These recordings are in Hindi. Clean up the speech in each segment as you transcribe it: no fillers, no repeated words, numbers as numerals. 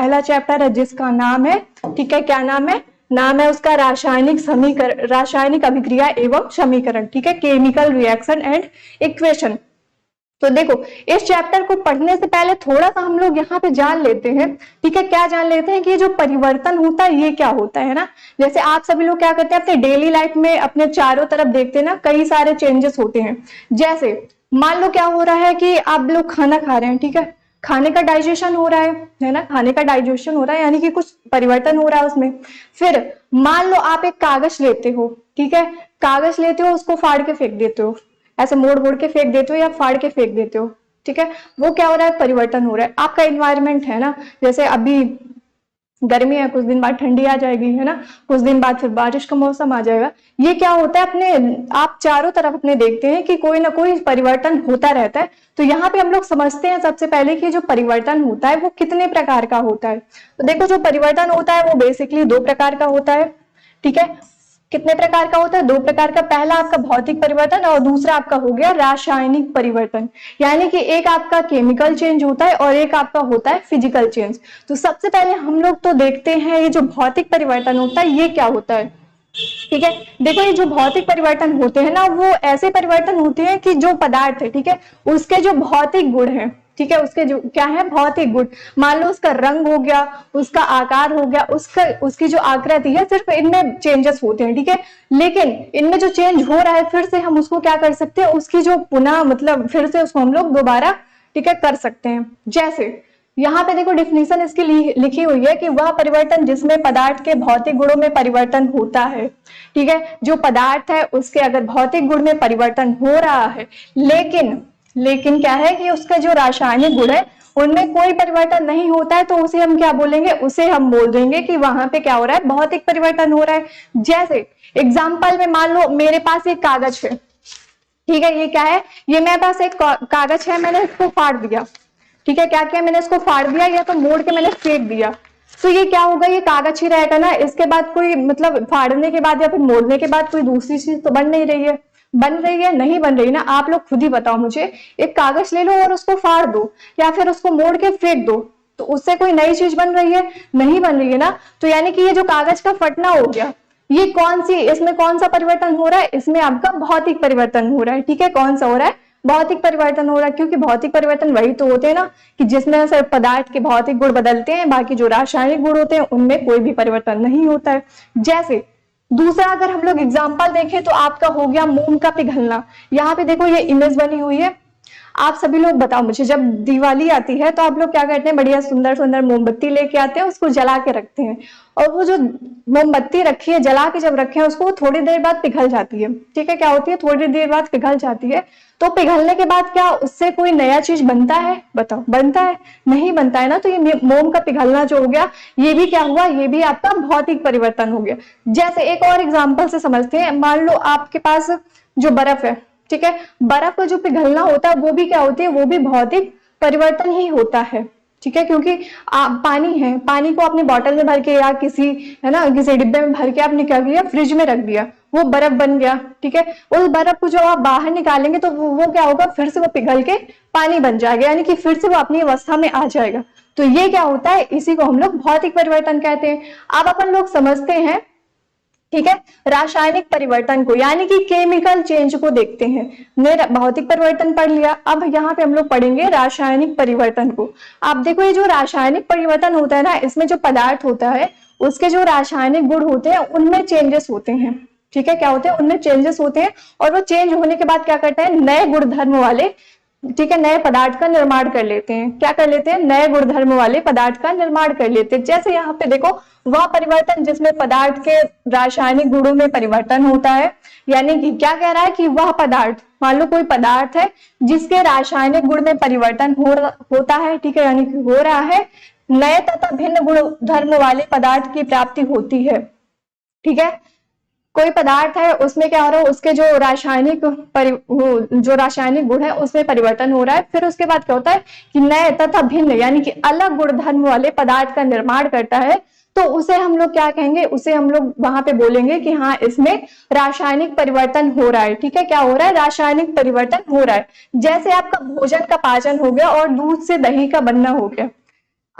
पहला चैप्टर है जिसका नाम है, ठीक है, क्या नाम है? नाम है उसका रासायनिक अभिक्रिया एवं समीकरण, ठीक है, केमिकल रिएक्शन एंड इक्वेशन। तो देखो इस चैप्टर को पढ़ने से पहले थोड़ा सा हम लोग यहाँ पे जान लेते हैं, ठीक है, क्या जान लेते हैं कि ये जो परिवर्तन होता है ये क्या होता है ना। जैसे आप सभी लोग क्या करते हैं अपने डेली लाइफ में अपने चारों तरफ देखते हैं ना, कई सारे चेंजेस होते हैं। जैसे मान लो क्या हो रहा है कि आप लोग खाना खा रहे हैं, ठीक है, खाने का डाइजेशन हो रहा है ना, खाने का डाइजेशन हो रहा है यानी कि कुछ परिवर्तन हो रहा है उसमें। फिर मान लो आप एक कागज लेते हो, ठीक है, कागज लेते हो, उसको फाड़ के फेंक देते हो, ऐसे मोड़ मोड़ के फेंक देते हो या फाड़ के फेंक देते हो, ठीक है, वो क्या हो रहा है? परिवर्तन हो रहा है। आपका एनवायरमेंट है ना, जैसे अभी गर्मी है, कुछ दिन बाद ठंडी आ जाएगी, है ना, कुछ दिन बाद फिर बारिश का मौसम आ जाएगा। ये क्या होता है अपने आप चारों तरफ अपने देखते हैं कि कोई ना कोई परिवर्तन होता रहता है। तो यहाँ पे हम लोग समझते हैं सबसे पहले कि जो परिवर्तन होता है वो कितने प्रकार का होता है। तो देखो जो परिवर्तन होता है वो बेसिकली 2 प्रकार का होता है, ठीक है। कितने प्रकार का होता है? 2 प्रकार का। पहला आपका भौतिक परिवर्तन और दूसरा आपका हो गया रासायनिक परिवर्तन, यानी कि एक आपका केमिकल चेंज होता है और एक आपका होता है फिजिकल चेंज। तो सबसे पहले हम लोग तो देखते हैं ये जो भौतिक परिवर्तन होता है ये क्या होता है, ठीक है। देखो ये जो भौतिक परिवर्तन होते हैं ना, वो ऐसे परिवर्तन होते हैं कि जो पदार्थ है, ठीक है, उसके जो भौतिक गुण है, ठीक है, उसके जो क्या है भौतिक गुण, मान लो उसका रंग हो गया, उसका आकार हो गया, उसकी जो आकृति है, सिर्फ इनमें चेंजेस होते हैं, ठीक है। लेकिन इनमें जो चेंज हो रहा है फिर से हम उसको क्या कर सकते हैं, उसकी जो पुनः मतलब फिर से उसको हम लोग दोबारा, ठीक है, कर सकते हैं। जैसे यहाँ पे देखो डिफिनीशन इसकी लिखी हुई है कि वह परिवर्तन जिसमें पदार्थ के भौतिक गुणों में परिवर्तन होता है, ठीक है, जो पदार्थ है उसके अगर भौतिक गुण में परिवर्तन हो रहा है लेकिन क्या है कि उसका जो रासायनिक गुण है उनमें कोई परिवर्तन नहीं होता है, तो उसे हम क्या बोलेंगे, उसे हम बोल देंगे कि वहां पे क्या हो रहा है, भौतिक परिवर्तन हो रहा है। जैसे एग्जाम्पल में मान लो मेरे पास एक कागज है, ठीक है, ये क्या है, ये मेरे पास एक कागज है, मैंने इसको फाड़ दिया, ठीक है, क्या किया मैंने इसको फाड़ दिया या तो मोड़ के मैंने फेंक दिया, तो ये क्या होगा, ये कागज ही रहेगा ना। इसके बाद कोई मतलब फाड़ने के बाद या फिर मोड़ने के बाद कोई दूसरी चीज तो बन नहीं रही है, बन रही है नहीं बन रही ना। आप लोग खुद ही बताओ मुझे, एक कागज ले लो और उसको फाड़ दो या फिर उसको मोड़ के फेंक दो, तो उससे कोई नई चीज बन रही है? नहीं बन रही है ना। तो यानी कि ये जो कागज का फटना हो गया, ये इसमें कौन सा परिवर्तन हो रहा है? इसमें आपका भौतिक परिवर्तन हो रहा है, ठीक है। कौन सा हो रहा है? भौतिक परिवर्तन हो रहा है, क्योंकि भौतिक परिवर्तन वही तो होते हैं ना कि जिसमें सिर्फ पदार्थ के भौतिक गुण बदलते हैं, बाकी जो रासायनिक गुण होते हैं उनमें कोई भी परिवर्तन नहीं होता है। जैसे दूसरा अगर हम लोग एग्जाम्पल देखें तो आपका हो गया मोम का पिघलना। यहाँ पे देखो ये इमेज बनी हुई है, आप सभी लोग बताओ मुझे, जब दिवाली आती है तो आप लोग क्या करते हैं, बढ़िया सुंदर सुंदर मोमबत्ती लेके आते हैं, उसको जला के रखते हैं, और वो जो मोमबत्ती रखी है जला के जब रखे हैं उसको थोड़ी देर बाद पिघल जाती है, ठीक है, क्या होती है, थोड़ी देर बाद पिघल जाती है। तो पिघलने के बाद क्या उससे कोई नया चीज बनता है? बताओ, बनता है? नहीं बनता है ना। तो ये मोम का पिघलना जो हो गया, ये भी क्या हुआ, ये भी आपका भौतिक परिवर्तन हो गया। जैसे एक और एग्जाम्पल से समझते हैं, मान लो आपके पास जो बर्फ है, ठीक है, बर्फ का जो पिघलना होता है वो भी क्या होती है, वो भी भौतिक परिवर्तन ही होता है, ठीक है, क्योंकि पानी है, पानी को आपने बॉटल में भर के या किसी है ना किसी डिब्बे में भर के आपने क्या किया, फ्रिज में रख दिया, वो बर्फ बन गया, ठीक है। उस बर्फ को जो आप बाहर निकालेंगे तो वो क्या होगा, फिर से वो पिघल के पानी बन जाएगा, यानी कि फिर से वो अपनी अवस्था में आ जाएगा। तो ये क्या होता है, इसी को हम लोग भौतिक परिवर्तन कहते हैं। अब अपन लोग समझते हैं, ठीक है, रासायनिक परिवर्तन को, यानी कि केमिकल चेंज को देखते हैं। हमने भौतिक परिवर्तन पढ़ लिया, अब यहाँ पे हम लोग पढ़ेंगे रासायनिक परिवर्तन को। आप देखो ये जो रासायनिक परिवर्तन होता है ना, इसमें जो पदार्थ होता है उसके जो रासायनिक गुण होते हैं उनमें चेंजेस होते हैं, ठीक है, क्या होते हैं, उनमें चेंजेस होते हैं, और वो चेंज होने के बाद क्या करते हैं, नए गुणधर्म वाले, ठीक है, नए पदार्थ का निर्माण कर लेते हैं। क्या कर लेते हैं, नए गुणधर्म वाले पदार्थ का निर्माण कर लेते हैं। जैसे यहाँ पे देखो, वह परिवर्तन जिसमें पदार्थ के रासायनिक गुणों में परिवर्तन होता है, यानी कि क्या कह रहा है कि वह पदार्थ, मान लो कोई पदार्थ है जिसके रासायनिक गुण में परिवर्तन होता है, ठीक है, यानी कि हो रहा है, नए तथा भिन्न गुणधर्म वाले पदार्थ की प्राप्ति होती है, ठीक है। कोई पदार्थ है उसमें क्या हो रहा है, उसके जो रासायनिक गुण है उसमें परिवर्तन हो रहा है। फिर उसके बाद क्या होता है कि नए तथा भिन्न यानी कि अलग गुणधर्म वाले पदार्थ का निर्माण करता है, तो उसे हम लोग क्या कहेंगे, उसे हम लोग वहां पे बोलेंगे कि हाँ इसमें रासायनिक परिवर्तन हो रहा है, ठीक है, क्या हो रहा है, रासायनिक परिवर्तन हो रहा है। जैसे आपका भोजन का पाचन हो गया और दूध से दही का बनना हो गया।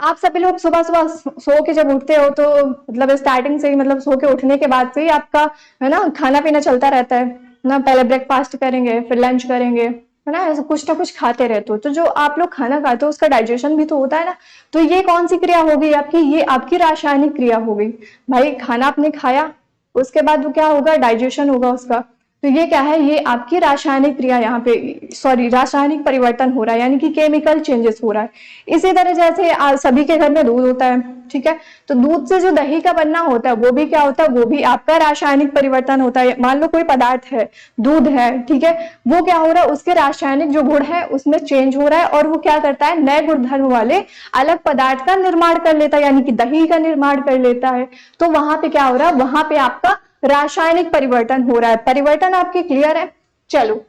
आप सभी लोग सुबह सुबह सो के जब उठते हो तो मतलब स्टार्टिंग से ही, मतलब सो के उठने के बाद से ही आपका है ना खाना पीना चलता रहता है ना। पहले ब्रेकफास्ट करेंगे, फिर लंच करेंगे, है ना, ऐसा कुछ ना कुछ खाते रहते हो। तो जो आप लोग खाना खाते हो उसका डाइजेशन भी तो होता है ना। तो ये कौन सी क्रिया हो गई आपकी? ये आपकी रासायनिक क्रिया हो गई। भाई खाना आपने खाया, उसके बाद वो क्या होगा? डाइजेशन होगा उसका। तो ये क्या है? ये आपकी रासायनिक क्रिया यहाँ पे, सॉरी, रासायनिक परिवर्तन हो रहा है, यानी कि केमिकल चेंजेस हो रहा है। इसी तरह जैसे सभी के घर में दूध होता है, ठीक है, तो दूध से जो दही का बनना होता है वो भी क्या होता है? वो भी आपका रासायनिक परिवर्तन होता है। मान लो कोई पदार्थ है, दूध है, ठीक है, वो क्या हो रहा है? उसके रासायनिक जो गुण है उसमें चेंज हो रहा है, और वो क्या करता है? नए गुणधर्म वाले अलग पदार्थ का निर्माण कर लेता है, यानी कि दही का निर्माण कर लेता है। तो वहां पे क्या हो रहा है? वहां पे आपका रासायनिक परिवर्तन हो रहा है। परिवर्तन आपकी क्लियर है? चलो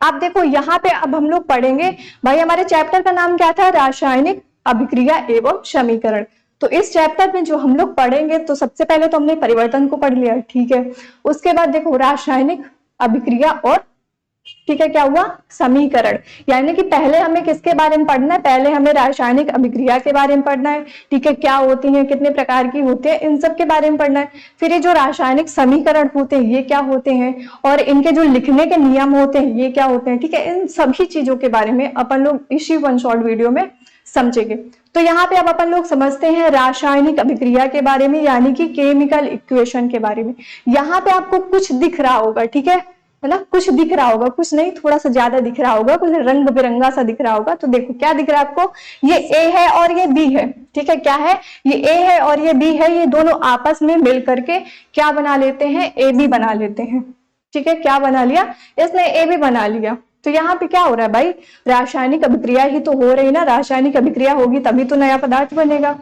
आप देखो यहाँ पे अब हम लोग पढ़ेंगे, भाई हमारे चैप्टर का नाम क्या था? रासायनिक अभिक्रिया एवं समीकरण। तो इस चैप्टर में जो हम लोग पढ़ेंगे, तो सबसे पहले तो हमने परिवर्तन को पढ़ लिया, ठीक है, उसके बाद देखो रासायनिक अभिक्रिया और, ठीक है, क्या हुआ? समीकरण। यानी कि पहले हमें किसके बारे में पढ़ना है? पहले हमें रासायनिक अभिक्रिया के बारे में पढ़ना है, ठीक है, क्या होती है, कितने प्रकार की होती है, इन सब के बारे में पढ़ना है। फिर ये जो रासायनिक समीकरण होते हैं ये क्या होते हैं, और इनके जो लिखने के नियम होते हैं ये क्या होते हैं, ठीक है, इन सभी चीजों के बारे में अपन लोग इसी वन शॉर्ट वीडियो में समझेंगे। तो यहाँ पे अब अपन लोग समझते हैं रासायनिक अभिक्रिया के बारे में, यानी कि केमिकल इक्वेशन के बारे में। यहाँ पे आपको कुछ दिख रहा होगा, ठीक है ना, कुछ दिख रहा होगा, कुछ नहीं, थोड़ा सा ज्यादा दिख रहा होगा, कुछ रंग बिरंगा सा दिख रहा होगा। तो देखो क्या दिख रहा है आपको? ये ए है और ये बी है, ठीक है, क्या है? ये ए है और ये बी है, ये दोनों आपस में मिल करके क्या बना लेते हैं? ए बी बना लेते हैं, ठीक है, क्या बना लिया? इसने ए बी बना लिया। तो यहाँ पे क्या हो रहा है भाई? रासायनिक अभिक्रिया ही तो हो रही ना, रासायनिक अभिक्रिया होगी तभी तो नया पदार्थ बनेगा।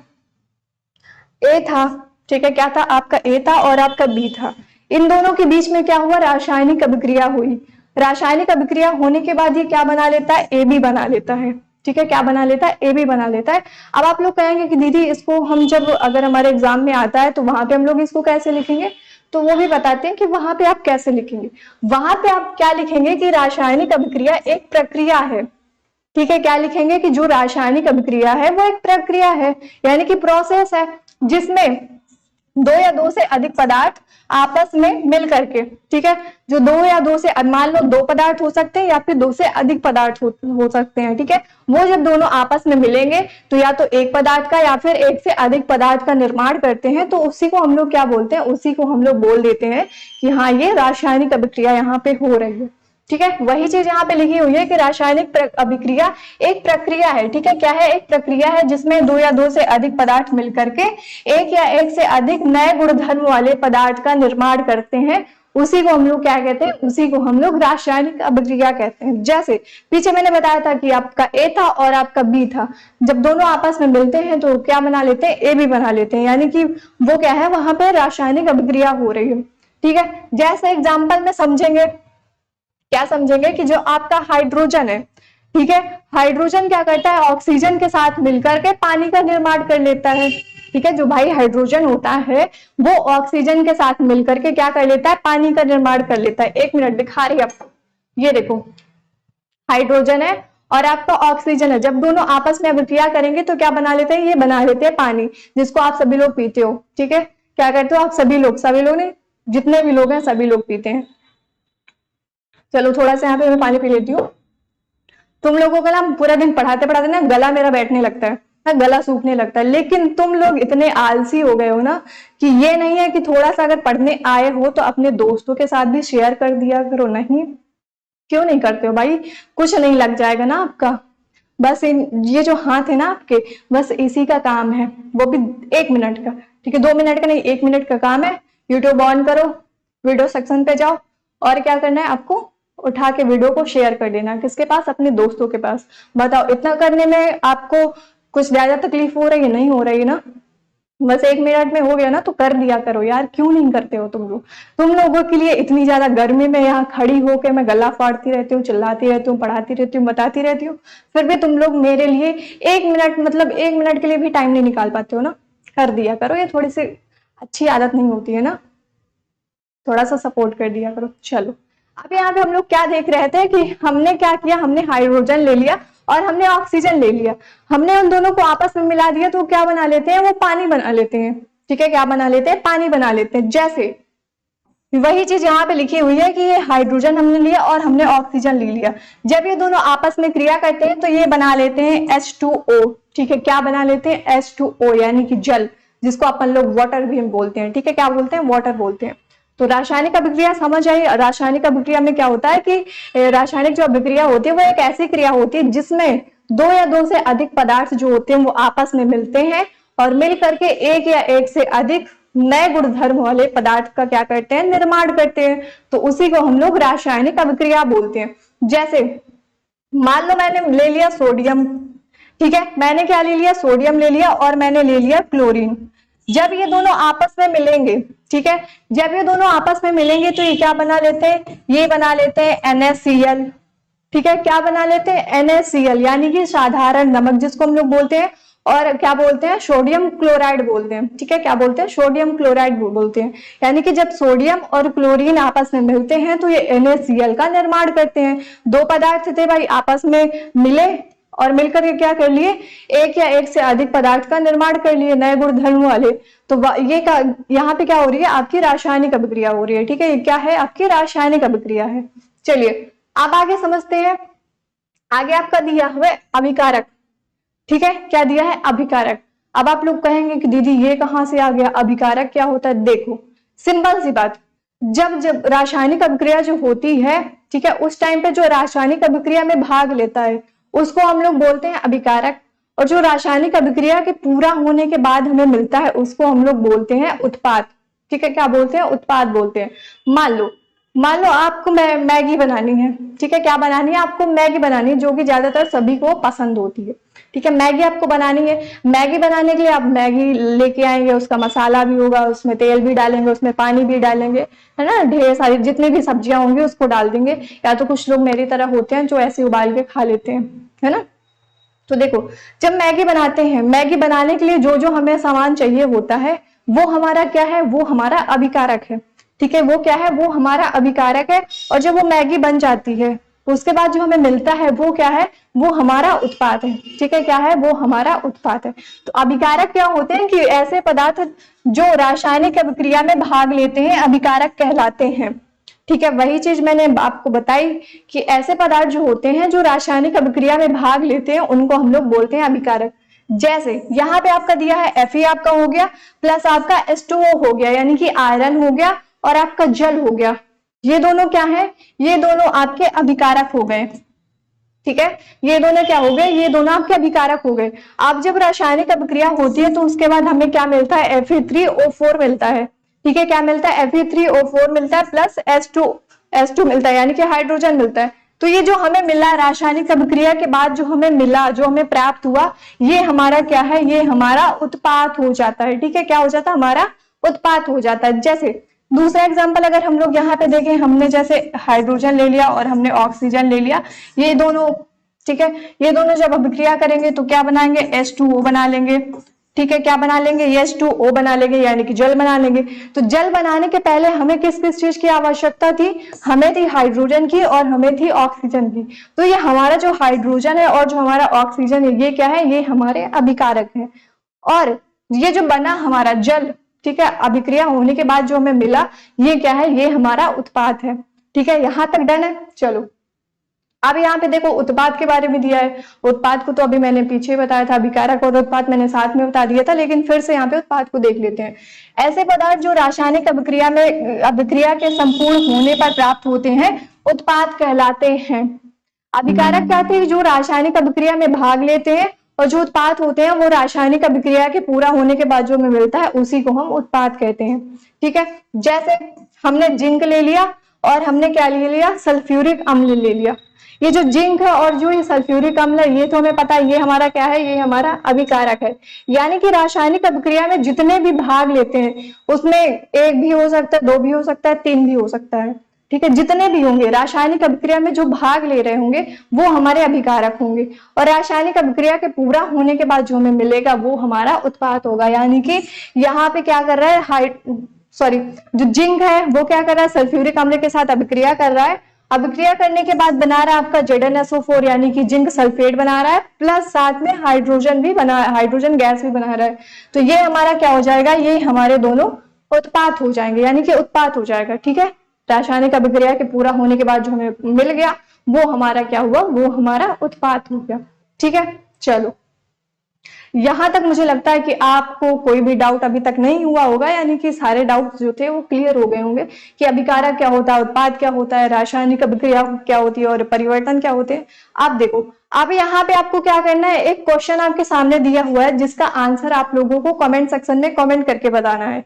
ए था, ठीक है, क्या था आपका? ए था और आपका बी था, इन दोनों के बीच में क्या हुआ? रासायनिक अभिक्रिया हुई। रासायनिक अभिक्रिया होने के बाद ये क्या बना लेता है? ए बी बना लेता है, ठीक है, क्या बना लेता है? ए बी बना लेता है। अब आप लोग कहेंगे कि दीदी इसको हम जब अगर हमारे एग्जाम में आता है तो वहां पे हम लोग इसको कैसे लिखेंगे? तो वो भी बताते हैं कि वहां पे आप कैसे लिखेंगे। वहां पे आप क्या लिखेंगे कि रासायनिक अभिक्रिया एक प्रक्रिया है, ठीक है, क्या लिखेंगे कि जो रासायनिक अभिक्रिया है वो एक प्रक्रिया है, यानी कि प्रोसेस है, जिसमें दो या दो से अधिक पदार्थ आपस में मिल करके, ठीक है, जो दो या दो से, मान लो दो पदार्थ हो सकते हैं या फिर दो से अधिक पदार्थ हो सकते हैं, ठीक है, वो जब दोनों आपस में मिलेंगे तो या तो एक पदार्थ का या फिर एक से अधिक पदार्थ का निर्माण करते हैं। तो उसी को हम लोग क्या बोलते हैं? उसी को हम लोग बोल देते हैं कि हाँ ये रासायनिक अभिक्रिया यहाँ पे हो रही है, ठीक है। वही चीज यहाँ पे लिखी हुई है कि रासायनिक अभिक्रिया एक प्रक्रिया है, ठीक है, क्या है? एक प्रक्रिया है जिसमें दो या दो से अधिक पदार्थ मिलकर के एक या एक से अधिक नए गुणधर्म वाले पदार्थ का निर्माण करते हैं। उसी को हम लोग क्या कहते हैं? उसी को हम लोग रासायनिक अभिक्रिया कहते हैं। जैसे पीछे मैंने बताया था कि आपका ए था और आपका बी था, जब दोनों आपस में मिलते हैं तो क्या बना लेते हैं? ए बी बना लेते हैं, यानी कि वो क्या है? वहां पर रासायनिक अभिक्रिया हो रही है, ठीक है। जैसे एग्जाम्पल में समझेंगे, क्या समझेंगे कि जो आपका हाइड्रोजन है, ठीक है, हाइड्रोजन क्या करता है? ऑक्सीजन के साथ मिलकर के पानी का निर्माण कर लेता है, ठीक है। जो भाई हाइड्रोजन होता है वो ऑक्सीजन के साथ मिलकर के क्या कर लेता है? पानी का निर्माण कर लेता है। एक मिनट दिखा रही है आपको, ये देखो हाइड्रोजन है और आपका ऑक्सीजन है, जब दोनों आपस में अभिक्रिया करेंगे तो क्या बना लेते हैं? ये बना लेते हैं पानी, जिसको आप सभी लोग पीते हो, ठीक है। क्या करते हो आप? सभी लोग नहीं, जितने भी लोग हैं सभी लोग पीते हैं। चलो थोड़ा सा यहाँ पे मैं पानी पी लेती हूँ। तुम लोगों का ना पूरा दिन पढ़ाते पढ़ाते ना गला मेरा बैठने लगता है ना, गला सूखने लगता है, लेकिन तुम लोग इतने आलसी हो गए हो ना कि ये नहीं है कि थोड़ा सा अगर पढ़ने आए हो तो अपने दोस्तों के साथ भी शेयर कर दिया करो। नहीं, क्यों नहीं करते हो भाई? कुछ नहीं लग जाएगा ना आपका, बस ये जो हाथ है ना आपके, बस इसी का काम है, वो भी 1 मिनट का, ठीक है, 2 मिनट का नहीं, 1 मिनट का काम है। यूट्यूब ऑन करो, वीडियो सेक्शन पे जाओ और क्या करना है आपको? उठा के वीडियो को शेयर कर देना। किसके पास? अपने दोस्तों के पास। बताओ इतना करने में आपको कुछ ज्यादा तकलीफ हो रही है? नहीं हो रही ना, बस 1 मिनट में हो गया ना, तो कर दिया करो यार। क्यों नहीं करते हो तुम लोग? तुम लोगों के लिए इतनी ज्यादा गर्मी में यहाँ खड़ी होकर मैं गला फाड़ती रहती हूँ, चिल्लाती रहती हूँ, पढ़ाती रहती हूँ, बताती रहती हूँ, फिर भी तुम लोग मेरे लिए 1 मिनट, मतलब 1 मिनट के लिए भी टाइम नहीं निकाल पाते हो ना। कर दिया करो, ये थोड़ी सी अच्छी आदत नहीं होती है ना, थोड़ा सा सपोर्ट कर दिया करो। चलो अब यहाँ पे हम लोग क्या देख रहे थे कि हमने क्या किया, हमने हाइड्रोजन ले लिया और हमने ऑक्सीजन ले लिया, हमने उन दोनों को आपस में मिला दिया तो क्या बना लेते हैं, वो पानी बना लेते हैं। ठीक है, क्या बना लेते हैं, पानी बना लेते हैं। जैसे वही चीज यहाँ पे लिखी हुई है कि ये हाइड्रोजन हमने लिया और हमने ऑक्सीजन ले लिया, जब ये दोनों आपस में क्रिया करते हैं तो ये बना लेते हैं H2O। ठीक है, क्या बना लेते हैं, H2O यानी कि जल, जिसको अपन लोग वाटर भी हम बोलते हैं। ठीक है, क्या बोलते हैं, वाटर बोलते हैं। तो रासायनिक अभिक्रिया समझ आई। रासायनिक अभिक्रिया में क्या होता है कि रासायनिक जो अभिक्रिया होती है वो एक ऐसी क्रिया होती है जिसमें दो या दो से अधिक पदार्थ जो होते हैं वो आपस में मिलते हैं और मिल करके एक या एक से अधिक नए गुणधर्म वाले पदार्थ का क्या करते हैं, निर्माण करते हैं। तो उसी को हम लोग रासायनिक अभिक्रिया बोलते हैं। जैसे मान लो मैंने ले लिया सोडियम, ठीक है, मैंने क्या ले लिया, सोडियम ले लिया और मैंने ले लिया क्लोरीन। जब ये दोनों आपस में मिलेंगे, ठीक है, जब ये दोनों आपस में मिलेंगे तो ये क्या बना लेते हैं, ये बना लेते हैं NaCl। ठीक है, क्या बना लेते हैं, NaCl यानी कि साधारण नमक, जिसको हम लोग बोलते हैं और क्या बोलते हैं, सोडियम क्लोराइड बोलते हैं। ठीक है, क्या बोलते हैं, सोडियम क्लोराइड बोलते हैं। यानी कि जब सोडियम और क्लोरीन आपस में मिलते हैं तो ये NaCl का निर्माण करते हैं। दो पदार्थ थे भाई, आपस में मिले और मिलकर के क्या कर लिए, एक या एक से अधिक पदार्थ का निर्माण कर लिए नए गुणधर्म वाले। तो ये यहाँ पे क्या हो रही है, आपकी रासायनिक अभिक्रिया हो रही है। ठीक है, ये क्या है, आपकी रासायनिक अभिक्रिया है। चलिए अब आगे समझते हैं। आगे आपका दिया हुआ अभिकारक। ठीक है, क्या दिया है, अभिकारक। अब आप लोग कहेंगे कि दीदी ये कहां से आ गया, अभिकारक क्या होता है। देखो सिंपल सी बात, जब रासायनिक अभिक्रिया जो होती है, ठीक है, उस टाइम पे जो रासायनिक अभिक्रिया में भाग लेता है उसको हम लोग बोलते हैं अभिकारक, और जो रासायनिक अभिक्रिया के पूरा होने के बाद हमें मिलता है उसको हम लोग बोलते हैं उत्पाद। ठीक है, क्या बोलते हैं, उत्पाद बोलते हैं। मान लो आपको मैगी बनानी है। ठीक है, क्या बनानी है, आपको मैगी बनानी है, जो कि ज्यादातर सभी को पसंद होती है। ठीक है, मैगी आपको बनानी है। मैगी बनाने के लिए आप मैगी लेके आएंगे, उसका मसाला भी होगा, उसमें तेल भी डालेंगे, उसमें पानी भी डालेंगे, है ना, ढेर सारी जितनी भी सब्जियां होंगी उसको डाल देंगे। या तो कुछ लोग मेरी तरह होते हैं जो ऐसे उबाल के खा लेते हैं, है ना। तो देखो जब मैगी बनाते हैं, मैगी बनाने के लिए जो जो हमें सामान चाहिए होता है वो हमारा क्या है, वो हमारा अभिकारक है। ठीक है, वो क्या है, वो हमारा अभिकारक है। और जब वो मैगी बन जाती है उसके बाद जो हमें मिलता है वो क्या है, वो हमारा उत्पाद है। ठीक है, क्या है, वो हमारा उत्पाद है। तो अभिकारक क्या होते हैं कि ऐसे पदार्थ जो रासायनिक अभिक्रिया में भाग लेते हैं अभिकारक कहलाते हैं। ठीक है, वही चीज मैंने आपको बताई कि ऐसे पदार्थ जो होते हैं जो रासायनिक अभिक्रिया में भाग लेते हैं उनको हम लोग बोलते हैं अभिकारक। जैसे यहाँ पे आपका दिया है Fe आपका हो गया प्लस आपका H2O हो गया, यानी कि आयरन हो गया और आपका जल हो गया। ये दोनों क्या है, ये दोनों आपके अभिकारक हो गए। ठीक है, ये दोनों क्या हो गए, ये दोनों आपके अभिकारक हो गए। अब जब रासायनिक अभिक्रिया होती है तो उसके बाद हमें क्या मिलता है, Fe3O4 मिलता है। ठीक है, क्या मिलता है, Fe3O4 मिलता है प्लस H2 मिलता है, यानी कि हाइड्रोजन मिलता है। तो ये जो हमें मिला रासायनिक अभिक्रिया के बाद जो हमें मिला, जो हमें प्राप्त हुआ, ये हमारा क्या है, ये हमारा उत्पाद हो जाता है। ठीक है, क्या हो जाता है, हमारा उत्पाद हो जाता है। जैसे दूसरा एग्जांपल अगर हम लोग यहाँ पे देखें, हमने जैसे हाइड्रोजन ले लिया और हमने ऑक्सीजन ले लिया, ये दोनों, ठीक है, ये दोनों जब अभिक्रिया करेंगे तो क्या बनाएंगे, H2O बना लेंगे। ठीक है, क्या बना लेंगे, H2O बना लेंगे, यानी कि जल बना लेंगे। तो जल बनाने के पहले हमें किस किस चीज की आवश्यकता थी, हमें थी हाइड्रोजन की और हमें थी ऑक्सीजन की। तो ये हमारा जो हाइड्रोजन है और जो हमारा ऑक्सीजन है, ये क्या है, ये हमारे अभिकारक है। और ये जो बना हमारा जल, ठीक है, अभिक्रिया होने के बाद जो हमें मिला, ये क्या है, ये हमारा उत्पाद है। ठीक है, यहां तक डन है। चलो अब यहाँ पे देखो उत्पाद के बारे में दिया है। उत्पाद को तो अभी मैंने पीछे बताया था, अभिकारक और उत्पाद मैंने साथ में बता दिया था, लेकिन फिर से यहाँ पे उत्पाद को देख लेते हैं। ऐसे पदार्थ जो रासायनिक अभिक्रिया के संपूर्ण होने पर प्राप्त होते हैं उत्पाद कहलाते हैं। अभिकारक क्या थे, जो रासायनिक अभिक्रिया में भाग लेते हैं, और जो उत्पाद होते हैं वो रासायनिक अभिक्रिया के पूरा होने के बाद जो हमें मिलता है उसी को हम उत्पाद कहते हैं। ठीक है, जैसे हमने जिंक ले लिया और हमने क्या ले लिया, सल्फ्यूरिक अम्ल ले लिया। ये जो जिंक है और जो ये सल्फ्यूरिक अम्ल है, ये तो हमें पता है ये हमारा क्या है, ये हमारा अभिकारक है। यानी कि रासायनिक अभिक्रिया में जितने भी भाग लेते हैं उसमें एक भी हो सकता है, दो भी हो सकता है, तीन भी हो सकता है। ठीक है, जितने भी होंगे रासायनिक अभिक्रिया में जो भाग ले रहे होंगे वो हमारे अभिकारक होंगे, और रासायनिक अभिक्रिया के पूरा होने के बाद जो हमें मिलेगा वो हमारा उत्पाद होगा। यानी कि यहाँ पे क्या कर रहा है, जो जिंक है वो क्या कर रहा है, सल्फ्यूरिक अम्ल के साथ अभिक्रिया कर रहा है, अभिक्रिया करने के बाद बना रहा है आपका ZnSO4 यानी कि जिंक सल्फेट बना रहा है, प्लस साथ में हाइड्रोजन गैस भी बना रहा है। तो ये हमारा क्या हो जाएगा, ये हमारे दोनों उत्पाद हो जाएंगे, यानी कि उत्पाद हो जाएगा। ठीक है, रासायनिक अभिक्रिया के पूरा होने के बाद जो हमें मिल गया वो हमारा क्या हुआ, वो हमारा उत्पाद हो गया। ठीक है, चलो यहां तक मुझे लगता है कि आपको कोई भी डाउट अभी तक नहीं हुआ होगा, यानी कि सारे डाउट्स जो थे वो क्लियर हो गए होंगे कि अभिकारक क्या होता है, उत्पाद क्या होता है, रासायनिक अभिक्रिया क्या होती है और परिवर्तन क्या होते हैं। आप देखो, अब यहाँ पे आपको क्या करना है, एक क्वेश्चन आपके सामने दिया हुआ है जिसका आंसर आप लोगों को कमेंट सेक्शन में कमेंट करके बताना है।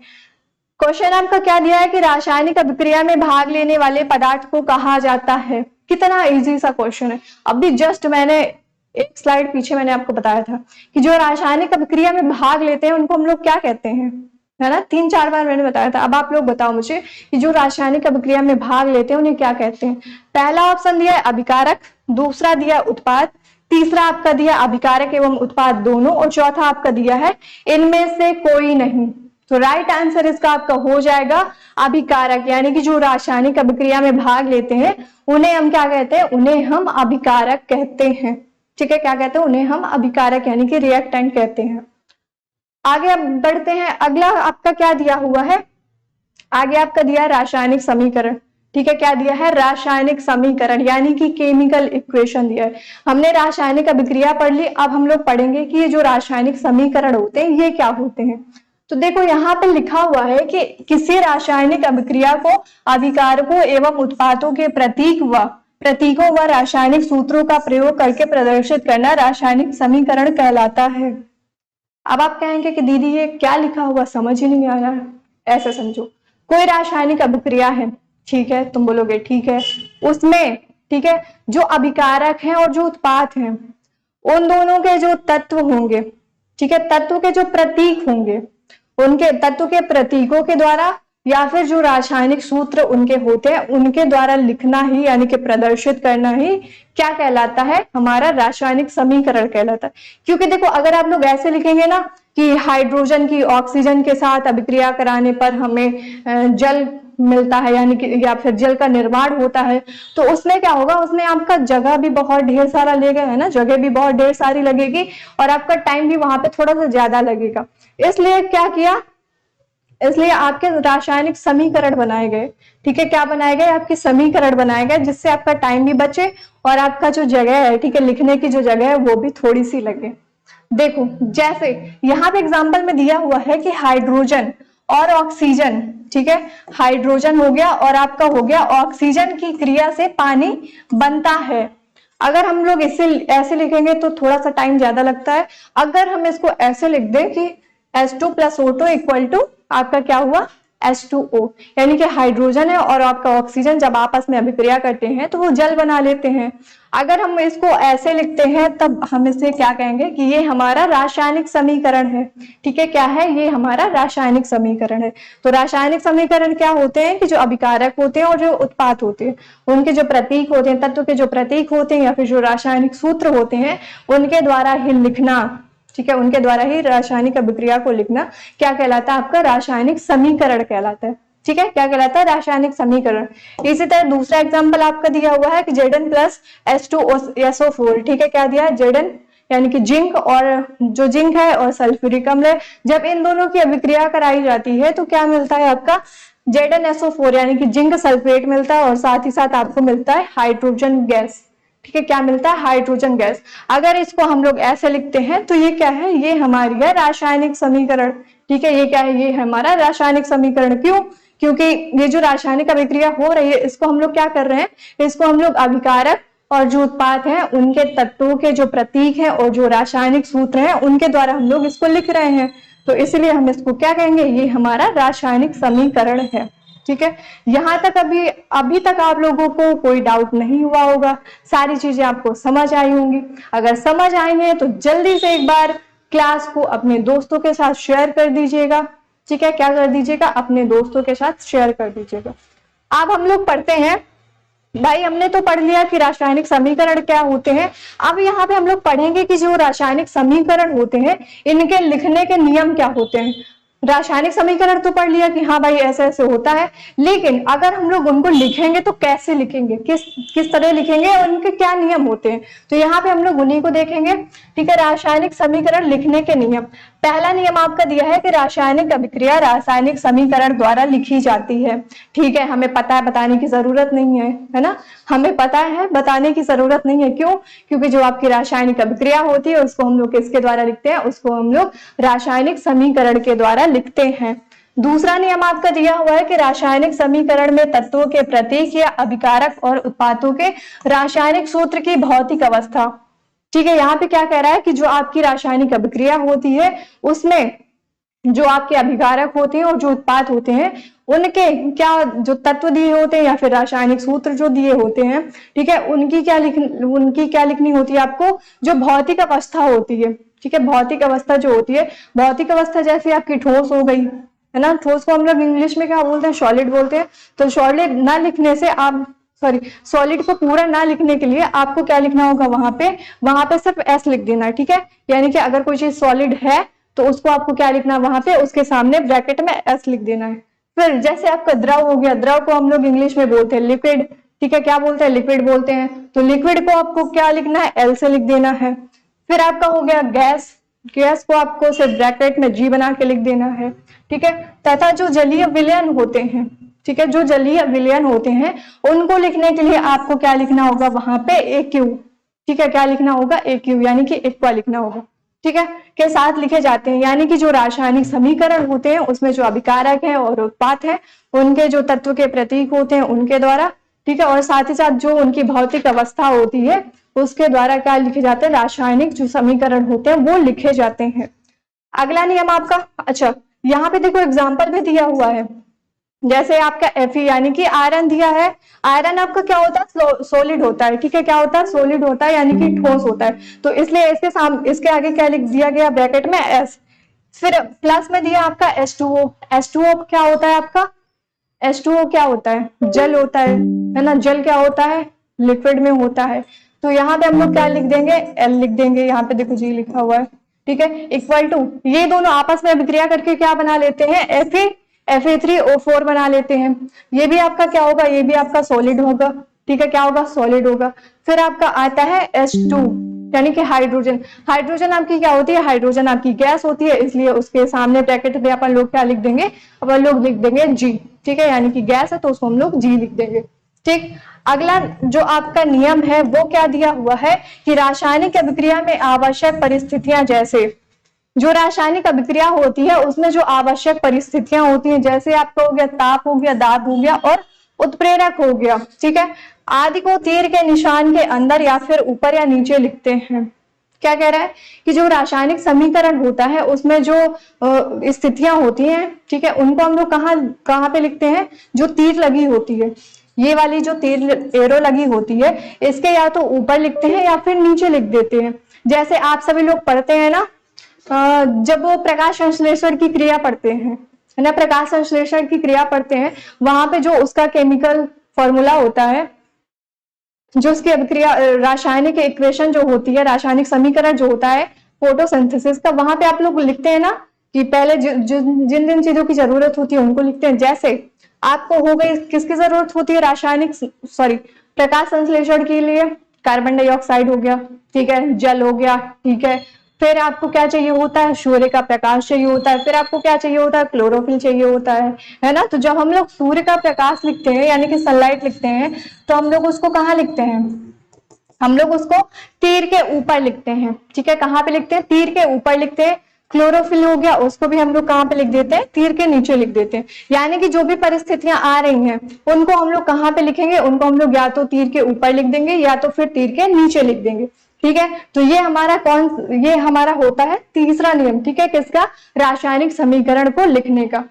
क्वेश्चन आपका क्या दिया है कि रासायनिक अभिक्रिया में भाग लेने वाले पदार्थ को कहा जाता है। कितना इजी सा क्वेश्चन है। अभी जस्ट मैंने एक स्लाइड पीछे मैंने आपको बताया था कि जो रासायनिक अभिक्रिया में भाग लेते हैं उनको हम लोग क्या कहते हैं, है ना, 3-4 बार मैंने बताया था। अब आप लोग बताओ मुझे कि जो रासायनिक अभिक्रिया में भाग लेते हैं उन्हें क्या कहते हैं। पहला ऑप्शन दिया है अभिकारक, दूसरा दिया उत्पाद, तीसरा आपका दिया अभिकारक एवं उत्पाद दोनों, और चौथा आपका दिया है इनमें से कोई नहीं। तो राइट आंसर इसका आपका हो जाएगा अभिकारक, यानी कि जो रासायनिक अभिक्रिया में भाग लेते हैं उन्हें हम क्या कहते हैं, उन्हें हम अभिकारक कहते हैं। ठीक है, क्या कहते हैं, उन्हें हम अभिकारक यानी कि रिएक्टेंट कहते हैं। आगे अब बढ़ते हैं, अगला आपका क्या दिया हुआ है, आगे आपका दिया है रासायनिक समीकरण। ठीक है, क्या दिया है, रासायनिक समीकरण यानी कि केमिकल इक्वेशन दिया है। हमने रासायनिक अभिक्रिया पढ़ ली, अब हम लोग पढ़ेंगे कि ये जो रासायनिक समीकरण होते हैं ये क्या होते हैं। तो देखो यहाँ पे लिखा हुआ है कि किसी रासायनिक अभिक्रिया को अभिकारकों एवं उत्पादों के प्रतीकों व रासायनिक सूत्रों का प्रयोग करके प्रदर्शित करना रासायनिक समीकरण कहलाता है। अब आप कहेंगे कि दीदी ये क्या लिखा हुआ, समझ ही नहीं आ रहा है। ऐसा समझो, कोई रासायनिक अभिक्रिया है, ठीक है, तुम बोलोगे ठीक है, उसमें ठीक है जो अभिकारक हैं और जो उत्पाद हैं उन दोनों के जो तत्व होंगे, ठीक है, तत्व के जो प्रतीक होंगे, उनके तत्व के प्रतीकों के द्वारा या फिर जो रासायनिक सूत्र उनके होते हैं उनके द्वारा लिखना ही यानी कि प्रदर्शित करना ही क्या कहलाता है, हमारा रासायनिक समीकरण कहलाता है। क्योंकि देखो अगर आप लोग ऐसे लिखेंगे ना कि हाइड्रोजन की ऑक्सीजन के साथ अभिक्रिया कराने पर हमें जल मिलता है यानी कि या फिर जल का निर्माण होता है, तो उसमें क्या होगा, उसमें आपका जगह भी बहुत ढेर सारा लेगा, है ना, जगह भी बहुत ढेर सारी लगेगी और आपका टाइम भी वहां पे थोड़ा सा ज्यादा लगेगा। इसलिए क्या किया, इसलिए आपके रासायनिक समीकरण बनाए गए। ठीक है, क्या बनाए गए, आपके समीकरण बनाए गए जिससे आपका टाइम भी बचे और आपका जो जगह है, ठीक है, लिखने की जो जगह है वो भी थोड़ी सी लगे। देखो जैसे यहाँ पे एग्जाम्पल में दिया हुआ है कि हाइड्रोजन और ऑक्सीजन, ठीक है, हाइड्रोजन हो गया और आपका हो गया ऑक्सीजन की क्रिया से पानी बनता है। अगर हम लोग इसे ऐसे लिखेंगे तो थोड़ा सा टाइम ज्यादा लगता है। अगर हम इसको ऐसे लिख दें कि H2 + O2 इक्वल टू आपका क्या हुआ, H2O, यानी कि हाइड्रोजन है और आपका ऑक्सीजन जब आपस में अभिक्रिया करते हैं तो वो जल बना लेते हैं। अगर हम इसको ऐसे लिखते हैं तब हम इसे क्या कहेंगे कि ये हमारा रासायनिक समीकरण है। ठीक है, क्या है, ये हमारा रासायनिक समीकरण है। तो रासायनिक समीकरण क्या होते हैं कि जो अभिकारक होते हैं और जो उत्पाद होते हैं उनके जो प्रतीक होते हैं, तत्व के जो प्रतीक होते हैं या फिर जो रासायनिक सूत्र होते हैं उनके द्वारा ही लिखना, ठीक है, उनके द्वारा ही रासायनिक अभिक्रिया को लिखना क्या कहलाता है, आपका रासायनिक समीकरण कहलाता है। ठीक है, क्या कहलाता है, रासायनिक समीकरण। इसी तरह दूसरा एग्जांपल आपका दिया हुआ है कि Zn + H2SO4, ठीक है, क्या दिया है, Zn यानी कि जिंक, और जो जिंक है और सल्फ्यूरिक अम्ल है, जब इन दोनों की अभिक्रिया कराई जाती है तो क्या मिलता है आपका ZnSO4 यानी कि जिंक सल्फेट मिलता है और साथ ही साथ आपको मिलता है हाइड्रोजन गैस। ठीक है, क्या मिलता है, हाइड्रोजन गैस। अगर इसको हम लोग ऐसे लिखते हैं तो ये क्या है, ये हमारी है रासायनिक समीकरण। ठीक है, ये क्या है, ये हमारा रासायनिक समीकरण। क्यों, क्योंकि ये जो रासायनिक अभिक्रिया हो रही है इसको हम लोग क्या कर रहे हैं, इसको हम लोग अभिकारक और जो उत्पाद हैं उनके तत्वों के जो प्रतीक हैं और जो रासायनिक सूत्र हैं उनके द्वारा हम लोग इसको लिख रहे हैं, तो इसलिए हम इसको क्या कहेंगे, ये हमारा रासायनिक समीकरण है। ठीक है, यहाँ तक अभी तक आप लोगों को कोई डाउट नहीं हुआ होगा, सारी चीजें आपको समझ आई होंगी। अगर समझ आई है तो जल्दी से एक बार क्लास को अपने दोस्तों के साथ शेयर कर दीजिएगा। ठीक है, क्या कर दीजिएगा, अपने दोस्तों के साथ शेयर कर दीजिएगा। अब हम लोग पढ़ते हैं, भाई हमने तो पढ़ लिया कि रासायनिक समीकरण क्या होते हैं। अब यहाँ पे हम लोग पढ़ेंगे कि जो रासायनिक समीकरण होते हैं इनके लिखने के नियम क्या होते हैं। रासायनिक समीकरण तो पढ़ लिया कि हाँ भाई ऐसे ऐसे होता है, लेकिन अगर हम लोग उनको लिखेंगे तो कैसे लिखेंगे, किस तरह लिखेंगे और उनके क्या नियम होते हैं, तो यहाँ पे हम लोग उन्हीं को देखेंगे। ठीक है, रासायनिक समीकरण लिखने के नियम। पहला नियम आपका दिया है कि रासायनिक अभिक्रिया रासायनिक समीकरण द्वारा लिखी जाती है। ठीक है, हमें पता है, बताने की जरूरत नहीं है ना, हमें पता है, बताने की जरूरत नहीं है। क्यों? क्योंकि जो आपकी रासायनिक अभिक्रिया होती है उसको हम लोग किसके द्वारा लिखते हैं, उसको हम लोग रासायनिक समीकरण के द्वारा लिखते हैं। दूसरा नियम आपका दिया हुआ है कि रासायनिक समीकरण में तत्वों के प्रतीक या अभिकारक और उत्पादों के रासायनिक सूत्र की भौतिक अवस्था। ठीक है, यहाँ पे क्या कह रहा है कि जो आपकी रासायनिक अभिक्रिया होती है उसमें जो आपके अभिकारक होते हैं और जो उत्पाद होते हैं उनके क्या जो तत्व दिए होते हैं या फिर रासायनिक सूत्र जो दिए होते हैं, ठीक है, उनकी क्या लिखनी होती है आपको, जो भौतिक अवस्था होती है। ठीक है, भौतिक अवस्था जो होती है, भौतिक अवस्था जैसे आपकी ठोस हो गई है ना, ठोस को हम लोग इंग्लिश में क्या बोलते हैं, सॉलिड बोलते हैं। तो सॉलिड ना लिखने से आप सॉलिड को पूरा ना लिखने के लिए आपको क्या लिखना होगा, वहां पे सिर्फ एस लिख देना है। ठीक है, यानी कि अगर कोई चीज सॉलिड है तो उसको आपको क्या लिखना है, वहां पे उसके सामने ब्रैकेट में एस लिख देना है। फिर जैसे आपका द्रव हो गया, द्रव को हम लोग इंग्लिश में बोलते हैं लिक्विड। ठीक है, क्या बोलते हैं, लिक्विड बोलते हैं। तो लिक्विड को आपको क्या लिखना है, एल से लिख देना है। फिर आपका हो गया गैस, गैस को आपको सिर्फ ब्रैकेट में जी बना के लिख देना है। ठीक है, तथा जो जलीय विलयन होते हैं, ठीक है, जो जलीय विलयन होते हैं उनको लिखने के लिए आपको क्या लिखना होगा, वहां पे AQ। ठीक है, क्या लिखना होगा, AQ, यानी कि एक्वा लिखना होगा। ठीक है, के साथ लिखे जाते हैं, यानी कि जो रासायनिक समीकरण होते हैं उसमें जो अभिकारक है और उत्पाद है उनके जो तत्व के प्रतीक होते हैं उनके द्वारा, ठीक है, और साथ ही साथ जो उनकी भौतिक अवस्था होती है उसके द्वारा क्या लिखे जाते हैं, रासायनिक जो समीकरण होते हैं वो लिखे जाते हैं। अगला नियम आपका, अच्छा यहाँ पे देखो एग्जाम्पल भी दिया हुआ है, जैसे आपका Fe यानी कि आयरन दिया है। आयरन आपका क्या होता है, सॉलिड होता है। ठीक है, क्या होता है, सॉलिड होता है, यानी कि ठोस होता है। तो इसलिए इसके आगे क्या लिख दिया गया, ब्रैकेट में S। फिर प्लस में दिया आपका H2O। H2O क्या होता है आपका, H2O क्या होता है, जल होता है ना। जल क्या होता है, लिक्विड में होता है। तो यहाँ पे हम लोग क्या लिख देंगे, L लिख देंगे। यहाँ पे देखो G लिखा हुआ है। ठीक है, इक्वल टू, ये दोनों आपस में अभिक्रिया करके क्या बना लेते हैं, Fe3O4 बना लेते हैं। ये भी आपका क्या होगा, ये भी आपका सॉलिड होगा। ठीक है, क्या होगा, सॉलिड होगा। फिर आपका आता है H2 यानी कि हाइड्रोजन। हाइड्रोजन आपकी क्या होती है, हाइड्रोजन आपकी गैस होती है, इसलिए उसके सामने ब्रैकेट में अपन लोग क्या लिख देंगे, अपन लोग लिख देंगे G। ठीक है, यानी कि गैस है तो उसको हम लोग G लिख देंगे। ठीक, अगला जो आपका नियम है वो क्या दिया हुआ है कि रासायनिक अभिक्रिया में आवश्यक परिस्थितियां, जैसे जो रासायनिक अभिक्रिया होती है उसमें जो आवश्यक परिस्थितियां होती हैं, जैसे आपका हो गया ताप हो गया, दाब हो गया और उत्प्रेरक हो गया। ठीक है, आदि को तीर के निशान के अंदर या फिर ऊपर या नीचे लिखते हैं। क्या कह रहा है कि जो रासायनिक समीकरण होता है उसमें जो स्थितियां होती हैं, ठीक है, उनको हम लोग कहाँ पे लिखते हैं, जो तीर लगी होती है, ये वाली जो तीर एरो लगी होती है, इसके या तो ऊपर लिखते हैं या फिर नीचे लिख देते हैं। जैसे आप सभी लोग पढ़ते हैं ना, जब वो प्रकाश संश्लेषण की क्रिया पढ़ते हैं, है ना, प्रकाश संश्लेषण की क्रिया पढ़ते हैं, वहां पे जो उसका केमिकल फॉर्मूला होता है, जो उसकी अभिक्रिया रासायनिक इक्वेशन जो होती है, रासायनिक समीकरण जो होता है फोटोसिंथेसिस का, वहां पे आप लोग लिखते हैं ना कि पहले जिन जिन चीजों की जरूरत होती है उनको लिखते हैं। जैसे आपको हो गई, किसकी जरूरत होती है प्रकाश संश्लेषण के लिए, कार्बन डाइऑक्साइड हो गया, ठीक है, जल हो गया, ठीक है, फिर आपको क्या चाहिए होता है, सूर्य का प्रकाश चाहिए होता है, फिर आपको क्या चाहिए होता है, क्लोरोफिल चाहिए होता है ना। तो जब हम लोग सूर्य का प्रकाश लिखते हैं यानी कि सनलाइट लिखते हैं, तो हम लोग उसको कहाँ लिखते हैं, हम लोग उसको तीर के ऊपर लिखते हैं। ठीक है, कहाँ पे लिखते हैं, तीर के ऊपर लिखते हैं। क्लोरोफिल हो गया, उसको भी हम लोग कहाँ पे लिख देते हैं, तीर के नीचे लिख देते हैं। यानी कि जो भी परिस्थितियां आ रही हैं उनको हम लोग कहाँ पे लिखेंगे, उनको हम लोग या तो तीर के ऊपर लिख देंगे या तो फिर तीर के नीचे लिख देंगे। ठीक है, तो ये हमारा होता है तीसरा नियम। ठीक है, किसका, रासायनिक समीकरण को लिखने का।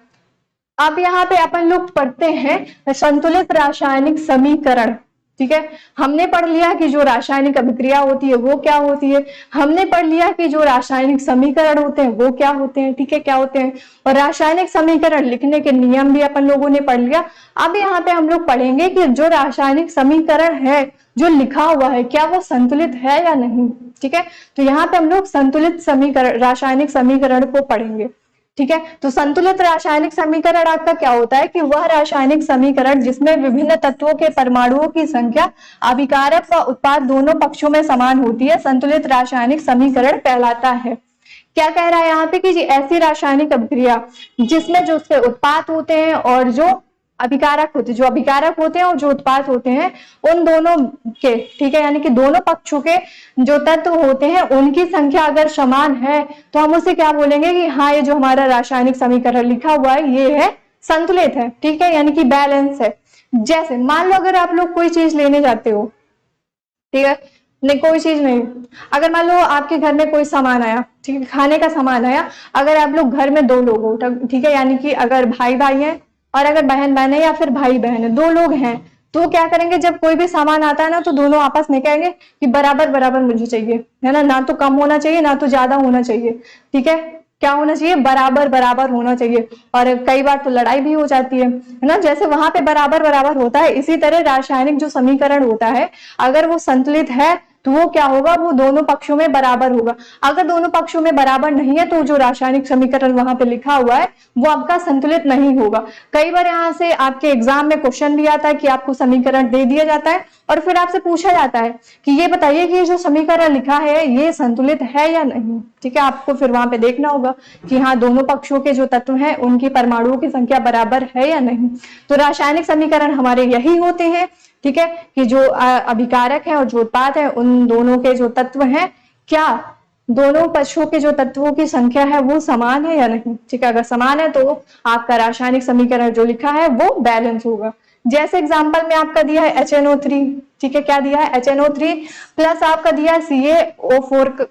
अब यहाँ पे अपन लोग पढ़ते हैं संतुलित रासायनिक समीकरण। ठीक है, हमने पढ़ लिया कि जो रासायनिक अभिक्रिया होती है वो क्या होती है, हमने पढ़ लिया कि जो रासायनिक समीकरण होते हैं वो क्या होते हैं। ठीक है, क्या होते हैं, और रासायनिक समीकरण लिखने के नियम भी अपन लोगों ने पढ़ लिया। अब यहाँ पे हम लोग पढ़ेंगे कि जो रासायनिक समीकरण है जो लिखा हुआ है, क्या वो संतुलित है या नहीं। ठीक है, तो यहाँ पे हम लोग संतुलित समीकरण, रासायनिक समीकरण को पढ़ेंगे। ठीक है। तो संतुलित रासायनिक समीकरण आपका क्या होता है कि वह रासायनिक समीकरण जिसमें विभिन्न तत्वों के परमाणुओं की संख्या अभिकारक व उत्पाद दोनों पक्षों में समान होती है, संतुलित रासायनिक समीकरण कहलाता है। क्या कह रहा है यहाँ पे कि जी ऐसी रासायनिक अभिक्रिया जिसमें जो उसके उत्पाद होते हैं और जो अभिकारक होते हैं, जो अभिकारक होते हैं और जो उत्पाद होते हैं, उन दोनों के, ठीक है, यानी कि दोनों पक्षों के जो तत्व होते हैं उनकी संख्या अगर समान है तो हम उसे क्या बोलेंगे कि हाँ ये जो हमारा रासायनिक समीकरण लिखा हुआ है ये है संतुलित है, ठीक है, यानी कि बैलेंस है। जैसे मान लो अगर आप लोग कोई चीज लेने जाते हो, ठीक है, नहीं कोई चीज नहीं, अगर मान लो आपके घर में कोई सामान आया, ठीक है, खाने का सामान आया, अगर आप लोग घर में 2 लोग हो, ठीक है, यानी कि अगर भाई भाई है और अगर बहन बहन है या फिर भाई बहन है, 2 लोग हैं, तो क्या करेंगे जब कोई भी सामान आता है ना तो दोनों आपस में कहेंगे कि बराबर बराबर मुझे चाहिए, है ना, ना तो कम होना चाहिए ना तो ज्यादा होना चाहिए, ठीक है, क्या होना चाहिए, बराबर बराबर होना चाहिए। और कई बार तो लड़ाई भी हो जाती है ना, जैसे वहां पे बराबर बराबर होता है, इसी तरह रासायनिक जो समीकरण होता है अगर वो संतुलित है तो वो क्या होगा, वो दोनों पक्षों में बराबर होगा। अगर दोनों पक्षों में बराबर नहीं है तो जो रासायनिक समीकरण वहां पे लिखा हुआ है वो आपका संतुलित नहीं होगा। कई बार यहाँ से आपके एग्जाम में क्वेश्चन भी आता है कि आपको समीकरण दे दिया जाता है और फिर आपसे पूछा जाता है कि ये बताइए कि ये जो समीकरण लिखा है ये संतुलित है या नहीं, ठीक है, आपको फिर वहां पे देखना होगा कि हाँ दोनों पक्षों के जो तत्व हैं उनकी परमाणुओं की संख्या बराबर है या नहीं। तो रासायनिक समीकरण हमारे यही होते हैं, ठीक है, कि जो अभिकारक है और जो उत्पाद है उन दोनों के जो तत्व हैं, क्या दोनों पक्षों के जो तत्वों की संख्या है वो समान है या नहीं, ठीक है, अगर समान है तो आपका रासायनिक समीकरण जो लिखा है वो बैलेंस होगा। जैसे एग्जांपल में आपका दिया है HNO3, ठीक है, क्या दिया है HNO3 प्लस आपका दिया है CaO4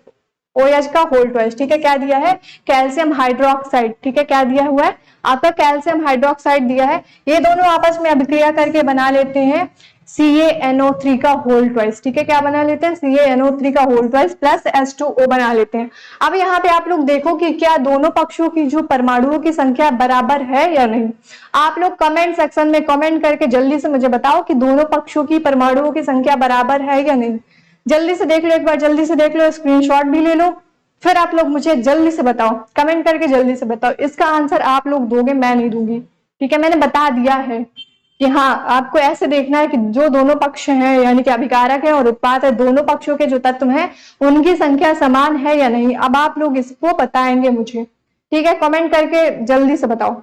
OH का होल ट्वाइस, ठीक है, क्या दिया है कैल्शियम हाइड्रोक्साइड, ठीक है, क्या दिया हुआ है आपका कैल्शियम हाइड्रोक्साइड दिया है, ये दोनों आपस में अभिक्रिया करके बना लेते हैं CaNO3 का होल ट्वाइस, ठीक है, क्या बना लेते हैं CaNO3 का होल ट्वाइस प्लस H2O बना लेते हैं। अब यहाँ पे आप लोग देखो कि क्या दोनों पक्षों की जो परमाणुओं की संख्या बराबर है या नहीं। आप लोग कमेंट सेक्शन में कमेंट करके जल्दी से मुझे बताओ कि दोनों पक्षों की परमाणुओं की संख्या बराबर है या नहीं। जल्दी से देख लो, एक बार जल्दी से देख लो, स्क्रीनशॉट भी ले लो, फिर आप लोग मुझे जल्दी से बताओ, कमेंट करके जल्दी से बताओ। इसका आंसर आप लोग दोगे, मैं नहीं दूंगी, ठीक है, मैंने बता दिया है कि हाँ आपको ऐसे देखना है कि जो दोनों पक्ष हैं यानी कि अभिकारक है और उत्पाद है, दोनों पक्षों के जो तत्व हैं उनकी संख्या समान है या नहीं। अब आप लोग इसको बताएंगे मुझे, ठीक है, कमेंट करके जल्दी से बताओ।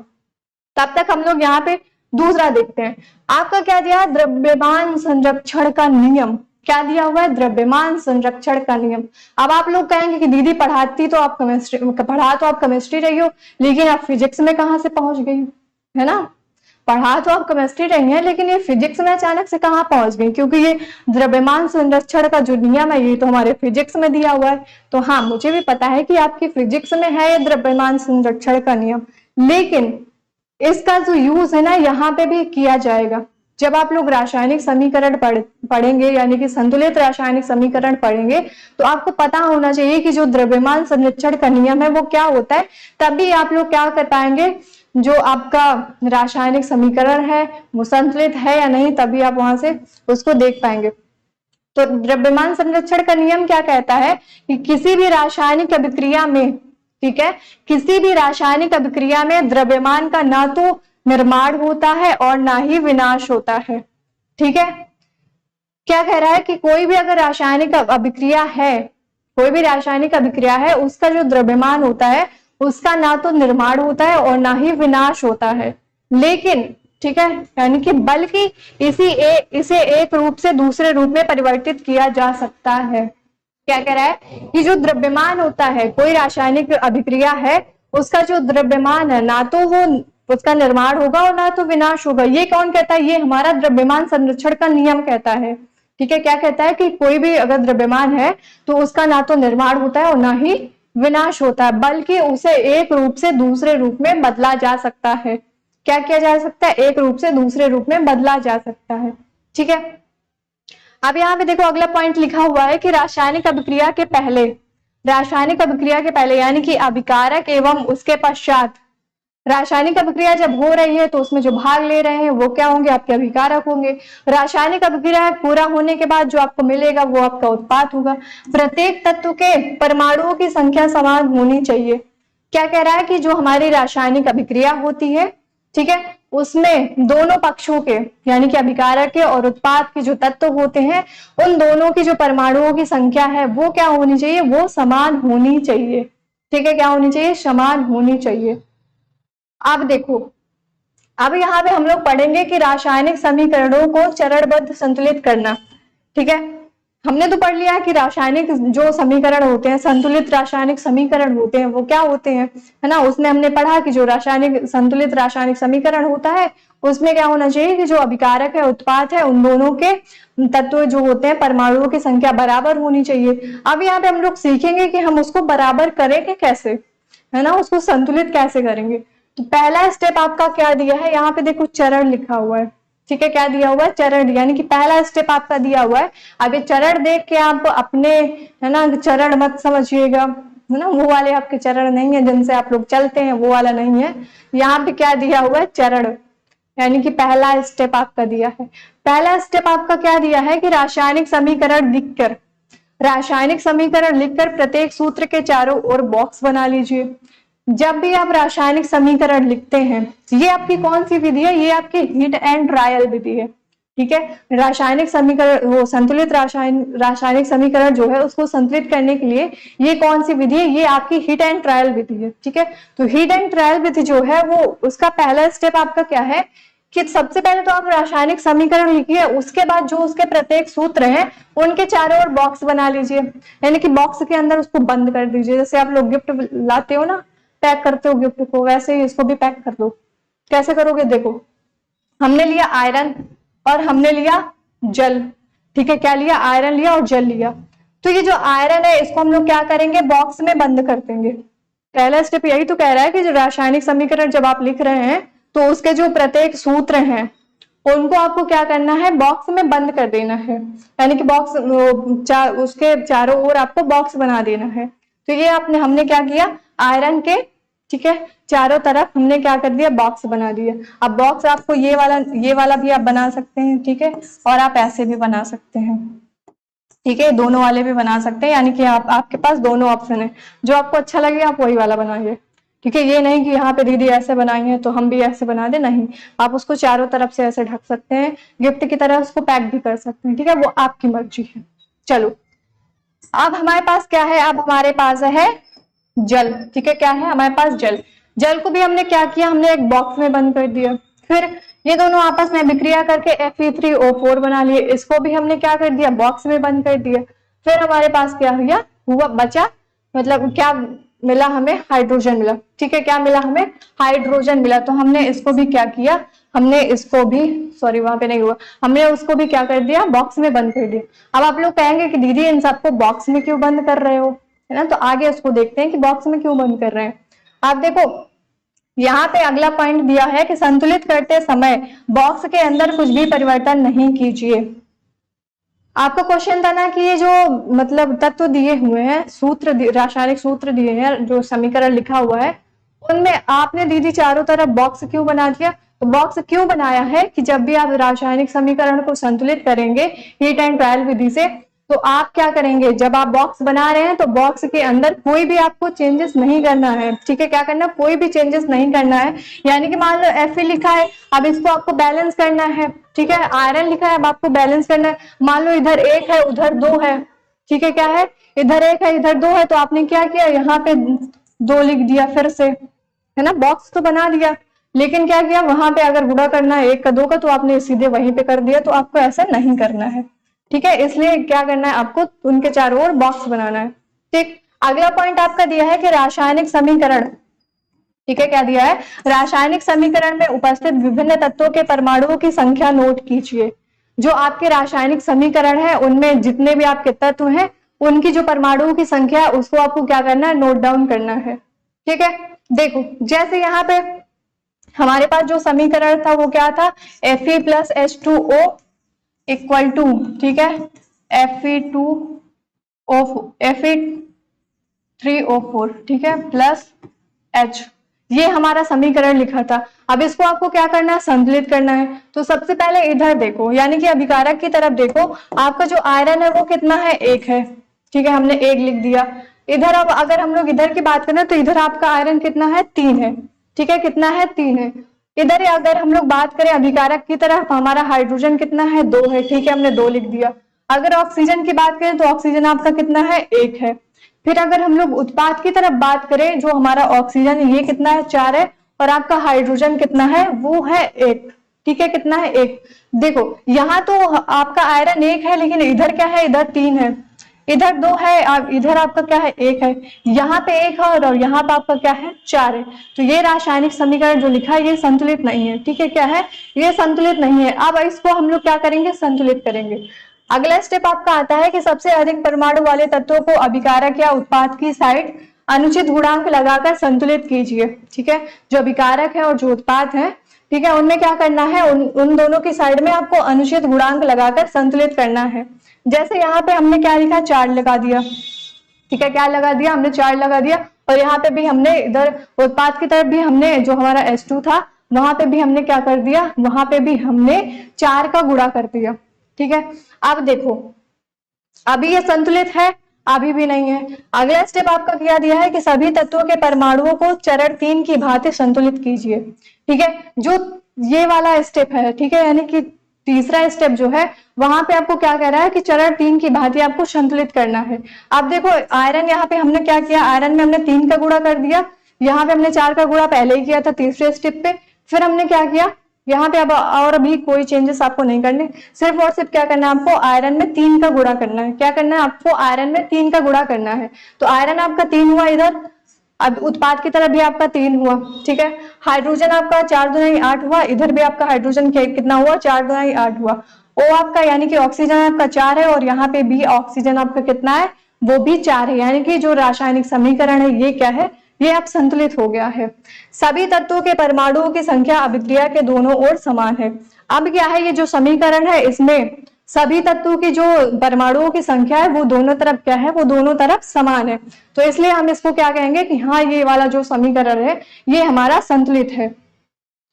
तब तक हम लोग यहाँ पे दूसरा देखते हैं। आपका क्या दिया, द्रव्यमान संरक्षण का नियम, क्या दिया हुआ है, द्रव्यमान संरक्षण का नियम। अब आप लोग कहेंगे कि दीदी पढ़ाती तो आप केमिस्ट्री, पढ़ा तो आप केमिस्ट्री रही हो लेकिन आप फिजिक्स में कहाँ से पहुंच गई, है ना, पढ़ा तो आप केमिस्ट्री रही हैं लेकिन ये फिजिक्स में अचानक से कहाँ पहुंच गई, क्योंकि ये द्रव्यमान संरक्षण का जो नियम है ये तो हमारे फिजिक्स में दिया हुआ है। तो हाँ मुझे भी पता है कि आपकी फिजिक्स में है ये द्रव्यमान संरक्षण का नियम, लेकिन इसका जो यूज है ना यहाँ पे भी किया जाएगा। जब आप लोग रासायनिक समीकरण पढ़ेंगे यानी कि संतुलित रासायनिक समीकरण पढ़ेंगे तो आपको पता होना चाहिए कि जो द्रव्यमान संरक्षण का नियम है वो क्या होता है, तभी आप लोग क्या कर पाएंगे, जो आपका रासायनिक समीकरण है वो संतुलित है या नहीं, तभी आप वहां से उसको देख पाएंगे। तो द्रव्यमान संरक्षण का नियम क्या कहता है कि किसी भी रासायनिक अभिक्रिया में, ठीक है, किसी भी रासायनिक अभिक्रिया में द्रव्यमान का ना तो निर्माण होता है और ना ही विनाश होता है, ठीक है। क्या कह रहा है कि कोई भी अगर रासायनिक अभिक्रिया है, कोई भी रासायनिक अभिक्रिया है, उसका जो द्रव्यमान होता है उसका ना तो निर्माण होता है और ना ही विनाश होता है, लेकिन ठीक है, यानी कि बल्कि इसे एक रूप से दूसरे रूप में परिवर्तित किया जा सकता है। क्या कह रहा है कि जो द्रव्यमान होता है, कोई रासायनिक अभिक्रिया है, उसका जो द्रव्यमान है ना तो वो उसका निर्माण होगा और ना तो विनाश होगा। ये कौन कहता है, ये हमारा द्रव्यमान संरक्षण का नियम कहता है, ठीक है। क्या कहता है कि कोई भी अगर द्रव्यमान है तो उसका ना तो निर्माण होता है और ना ही विनाश होता है, बल्कि उसे एक रूप से दूसरे रूप में बदला जा सकता है। क्या किया जा सकता है, एक रूप से दूसरे रूप में बदला जा सकता है, ठीक है। अब यहाँ पे देखो अगला पॉइंट लिखा हुआ है कि रासायनिक अभिक्रिया के पहले, रासायनिक अभिक्रिया के पहले यानी कि अभिकारक एवं उसके पश्चात, रासायनिक अभिक्रिया जब हो रही है तो उसमें जो भाग ले रहे हैं वो क्या होंगे, आपके अभिकारक होंगे। रासायनिक अभिक्रिया पूरा होने के बाद जो आपको मिलेगा वो आपका उत्पाद होगा। प्रत्येक तत्व के परमाणुओं की संख्या समान होनी चाहिए। क्या कह रहा है कि जो हमारी रासायनिक अभिक्रिया होती है, ठीक है, उसमें दोनों पक्षों के यानी कि अभिकारक के और उत्पाद के जो तत्व होते हैं उन दोनों की जो परमाणुओं की संख्या है वो क्या होनी चाहिए, वो समान होनी चाहिए। ठीक है, क्या होनी चाहिए, समान होनी चाहिए। अब देखो, अब यहाँ पे हम लोग पढ़ेंगे कि रासायनिक समीकरणों को चरणबद्ध संतुलित करना। ठीक है, हमने तो पढ़ लिया कि रासायनिक जो समीकरण होते हैं, संतुलित रासायनिक समीकरण होते हैं, वो क्या होते हैं, है ना। उसमें हमने पढ़ा कि जो रासायनिक संतुलित रासायनिक समीकरण होता है उसमें क्या होना चाहिए कि जो अभिकारक है, उत्पाद है, उन दोनों के तत्व जो होते हैं, परमाणुओं की संख्या बराबर होनी चाहिए। अब यहाँ पे हम लोग सीखेंगे कि हम उसको बराबर करेंगे कैसे, है ना, उसको संतुलित कैसे करेंगे। तो पहला स्टेप आपका क्या दिया है, यहाँ पे देखो चरण लिखा हुआ है। ठीक है, क्या दिया हुआ है, चरण, यानी कि पहला स्टेप आपका दिया हुआ है। अब ये चरण देख के आप अपने, है ना, चरण मत समझिएगा, है ना, वो वाले आपके चरण नहीं है जिनसे आप लोग चलते हैं, वो वाला नहीं है। यहाँ पे क्या दिया हुआ है, चरण, यानी कि पहला स्टेप आपका दिया है। पहला स्टेप आपका क्या दिया है कि रासायनिक समीकरण लिखकर, रासायनिक समीकरण लिखकर प्रत्येक सूत्र के चारों ओर बॉक्स बना लीजिए। जब भी आप रासायनिक समीकरण लिखते हैं, ये आपकी कौन सी विधि है, ये आपकी हिट एंड ट्रायल विधि है। ठीक है, रासायनिक समीकरण, वो संतुलित रासायनिक समीकरण जो है उसको संतुलित करने के लिए ये कौन सी विधि है, ये आपकी हिट एंड ट्रायल विधि है। ठीक है, तो हिट एंड ट्रायल विधि जो है वो, उसका पहला स्टेप आपका क्या है कि सबसे पहले तो आप रासायनिक समीकरण लिखिए, उसके बाद जो उसके प्रत्येक सूत्र हैं उनके चारों ओर बॉक्स बना लीजिए, यानी कि बॉक्स के अंदर उसको बंद कर दीजिए। जैसे आप लोग गिफ्ट लाते हो ना, पैक करते हो गिफ्ट को, वैसे ही इसको भी पैक कर दो। कैसे करोगे, देखो, हमने लिया आयरन और हमने लिया जल। ठीक है, क्या लिया, आयरन लिया और जल लिया। तो ये जो आयरन है इसको हम लोग क्या करेंगे, बॉक्स में बंद कर देंगे। पहला स्टेप यही तो कह रहा है कि जो रासायनिक समीकरण जब आप लिख रहे हैं तो उसके जो प्रत्येक सूत्र हैं उनको आपको क्या करना है, बॉक्स में बंद कर देना है, यानी कि बॉक्स उसके चारों ओर आपको बॉक्स बना देना है। तो ये हमने क्या किया, आयरन के, ठीक है, चारों तरफ हमने क्या कर दिया, बॉक्स बना दिया। अब बॉक्स आपको ये वाला भी आप बना सकते हैं, ठीक है, और आप ऐसे भी बना सकते हैं। ठीक है, दोनों वाले भी बना सकते हैं, यानी कि आपके पास दोनों ऑप्शन है, जो आपको अच्छा लगे आप वही वाला बनाइए। ठीक है, ये नहीं कि यहाँ पे दीदी ऐसे बनाई है तो हम भी ऐसे बना दे, नहीं, आप उसको चारों तरफ से ऐसे ढक सकते हैं, गिफ्ट की तरह उसको पैक भी कर सकते हैं। ठीक है, वो आपकी मर्जी है। चलो, अब हमारे पास क्या है, अब हमारे पास है जल। ठीक है, क्या है हमारे पास, जल। जल को भी हमने क्या किया, हमने एक बॉक्स में बंद कर दिया। फिर ये दोनों आपस में विक्रिया करके Fe3O4 बना लिए, इसको भी हमने क्या कर दिया, बॉक्स में बंद कर दिया। फिर हमारे पास क्या हुआ बचा, मतलब क्या मिला हमें, हाइड्रोजन मिला। ठीक है, क्या मिला हमें, हाइड्रोजन मिला। तो हमने इसको भी क्या किया, हमने इसको भी, सॉरी वहां पे नहीं हुआ, हमने उसको भी क्या कर दिया, बॉक्स में बंद कर दिया। अब आप लोग कहेंगे कि दीदी इन सबको बॉक्स में क्यों बंद कर रहे हो, है ना, तो आगे उसको देखते हैं कि बॉक्स में क्यों बंद कर रहे हैं। आप देखो, यहाँ पे अगला पॉइंट दिया है कि संतुलित करते समय बॉक्स के अंदर कुछ भी परिवर्तन नहीं कीजिए। आपको क्वेश्चन था ना कि ये जो मतलब तत्व दिए हुए हैं, सूत्र, रासायनिक सूत्र दिए हैं, जो समीकरण लिखा हुआ है, उनमें आपने दीदी चारों तरफ बॉक्स क्यों बना दिया। तो बॉक्स क्यों बनाया है कि जब भी आप रासायनिक समीकरण को संतुलित करेंगे हीट एंड ट्रायल विधि से, तो आप क्या करेंगे, जब आप बॉक्स बना रहे हैं तो बॉक्स के अंदर कोई भी आपको चेंजेस नहीं करना है। ठीक है, क्या करना, कोई भी चेंजेस नहीं करना है। यानी कि मान लो Fe लिखा है, अब इसको आपको बैलेंस करना है। ठीक है, आयरन लिखा है, अब आपको बैलेंस करना है। मान लो इधर 1 है उधर 2 है, ठीक है, क्या है, इधर 1 है इधर 2 है, तो आपने क्या किया, यहाँ पे 2 लिख दिया फिर से, है ना, बॉक्स तो बना दिया, लेकिन क्या किया, वहां पे अगर गुणा करना है 1 का 2 का तो आपने सीधे वहीं पे कर दिया। तो आपको ऐसा नहीं करना है। ठीक है, इसलिए क्या करना है, आपको उनके चारों ओर बॉक्स बनाना है। ठीक, अगला पॉइंट आपका दिया है कि रासायनिक समीकरण, ठीक है, क्या दिया है, रासायनिक समीकरण में उपस्थित विभिन्न तत्वों के परमाणुओं की संख्या नोट कीजिए। जो आपके रासायनिक समीकरण है उनमें जितने भी आपके तत्व हैं उनकी जो परमाणुओं की संख्या है उसको आपको क्या करना है, नोट डाउन करना है। ठीक है, देखो जैसे यहाँ पे हमारे पास जो समीकरण था वो क्या था, Fe+H2O इक्वल टू, ठीक है, Fe3O4, ठीक है, प्लस H, ये हमारा समीकरण लिखा था। अब इसको आपको क्या करना है, संतुलित करना है। तो सबसे पहले इधर देखो, यानी कि अभिकारक की तरफ देखो, आपका जो आयरन है वो कितना है, 1 है। ठीक है, हमने 1 लिख दिया। इधर अब अगर हम लोग इधर की बात करें तो इधर आपका आयरन कितना है, 3 है, ठीक है, कितना है, 3 है। इधर अगर हम लोग बात करें अभिकारक की तरफ, हमारा हाइड्रोजन कितना है, 2 है, ठीक है, हमने 2 लिख दिया। अगर ऑक्सीजन की बात करें तो ऑक्सीजन आपका कितना है, 1 है। फिर अगर हम लोग उत्पाद की तरफ बात करें, जो हमारा ऑक्सीजन ये कितना है, 4 है, और आपका हाइड्रोजन कितना है, वो है 1, ठीक है, कितना है, 1। देखो यहाँ तो आपका आयरन 1 है, लेकिन इधर क्या है, इधर 3 है, इधर 2 है, इधर आपका क्या है, 1 है, यहाँ पे 1 है और यहाँ पे आपका क्या है, 4 है। तो ये रासायनिक समीकरण जो लिखा है ये संतुलित नहीं है, ठीक है, क्या है, ये संतुलित नहीं है। अब इसको हम लोग क्या करेंगे, संतुलित करेंगे। अगला स्टेप आपका आता है कि सबसे अधिक परमाणु वाले तत्वों को अभिकारक या उत्पाद की साइड अनुचित गुणांक लगाकर संतुलित कीजिए, ठीक है। जो अभिकारक है और जो उत्पाद है, ठीक है, उनमें क्या करना है, उन दोनों की साइड में आपको अनुचित गुणांक लगाकर संतुलित करना है। जैसे यहाँ पे हमने क्या लिखा, 4 लगा दिया, ठीक है, क्या लगा दिया हमने, 4 लगा दिया। और यहाँ पे भी हमने इधर उत्पाद की तरफ भी हमने जो हमारा H2 था वहां पे भी हमने क्या कर दिया, वहां पे भी हमने 4 का गुणा कर दिया, ठीक है। अब देखो अभी ये संतुलित है, अभी भी नहीं है। अगला स्टेप आपका क्या दिया है कि सभी तत्वों के परमाणुओं को चरण 3 की भांति संतुलित कीजिए, ठीक है, जो ये वाला स्टेप है, ठीक है, यानी कि तीसरा स्टेप जो है वहां पे आपको क्या कह रहा है कि चरण 3 की भांति आपको संतुलित करना है। अब देखो आयरन यहाँ पे हमने क्या किया, आयरन में हमने 3 का गुणा कर दिया, यहाँ पे हमने 4 का गुणा पहले ही किया था तीसरे स्टेप पे। फिर हमने क्या किया यहाँ पे, अब और अभी कोई चेंजेस आपको नहीं करने, सिर्फ और सिर्फ क्या करना है आपको, आयरन में 3 का गुणा करना है। क्या करना है आपको, आयरन में 3 का गुणा करना है। तो आयरन आपका 3 हुआ इधर, अब उत्पाद की तरफ भी आपका 3 हुआ, ठीक है। हाइड्रोजन आपका 4 दूनी 8 हुआ, इधर भी आपका हाइड्रोजन कितना हुआ, 4 दूनी 8 हुआ। ओ आपका यानी कि ऑक्सीजन आपका 4 है, और यहाँ पे भी ऑक्सीजन आपका कितना है, वो भी 4 है, यानी कि जो रासायनिक समीकरण है ये क्या है, ये अब संतुलित हो गया है। सभी तत्वों के परमाणुओं की संख्या अभिक्रिया के दोनों ओर समान है। अब क्या है, ये जो समीकरण है इसमें सभी तत्वों की जो परमाणुओं की संख्या है वो दोनों तरफ क्या है, वो दोनों तरफ समान है। तो इसलिए हम इसको क्या कहेंगे कि हाँ ये वाला जो समीकरण है ये हमारा संतुलित है।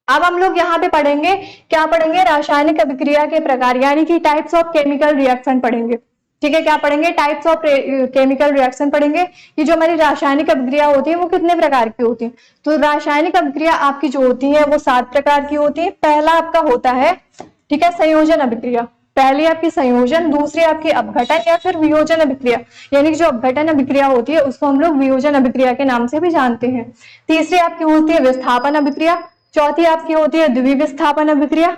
अब हम लोग यहाँ पे पढ़ेंगे, क्या पढ़ेंगे, रासायनिक अभिक्रिया के प्रकार, यानी कि टाइप्स ऑफ केमिकल रिएक्शन पढ़ेंगे, ठीक है। क्या पढ़ेंगे, टाइप्स ऑफ केमिकल रिएक्शन पढ़ेंगे कि जो हमारी रासायनिक अभिक्रिया होती है वो कितने प्रकार की होती है। तो रासायनिक अभिक्रिया आपकी जो होती है वो 7 प्रकार की होती है। पहला आपका होता है, ठीक है, संयोजन अभिक्रिया, पहली आपकी संयोजन, दूसरी आपकी अपघटन या फिर वियोजन अभिक्रिया, यानी कि जो अपघटन अभिक्रिया होती है उसको हम लोग वियोजन अभिक्रिया के नाम से भी जानते हैं। तीसरी आपकी होती है विस्थापन अभिक्रिया, चौथी आपकी होती है द्विविस्थापन अभिक्रिया,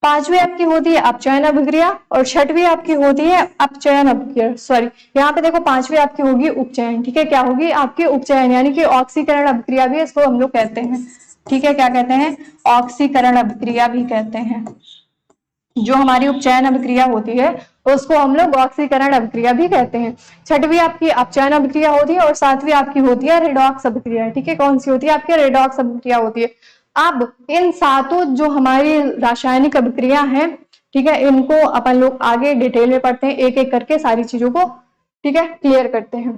पांचवी आपकी होती है अपचयन अभिक्रिया, और छठवीं आपकी होती है अपचयन अभिक्रिया, सॉरी यहाँ पे देखो पांचवी आपकी होगी उपचयन, ठीक है, क्या होगी आपकी उपचयन, यानी कि ऑक्सीकरण अभिक्रिया भी इसको हम लोग कहते हैं, ठीक है, क्या कहते हैं, ऑक्सीकरण अभिक्रिया भी कहते हैं। जो हमारी उपचयन अभिक्रिया होती है उसको हम लोग ऑक्सीकरण अभिक्रिया भी कहते हैं। छठवीं आपकी अपचयन अभिक्रिया होती है, और सातवीं आपकी होती है रेडॉक्स अभिक्रिया, ठीक है, कौन सी होती है आपकी, रेडॉक्स अभिक्रिया होती है। अब इन सातों जो हमारी रासायनिक अभिक्रिया हैं, ठीक है, इनको अपन लोग आगे डिटेल में पढ़ते हैं, एक एक करके सारी चीजों को, ठीक है, क्लियर करते हैं।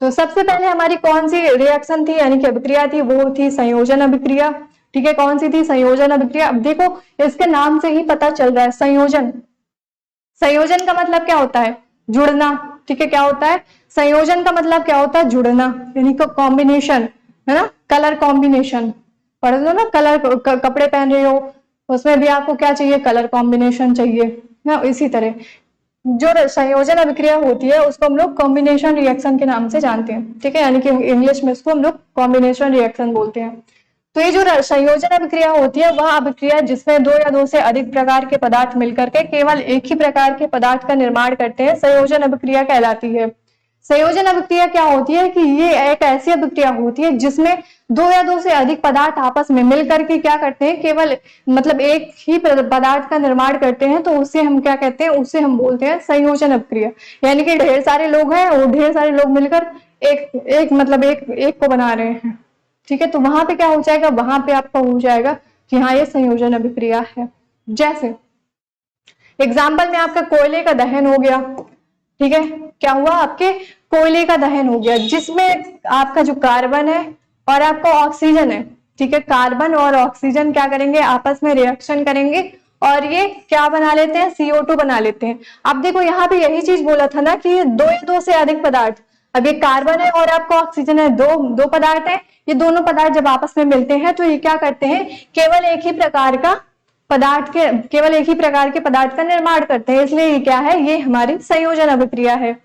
तो सबसे पहले हमारी कौन सी रिएक्शन थी, यानी कि अभिक्रिया थी, वो थी संयोजन अभिक्रिया, ठीक है, कौन सी थी, संयोजन अभिक्रिया। अब देखो इसके नाम से ही पता चल रहा है, संयोजन, संयोजन का मतलब क्या होता है, जुड़ना, ठीक है, क्या होता है, संयोजन का मतलब क्या होता है, जुड़ना, यानी कि कॉम्बिनेशन, है ना, कलर कॉम्बिनेशन, पढ़ लो ना, कलर कपड़े पहन रहे हो उसमें भी आपको क्या चाहिए, कलर कॉम्बिनेशन चाहिए ना। इसी तरह जो संयोजन अभिक्रिया होती है उसको हम लोग कॉम्बिनेशन रिएक्शन के नाम से जानते हैं, ठीक है, यानी कि इंग्लिश में इसको हम लोग कॉम्बिनेशन रिएक्शन बोलते हैं। तो ये जो संयोजन अभिक्रिया होती है वह अभिक्रिया जिसमें 2 या 2 से अधिक प्रकार के पदार्थ मिलकर के केवल एक ही प्रकार के पदार्थ का निर्माण करते हैं, संयोजन अभिक्रिया कहलाती है। संयोजन अभिक्रिया क्या होती है कि ये एक ऐसी अभिक्रिया होती है जिसमें 2 या 2 से अधिक पदार्थ आपस में मिलकर के क्या करते हैं, केवल मतलब एक ही पदार्थ का निर्माण करते हैं, तो उसे हम क्या कहते हैं, उसे हम बोलते हैं संयोजन अभिक्रिया। यानी कि ढेर सारे लोग हैं और ढेर सारे लोग मिलकर एक को बना रहे हैं, ठीक है। तो वहां पे क्या हो जाएगा, वहां पे आपका हो जाएगा कि हाँ ये संयोजन अभिक्रिया है। जैसे एग्जाम्पल में आपका कोयले का दहन हो गया, ठीक है, क्या हुआ, आपके कोयले का दहन हो गया जिसमें आपका जो कार्बन है और आपका ऑक्सीजन है, ठीक है, कार्बन और ऑक्सीजन क्या करेंगे, आपस में रिएक्शन करेंगे और ये क्या बना लेते हैं, CO2 बना लेते हैं। अब देखो यहाँ पे यही चीज बोला था ना कि 2 या 2 से अधिक पदार्थ, अब ये कार्बन है और आपका ऑक्सीजन है, दो पदार्थ है। ये दोनों पदार्थ जब आपस में मिलते हैं तो ये क्या करते हैं, केवल एक ही प्रकार के पदार्थ का निर्माण करते हैं, इसलिए ये क्या है, ये हमारी संयोजन अभिक्रिया है।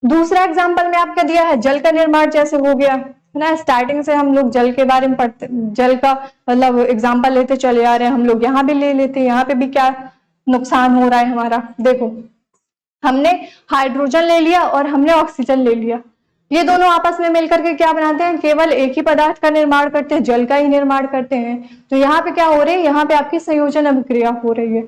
दूसरा एग्जाम्पल में आपका दिया है जल का निर्माण जैसे हो गया है ना, स्टार्टिंग से हम लोग जल के बारे में पढ़ते, जल का मतलब एग्जाम्पल लेते चले आ रहे हैं हम लोग, यहाँ भी ले लेते हैं, यहाँ पे भी क्या नुकसान हो रहा है हमारा। देखो हमने हाइड्रोजन ले लिया और हमने ऑक्सीजन ले लिया, ये दोनों आपस में मिलकर के क्या बनाते हैं, केवल एक ही पदार्थ का निर्माण करते हैं, जल का ही निर्माण करते हैं। तो यहाँ पे क्या हो रही है, यहाँ पे आपकी संयोजन अभिक्रिया हो रही है।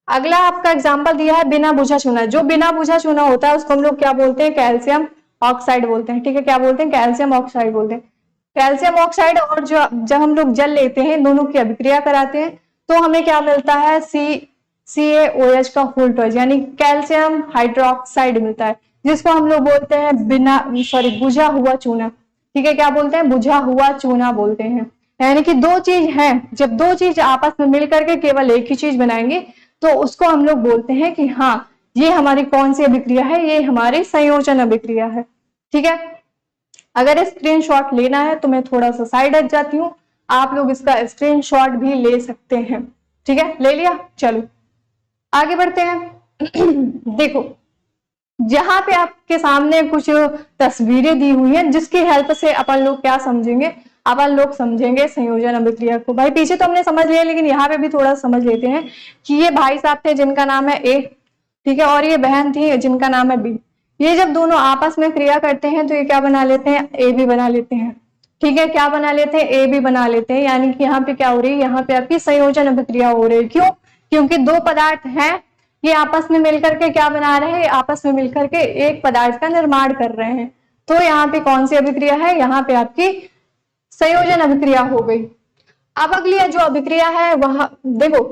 अगला आपका एग्जाम्पल दिया है बिना बुझा चूना। जो बिना बुझा चूना होता है उसको हम लोग क्या बोलते हैं, कैल्शियम ऑक्साइड बोलते हैं। ठीक है, क्या बोलते हैं, कैल्शियम ऑक्साइड बोलते हैं। कैल्शियम ऑक्साइड और जो जब हम लोग जल लेते हैं, दोनों की अभिक्रिया कराते हैं तो हमें क्या मिलता है, CaOH का होल ट्वाइस, यानी कैल्शियम हाइड्रोक्साइड मिलता है, जिसको हम लोग बोलते हैं बुझा हुआ चूना। ठीक है, क्या बोलते हैं, बुझा हुआ चूना बोलते हैं। यानी कि दो चीज हैं, जब दो चीज आपस में मिलकर के केवल एक ही चीज बनाएंगे तो उसको हम लोग बोलते हैं कि हाँ ये हमारी कौन सी अभिक्रिया है, ये हमारी संयोजन अभिक्रिया है। ठीक है, अगर स्क्रीनशॉट लेना है तो मैं थोड़ा सा साइड हट जाती हूँ, आप लोग इसका स्क्रीनशॉट भी ले सकते हैं। ठीक है, ले लिया, चलो आगे बढ़ते हैं। देखो जहां पे आपके सामने कुछ तस्वीरें दी हुई हैं जिसकी हेल्प से अपन लोग क्या समझेंगे, अपन लोग समझेंगे संयोजन अभिक्रिया को। भाई पीछे तो हमने समझ लिया, लेकिन यहाँ पे भी थोड़ा समझ लेते हैं कि ये भाई साहब थे जिनका नाम है ए, ठीक है, और ये बहन थी जिनका नाम है बी। ये जब दोनों आपस में क्रिया करते हैं तो ये क्या बना लेते हैं, ए बी बना लेते हैं। ठीक है, क्या बना लेते हैं, ए बी बना लेते हैं। यानी कि यहाँ पे क्या हो रही है, यहाँ पे आपकी संयोजन अभिक्रिया हो रही है। क्यों, क्योंकि दो पदार्थ हैं, ये आपस में मिलकर के क्या बना रहे हैं, आपस में मिलकर के एक पदार्थ का निर्माण कर रहे हैं। तो यहाँ पे कौन सी अभिक्रिया है, यहाँ पे आपकी संयोजन अभिक्रिया हो गई। अब अगली जो अभिक्रिया है वह देखो,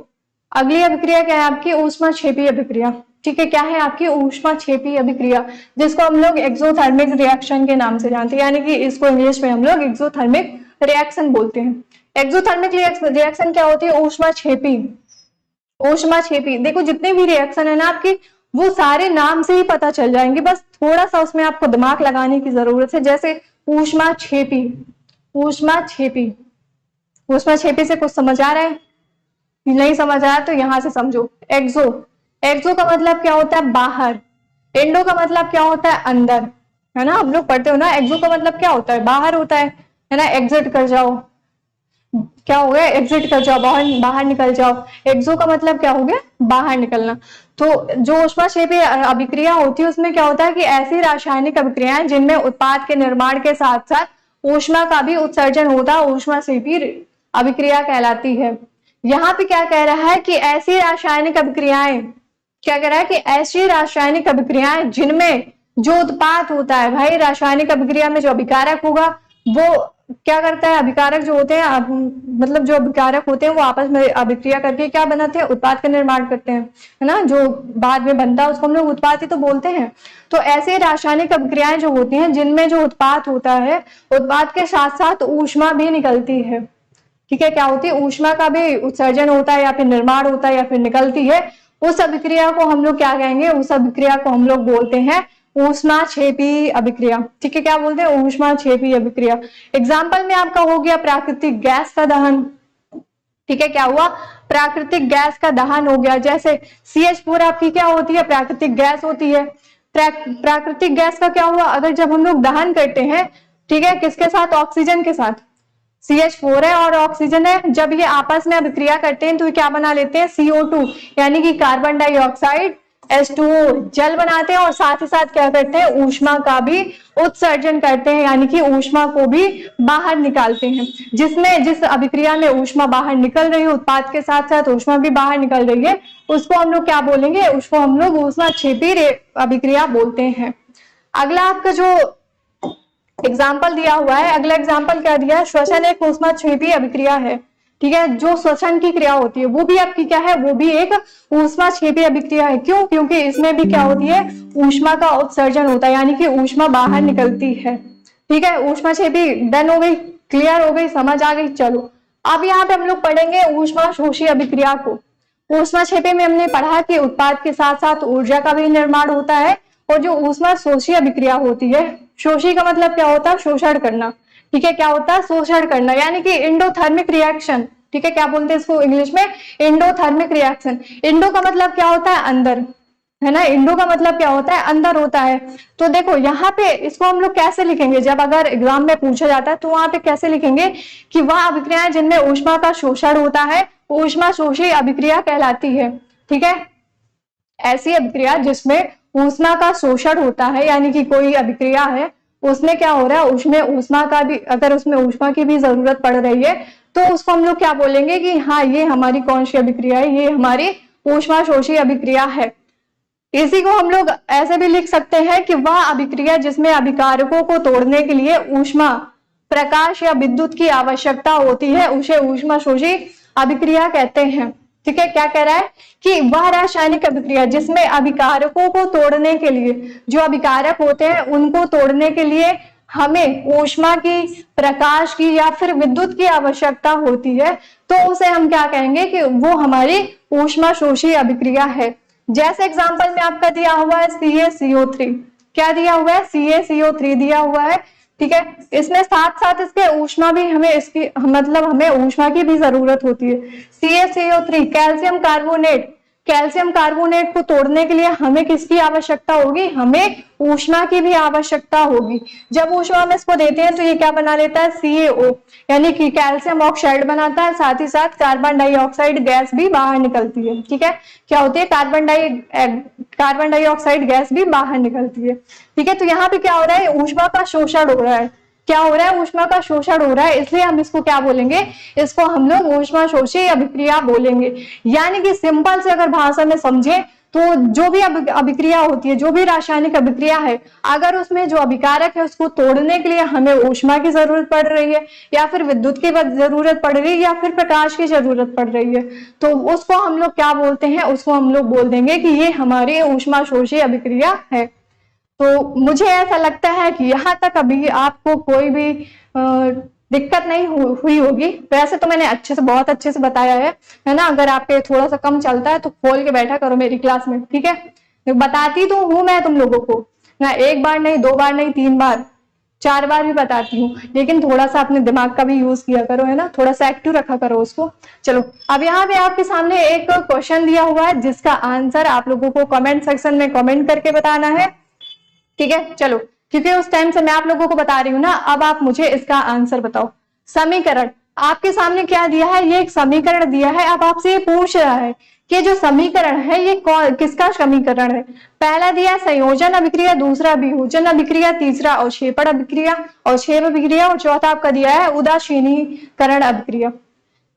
अगली अभिक्रिया क्या है आपकी, ऊष्माक्षेपी अभिक्रिया। ठीक है, क्या है आपकी ऊष्माक्षेपी अभिक्रिया, जिसको हम लोग एक्सोथर्मिक रिएक्शन के नाम से जानते हैं, यानी कि इसको इंग्लिश में हम लोग एक्सोथर्मिक रिएक्शन बोलते हैं। एक्सोथर्मिक रिएक्शन क्या होती है, ऊष्माक्षेपी। ऊष्माक्षेपी देखो जितने भी रिएक्शन है ना आपकी, वो सारे नाम से ही पता चल जाएंगे, बस थोड़ा सा उसमें आपको दिमाग लगाने की जरूरत है। जैसे ऊष्माक्षेपी, ऊष्माक्षेपी, ऊष्माक्षेपी से कुछ समझ आ रहा है, नहीं समझ आया तो यहां से समझो। एक्सो, एक्सो का मतलब क्या होता है, बाहर। एंडो का मतलब क्या होता है, अंदर, है ना, हम लोग पढ़ते हो ना। एक्सो का मतलब क्या होता है, बाहर होता है ना, एग्जिट कर जाओ, क्या हो गया, एग्जिट कर जाओ, बाहर निकल जाओ। एक्सो का मतलब क्या हो गया, बाहर निकलना। तो जो ऊष्माक्षेपी अभिक्रिया होती है उसमें क्या होता है कि ऐसी रासायनिक अभिक्रियाएं जिनमें उत्पाद के निर्माण के साथ साथ ऊष्मा का भी उत्सर्जन होता है, ऊष्माक्षेपी अभिक्रिया कहलाती है। यहाँ पे क्या कह रहा है कि ऐसी रासायनिक अभिक्रियाएं, क्या कह रहा है कि ऐसी रासायनिक अभिक्रियाएं जिनमें जो उत्पाद होता है, भाई रासायनिक अभिक्रिया में जो अभिकारक होगा वो क्या करता है, अभिकारक जो होते हैं मतलब जो अभिकारक होते हैं वो आपस में अभिक्रिया करके क्या बनाते हैं, उत्पाद का निर्माण करते हैं, है ना। जो बाद में बनता है उसको हम लोग उत्पाद ही तो बोलते हैं। तो ऐसे रासायनिक अभिक्रियाएं जो होती हैं जिनमें जो उत्पाद होता है, उत्पाद के साथ साथ ऊष्मा भी निकलती है। ठीक है, क्या होती है, ऊष्मा का भी उत्सर्जन होता है या फिर निर्माण होता है या फिर निकलती है। उस अभिक्रिया को हम लोग क्या कहेंगे, उस अभिक्रिया को हम लोग बोलते हैं ऊष्माक्षेपी अभिक्रिया। ठीक है, क्या बोलते हैं, ऊष्माक्षेपी अभिक्रिया। एग्जाम्पल में आपका हो गया प्राकृतिक गैस का दहन। ठीक है, क्या हुआ, प्राकृतिक गैस का दहन हो गया। जैसे CH4 आपकी क्या होती है, प्राकृतिक गैस होती है। प्राकृतिक गैस का क्या हुआ, अगर जब हम लोग दहन करते हैं, ठीक है, किसके साथ, ऑक्सीजन के साथ। CH4 है और ऑक्सीजन है, जब ये आपस में अभिक्रिया करते हैं तो ये क्या बना लेते हैं, CO2, यानी कि कार्बन डाइऑक्साइड, H2O, जल बनाते हैं और साथ ही साथ क्या करते हैं, ऊष्मा का भी उत्सर्जन करते हैं, यानी कि ऊष्मा को भी बाहर निकालते हैं। जिस अभिक्रिया में ऊष्मा बाहर निकल रही है, उत्पाद के साथ साथ ऊष्मा भी बाहर निकल रही है, उसको हम लोग क्या बोलेंगे, उसको हम लोग ऊष्माक्षेपी अभिक्रिया बोलते हैं। अगला आपका जो एग्जाम्पल दिया हुआ है, अगला एग्जाम्पल क्या दिया है, श्वसन एक ऊष्माक्षेपी अभिक्रिया है। ठीक है, जो श्वसन की क्रिया होती है वो भी आपकी क्या है, वो भी एक ऊष्माक्षेपी अभिक्रिया है। क्यों, क्योंकि इसमें भी क्या होती है, ऊष्मा का उत्सर्जन होता है, यानी कि ऊष्मा बाहर निकलती है। ठीक है, ऊष्माक्षेपी डन हो गई, क्लियर हो गई, समझ आ गई। चलो अब यहाँ पे हम लोग पढ़ेंगे ऊष्माशोषी अभिक्रिया को। ऊष्माक्षेपी में हमने पढ़ा कि उत्पाद के साथ साथ ऊर्जा का भी निर्माण होता है और जो ऊष्मा शोषी अभिक्रिया होती है, शोषी का मतलब क्या होता है, शोषण करना, ठीक है, क्या होता है, शोषण करना, यानी कि इंडोथर्मिक रिएक्शन, ठीक है, क्या बोलते हैं इसको इंग्लिश में, इंडोथर्मिक रिएक्शन। इंडो का मतलब क्या होता है, अंदर, है ना, इंडो का मतलब क्या होता है, अंदर होता है। तो देखो यहाँ पे इसको हम लोग कैसे लिखेंगे, जब अगर एग्जाम में पूछा जाता है तो वहां पे कैसे लिखेंगे कि वह अभिक्रियाएं जिनमें ऊष्मा का शोषण होता है ऊष्मा शोषी अभिक्रिया कहलाती है, ठीक है। ऐसी अभिक्रिया जिसमें ऊष्मा का शोषण होता है, यानी कि कोई अभिक्रिया है उसमें क्या हो रहा है, उसमें ऊष्मा का भी, अगर उसमें ऊष्मा की भी जरूरत पड़ रही है तो उसको हम लोग क्या बोलेंगे कि हाँ ये हमारी कौन सी अभिक्रिया है, ये हमारी ऊष्मा शोषी अभिक्रिया है। इसी को हम लोग ऐसे भी लिख सकते हैं कि वह अभिक्रिया जिसमें अभिकारकों को तोड़ने के लिए ऊष्मा, प्रकाश या विद्युत की आवश्यकता होती है उसे ऊष्मा शोषी अभिक्रिया कहते हैं, ठीक है। क्या कह रहा है कि वह रासायनिक अभिक्रिया जिसमें अभिकारकों को तोड़ने के लिए, जो अभिकारक होते हैं उनको तोड़ने के लिए हमें ऊष्मा की, प्रकाश की या फिर विद्युत की आवश्यकता होती है, तो उसे हम क्या कहेंगे कि वो हमारी ऊष्मा शोषी अभिक्रिया है। जैसे एग्जांपल में आपका दिया हुआ है CaCO3, क्या दिया हुआ है, CaCO3 दिया हुआ है, ठीक है। इसमें साथ साथ इसके ऊष्मा भी हमें, इसकी मतलब हमें ऊष्मा की भी जरूरत होती है। CaCO3 calcium carbonate, calcium carbonate को तोड़ने के लिए हमें किसकी आवश्यकता होगी, हमें ऊष्मा की भी आवश्यकता होगी। जब ऊष्मा हम इसको देते हैं तो ये क्या बना लेता है, CaO, यानी कि कैल्शियम ऑक्साइड बनाता है, साथ ही साथ कार्बन डाइऑक्साइड गैस भी बाहर निकलती है, ठीक है। क्या होती है, कार्बन डाइऑक्साइड गैस भी बाहर निकलती है, ठीक है। तो यहाँ पे क्या हो रहा है, ऊष्मा का शोषण हो रहा है, क्या हो रहा है, ऊष्मा का शोषण हो रहा है, इसलिए हम इसको क्या बोलेंगे, इसको हम लोग ऊष्मा शोषी अभिक्रिया बोलेंगे। यानी कि सिंपल से अगर भाषा में समझे तो जो भी अभिक्रिया होती है, जो भी रासायनिक अभिक्रिया है, अगर उसमें जो अभिकारक है उसको तोड़ने के लिए हमें ऊष्मा की जरूरत पड़ रही है या फिर विद्युत की जरूरत पड़ रही है या फिर प्रकाश की जरूरत पड़ रही है, तो उसको हम लोग क्या बोलते हैं, उसको हम लोग बोल देंगे कि ये हमारी ऊष्मा शोषी अभिक्रिया है। तो मुझे ऐसा लगता है कि यहाँ तक अभी आपको कोई भी दिक्कत नहीं हुई होगी। वैसे तो मैंने अच्छे से, बहुत अच्छे से बताया है ना। अगर आपके थोड़ा सा कम चलता है तो खोल के बैठा करो मेरी क्लास में, ठीक है। बताती तो हूँ मैं तुम लोगों को ना, एक बार नहीं, दो बार नहीं, 3 बार 4 बार भी बताती हूँ, लेकिन थोड़ा सा अपने दिमाग का भी यूज किया करो, है ना, थोड़ा सा एक्टिव रखा करो उसको। चलो अब यहाँ पे आपके सामने एक क्वेश्चन दिया हुआ है जिसका आंसर आप लोगों को कमेंट सेक्शन में कमेंट करके बताना है, ठीक है। चलो, क्योंकि उस टाइम से मैं आप लोगों को बता रही हूँ ना, अब आप मुझे इसका आंसर बताओ। समीकरण आपके सामने क्या दिया है, ये एक समीकरण दिया है। अब आपसे ये पूछ रहा है कि जो समीकरण है ये किसका समीकरण है। पहला दिया संयोजन अभिक्रिया, दूसरा वियोजन अभिक्रिया, तीसरा अवक्षेपण अभिक्रिया, अवक्षेप अभिक्रिया, और चौथा आपका दिया है उदासीनीकरण अभिक्रिया।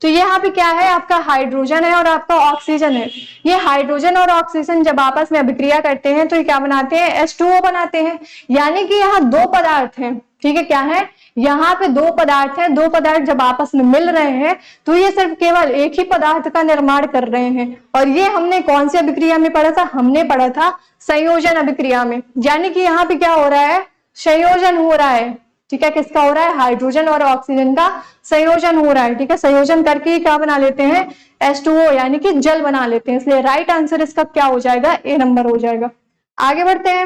तो यहाँ पे क्या है, आपका हाइड्रोजन है और आपका ऑक्सीजन है। ये हाइड्रोजन और ऑक्सीजन जब आपस में अभिक्रिया करते हैं तो ये क्या बनाते हैं, H2O बनाते हैं। यानी कि यहाँ 2 पदार्थ हैं, ठीक है। क्या है, यहाँ पे 2 पदार्थ हैं। 2 पदार्थ जब आपस में मिल रहे हैं तो ये सिर्फ केवल एक ही पदार्थ का निर्माण कर रहे हैं। और ये हमने कौन सी अभिक्रिया में पढ़ा था, हमने पढ़ा था संयोजन अभिक्रिया में। यानी कि यहाँ पे क्या हो रहा है, संयोजन हो रहा है, ठीक है। किसका हो रहा है, हाइड्रोजन और ऑक्सीजन का संयोजन हो रहा है, ठीक है। संयोजन करके क्या बना लेते हैं, H2O, यानी कि जल बना लेते हैं। इसलिए राइट आंसर इसका क्या हो जाएगा, A नंबर हो जाएगा। आगे बढ़ते हैं।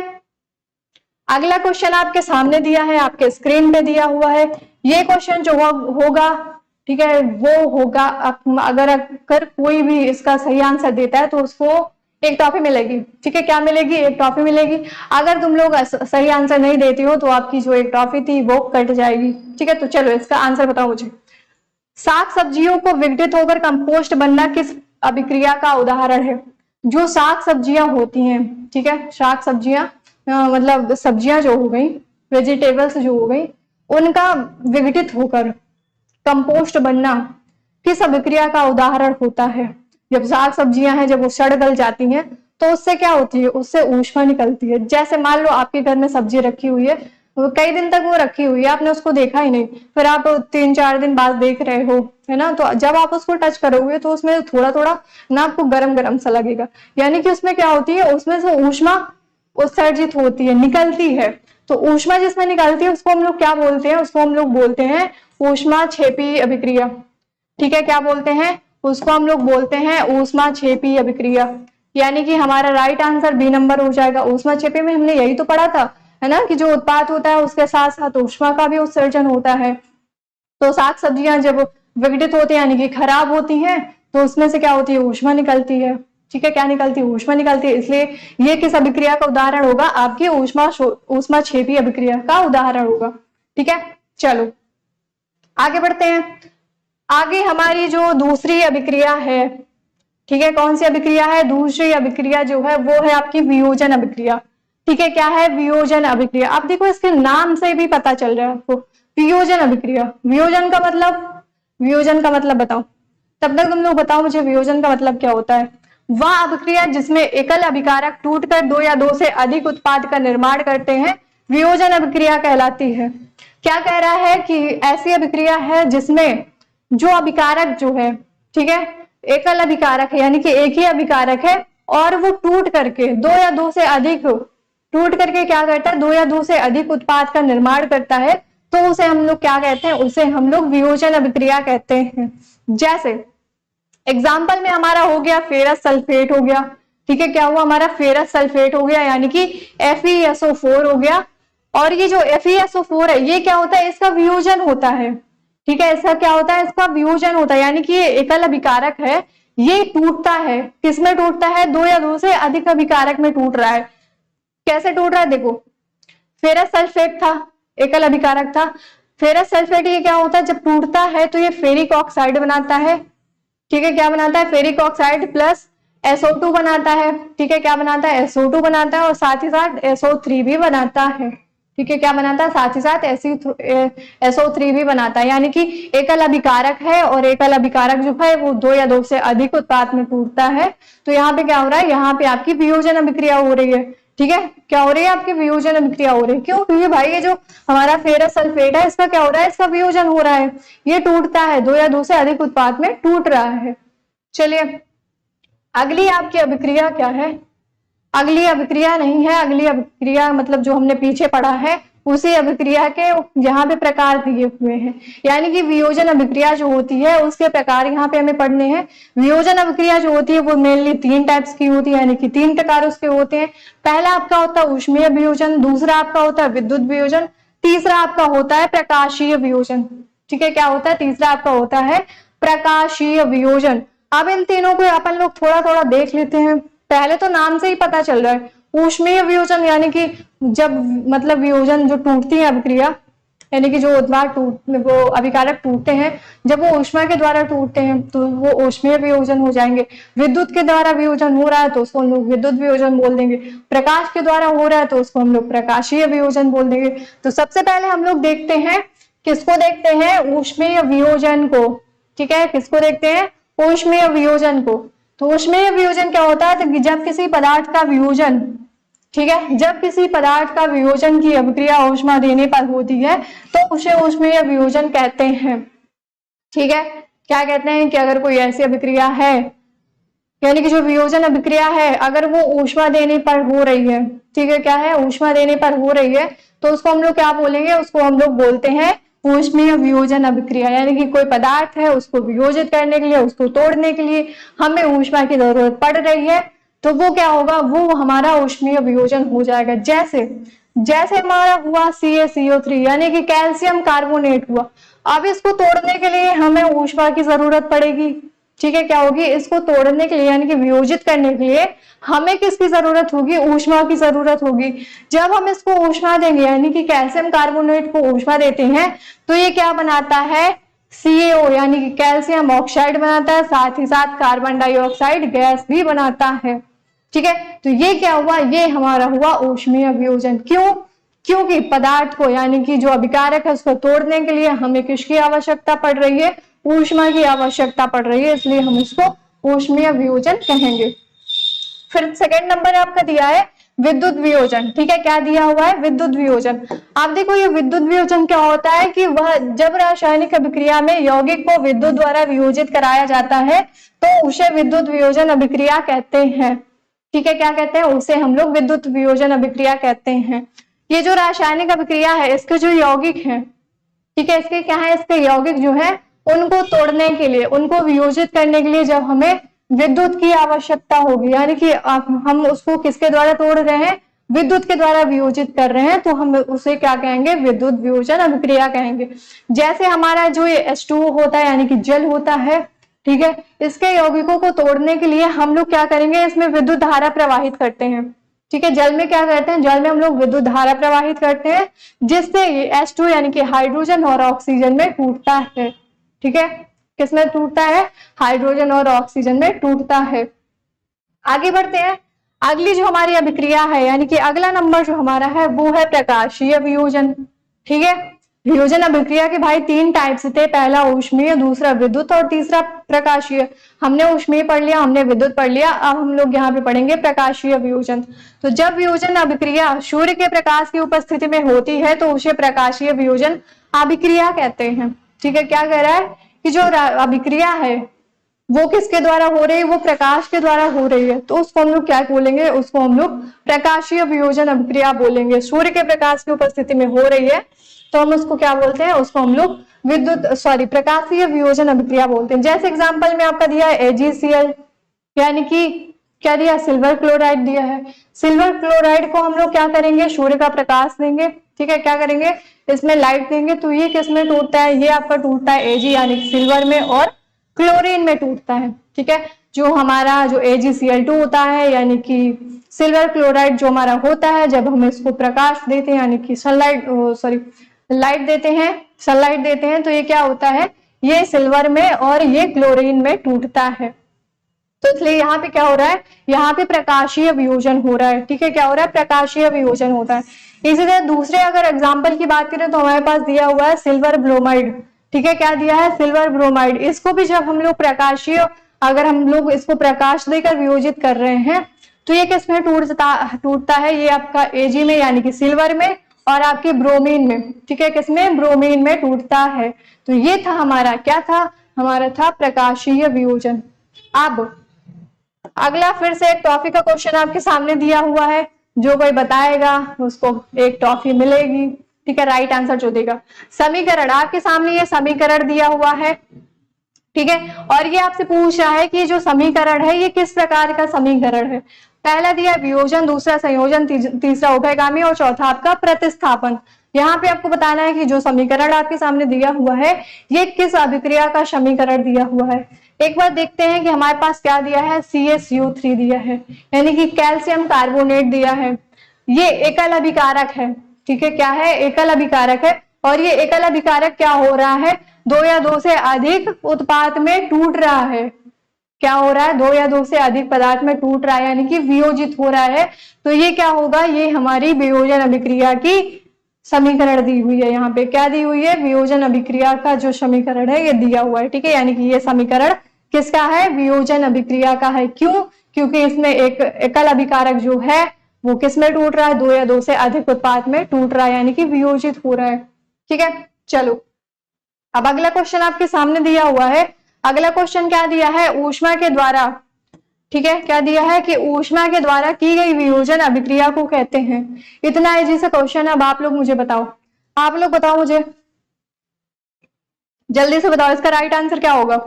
अगला क्वेश्चन आपके सामने दिया है, आपके स्क्रीन पे दिया हुआ है। ये क्वेश्चन जो होगा, ठीक है, वो होगा अगर कोई भी इसका सही आंसर देता है तो उसको एक टॉफी मिलेगी, ठीक है। क्या मिलेगी, एक टॉफी मिलेगी। अगर तुम लोग सही आंसर नहीं देती हो तो आपकी जो एक टॉफी थी वो कट जाएगी, ठीक है। तो चलो इसका आंसर बताओ मुझे। साग सब्जियों को विघटित होकर कंपोस्ट बनना किस अभिक्रिया का उदाहरण है। जो साग सब्जियां होती हैं, ठीक है, साग सब्जियां मतलब सब्जियां जो हो गई, वेजिटेबल्स जो हो गई, उनका विघटित होकर कंपोस्ट बनना किस अभिक्रिया का उदाहरण होता है। जब साग सब्जियां हैं, जब वो सड़ गल जाती हैं तो उससे क्या होती है, उससे ऊष्मा निकलती है। जैसे मान लो आपके घर में सब्जी रखी हुई है, कई दिन तक वो रखी हुई है, आपने उसको देखा ही नहीं, फिर आप 3-4 दिन बाद देख रहे हो, है ना, तो जब आप उसको टच करोगे तो उसमें थोड़ा थोड़ा ना आपको गरम गरम सा लगेगा। यानी कि उसमें क्या होती है, उसमें से ऊष्मा उत्सर्जित होती है, निकलती है। तो ऊष्मा जिसमें निकलती है उसको हम लोग क्या बोलते हैं, उसको हम लोग बोलते हैं ऊष्मा क्षेपी अभिक्रिया, ठीक है। क्या बोलते हैं, उसको हम लोग बोलते हैं ऊष्मा क्षेपी अभिक्रिया, यानी कि हमारा राइट आंसर बी नंबर हो जाएगा। ऊष्मा क्षेपी में हमने यही तो पढ़ा था, है ना, कि जो उत्पाद होता है उसके साथ साथ ऊष्मा का भी उत्सर्जन होता है। तो साग सब्जियां जब विघटित होती है यानी कि खराब होती हैं, तो उसमें से क्या होती है, ऊष्मा निकलती है। ठीक है, क्या निकलती है, ऊष्मा निकलती है। इसलिए ये किस अभिक्रिया का उदाहरण होगा, आपकी ऊष्मा क्षेपी अभिक्रिया का उदाहरण होगा। ठीक है, चलो आगे बढ़ते हैं। आगे हमारी जो दूसरी अभिक्रिया है, ठीक है, कौन सी अभिक्रिया है, दूसरी अभिक्रिया जो है वो है आपकी वियोजन अभिक्रिया। ठीक है, क्या है, वियोजन अभिक्रिया। आप देखो इसके नाम से भी पता चल रहा है आपको, वियोजन अभिक्रिया। वियोजन का मतलब बताओ, तब तक तुम लोग बताओ मुझे वियोजन का मतलब क्या होता है। वह अभिक्रिया जिसमें एकल अभिकारक टूटकर दो या दो से अधिक उत्पाद का निर्माण करते हैं, वियोजन अभिक्रिया कहलाती है। क्या कह रहा है कि ऐसी अभिक्रिया है जिसमें जो अभिकारक जो है, ठीक है, एकल अभिकारक है, यानी कि एक ही अभिकारक है और वो टूट करके दो या दो से अधिक टूट करके क्या करता है, दो या दो से अधिक उत्पाद का निर्माण करता है, तो उसे हम लोग क्या कहते हैं, उसे हम लोग वियोजन अभिक्रिया कहते हैं। जैसे एग्जाम्पल में हमारा हो गया फेरस सल्फेट हो गया। ठीक है, क्या हुआ, हमारा फेरस सल्फेट हो गया, यानी कि FeSO4 हो गया। और ये जो FeSO4 है ये क्या होता है, इसका वियोजन होता है। ठीक है, इसका क्या होता है, इसका वियोजन होता है, यानी कि ये एकल अभिकारक है, ये टूटता है, किसमें टूटता है, दो या दो से अधिक अभिकारक में टूट रहा है। कैसे टूट रहा है, देखो फेरस सल्फेट था, एकल अभिकारक था। फेरस सल्फेट ये क्या होता है, जब टूटता है तो ये फेरिक ऑक्साइड बनाता है। ठीक है, क्या बनाता है, फेरिक ऑक्साइड प्लस SO2 बनाता है। ठीक है, क्या बनाता है, SO2 बनाता है और साथ ही साथ SO3 भी बनाता है। ठीक है, क्या बनाता है, साथ ही साथ SO3 भी बनाता है। यानी कि एकल अभिकारक है और एकल अभिकारक जो है वो दो या दो से अधिक उत्पाद में टूटता है। तो यहाँ पे क्या हो रहा है, यहाँ पे आपकी वियोजन अभिक्रिया हो रही है। ठीक है, क्या हो रही है, आपकी वियोजन अभिक्रिया हो रही है। क्यों, क्योंकि भाई ये जो हमारा फेरस सल्फेट है इसका क्या हो रहा है, इसका वियोजन हो रहा है, ये टूटता है, दो या दो से अधिक उत्पाद में टूट रहा है। चलिए अगली आपकी अभिक्रिया क्या है, अगली अभिक्रिया नहीं है, अगली अभिक्रिया मतलब जो हमने पीछे पढ़ा है उसी अभिक्रिया के यहाँ पे प्रकार दिए हुए हैं। यानी कि वियोजन अभिक्रिया जो होती है उसके प्रकार यहाँ पे हमें पढ़ने हैं। वियोजन अभिक्रिया जो होती है वो मेनली 3 टाइप्स की होती है, यानी कि 3 प्रकार उसके होते हैं। पहला आपका होता है ऊष्मीय वियोजन, दूसरा आपका होता है विद्युत वियोजन, तीसरा आपका होता है प्रकाशीय वियोजन। ठीक है, क्या होता है, तीसरा आपका होता है प्रकाशीय वियोजन। अब इन तीनों को अपन लोग थोड़ा थोड़ा देख लेते हैं। पहले तो नाम से ही पता चल रहा है, ऊष्मीय वियोजन यानी कि जब मतलब वियोजन जो टूटती है अभिक्रिया, यानी कि जो उत्पाद वो अभिकारक टूटते हैं, जब वो ऊष्मा के द्वारा टूटते हैं तो वो ऊष्मीय वियोजन हो जाएंगे। विद्युत के द्वारा वियोजन हो रहा है तो उसको हम लोग विद्युत वियोजन बोल देंगे। प्रकाश के द्वारा हो रहा है तो उसको हम लोग प्रकाशीय वियोजन बोल देंगे। तो सबसे पहले हम लोग देखते हैं, किसको देखते हैं, ऊष्मीय वियोजन को। ठीक है, किसको देखते हैं, ऊष्मीय वियोजन को। तो ऊष्मीय वियोजन क्या होता है, तो जब किसी पदार्थ का वियोजन, ठीक है, जब किसी पदार्थ का वियोजन की अभिक्रिया ऊष्मा देने पर होती है तो उसे ऊष्मीय वियोजन कहते हैं। ठीक है, क्या कहते हैं कि अगर कोई ऐसी अभिक्रिया है, यानी कि जो वियोजन अभिक्रिया है अगर वो ऊष्मा देने पर हो रही है, ठीक है, क्या है, ऊष्मा देने पर हो रही है, तो उसको हम लोग क्या बोलेंगे, उसको हम लोग बोलते हैं ऊष्मीय वियोजन अभिक्रिया। यानी कि कोई पदार्थ है उसको वियोजित करने के लिए, उसको तोड़ने के लिए हमें ऊष्मा की जरूरत पड़ रही है, तो वो क्या होगा, वो हमारा ऊष्मीय वियोजन हो जाएगा। जैसे हमारा हुआ CaCO3 यानी कि कैल्शियम कार्बोनेट हुआ। अब इसको तोड़ने के लिए हमें ऊष्मा की जरूरत पड़ेगी। ठीक है, क्या होगी, इसको तोड़ने के लिए यानी कि वियोजित करने के लिए हमें किसकी जरूरत होगी, ऊष्मा की जरूरत होगी। जब हम इसको ऊष्मा देंगे यानी कि कैल्शियम कार्बोनेट को ऊष्मा देते हैं तो ये क्या बनाता है, CaO यानी कि कैल्शियम ऑक्साइड बनाता है, साथ ही साथ कार्बन डाइऑक्साइड गैस भी बनाता है। ठीक है, तो ये क्या हुआ, ये हमारा हुआ ऊष्मीय वियोजन। क्यों, क्योंकि पदार्थ को यानी कि जो अभिकारक है उसको तोड़ने के लिए हमें किसकी आवश्यकता पड़ रही है, ऊष्मा की आवश्यकता पड़ रही है, इसलिए हम इसको ऊष्मीय वियोजन कहेंगे। फिर सेकंड नंबर आपका दिया है विद्युत वियोजन। ठीक है, क्या दिया हुआ है, विद्युत वियोजन। आप देखो ये विद्युत वियोजन क्या होता है कि वह जब रासायनिक अभिक्रिया में यौगिक को विद्युत द्वारा वियोजित कराया जाता है तो उसे विद्युत वियोजन अभिक्रिया कहते हैं। ठीक है, क्या कहते हैं, उसे हम लोग विद्युत वियोजन अभिक्रिया कहते हैं। ये जो रासायनिक अभिक्रिया है इसके जो यौगिक हैं, ठीक है, इसके क्या है, इसके यौगिक जो है उनको तोड़ने के लिए, उनको वियोजित करने के लिए जब हमें विद्युत की आवश्यकता होगी, यानी कि हम उसको किसके द्वारा तोड़ रहे हैं, विद्युत के द्वारा वियोजित कर रहे हैं, तो हम उसे क्या कहेंगे, विद्युत वियोजन अभिक्रिया कहेंगे। जैसे हमारा जो ये H2O होता है यानी कि जल होता है, ठीक है, इसके यौगिकों को तोड़ने के लिए हम लोग क्या करेंगे, इसमें विद्युत धारा प्रवाहित करते हैं, ठीक है। जल में क्या करते हैं, जल में हम लोग विद्युत धारा प्रवाहित करते हैं, जिससे ये H2 यानी कि हाइड्रोजन और ऑक्सीजन में टूटता है, ठीक है। किसमें टूटता है, हाइड्रोजन और ऑक्सीजन में टूटता है। आगे बढ़ते हैं, अगली जो हमारी अभिक्रिया है, यानी कि अगला नंबर जो हमारा है वो है प्रकाशीय वियोजन, ठीक है। वियोजन अभिक्रिया के भाई 3 टाइप्स थे, पहला ऊष्मीय, दूसरा विद्युत और तीसरा प्रकाशीय। हमने ऊष्मीय पढ़ लिया, हमने विद्युत पढ़ लिया, अब हम लोग यहाँ पे पढ़ेंगे प्रकाशीय वियोजन। तो जब वियोजन अभिक्रिया सूर्य के प्रकाश की उपस्थिति में होती है तो उसे प्रकाशीय वियोजन अभिक्रिया कहते हैं, ठीक है। क्या कह रहा है कि जो अभिक्रिया है वो किसके द्वारा हो रही है, वो प्रकाश के द्वारा हो रही है, तो उसको हम लोग क्या बोलेंगे, उसको हम लोग प्रकाशीय वियोजन अभिक्रिया बोलेंगे। सूर्य के प्रकाश की उपस्थिति में हो रही है तो हम उसको क्या बोलते हैं, उसको हम लोग प्रकाशीय वियोजन अभिक्रिया बोलते हैं। जैसे एग्जांपल में आपका दिया है AgCl, यानी कि क्या दिया, सिल्वर क्लोराइड दिया है। सिल्वर क्लोराइड को हम लोग क्या करेंगे, सूर्य का प्रकाश देंगे, ठीक है, क्या करेंगे, इसमें लाइट देंगे, तो ये किसमें टूटता है, ये आपका टूटता है Ag यानी कि सिल्वर में, और क्लोरीन में टूटता है, ठीक है। जो हमारा जो AgCl2 होता है यानी कि सिल्वर क्लोराइड जो हमारा होता है, जब हम इसको प्रकाश देते हैं यानी कि लाइट देते हैं तो ये क्या होता है, ये सिल्वर में और ये क्लोरीन में टूटता है। तो इसलिए यहाँ पे क्या हो रहा है, यहाँ पे प्रकाशीय वियोजन हो रहा है, ठीक है। क्या हो रहा है, प्रकाशीय वियोजन होता है। इसी तरह दूसरे अगर एग्जाम्पल की बात करें तो हमारे पास दिया हुआ है सिल्वर ब्रोमाइड, ठीक है। क्या दिया है, सिल्वर ब्रोमाइड। इसको भी जब हम लोग प्रकाशीय, अगर हम लोग इसको प्रकाश देकर वियोजित कर रहे हैं तो ये किसमें टूटता है, ये आपका Ag में यानी कि सिल्वर में, और आपके ब्रोमीन में, ठीक है, किसमें, ब्रोमीन में टूटता है। तो ये था हमारा, क्या था, हमारा था प्रकाशीय वियोजन। अब अगला फिर से एक टॉफी का क्वेश्चन आपके सामने दिया हुआ है, जो कोई बताएगा उसको एक टॉफी मिलेगी, ठीक है, राइट आंसर जो देगा। समीकरण आपके सामने ये समीकरण दिया हुआ है, ठीक है, और ये आपसे पूछ रहा है कि जो समीकरण है ये किस प्रकार का समीकरण है। पहला दिया वियोजन, दूसरा संयोजन, तीसरा उभयगामी और चौथा आपका प्रतिस्थापन। यहाँ पे आपको बताना है कि जो समीकरण आपके सामने दिया हुआ है ये किस अभिक्रिया का समीकरण दिया हुआ है। एक बार देखते हैं कि हमारे पास क्या दिया है, CaCO3 दिया है, यानी कि कैल्शियम कार्बोनेट दिया है। ये एकल अभिकारक है, ठीक है, क्या है, एकल अभिकारक है। और ये एकल अभिकारक क्या हो रहा है, 2 या 2 से अधिक उत्पाद में टूट रहा है। क्या हो रहा है, 2 या 2 से अधिक पदार्थ में टूट रहा है, यानी कि वियोजित हो रहा है। तो ये क्या होगा, ये हमारी वियोजन अभिक्रिया की समीकरण दी हुई है। यहाँ पे क्या दी हुई है, वियोजन अभिक्रिया का जो समीकरण है ये दिया हुआ है, ठीक है। यानी कि ये समीकरण किसका है, वियोजन अभिक्रिया का है। क्यों, क्योंकि इसमें एक एकल अभिकारक जो है वो किस में टूट रहा है, 2 या 2 से अधिक उत्पाद में टूट रहा है, यानी कि वियोजित हो रहा है, ठीक है। चलो अब अगला क्वेश्चन आपके सामने दिया हुआ है। अगला क्वेश्चन क्या दिया है, ऊष्मा के द्वारा, ठीक है, क्या दिया है कि ऊष्मा के द्वारा की गई वियोजन अभिक्रिया को कहते हैं। इतना इजी सा क्वेश्चन है। अब आप लोग मुझे बताओ, आप लोग बताओ मुझे, जल्दी से बताओ इसका राइट आंसर क्या होगा,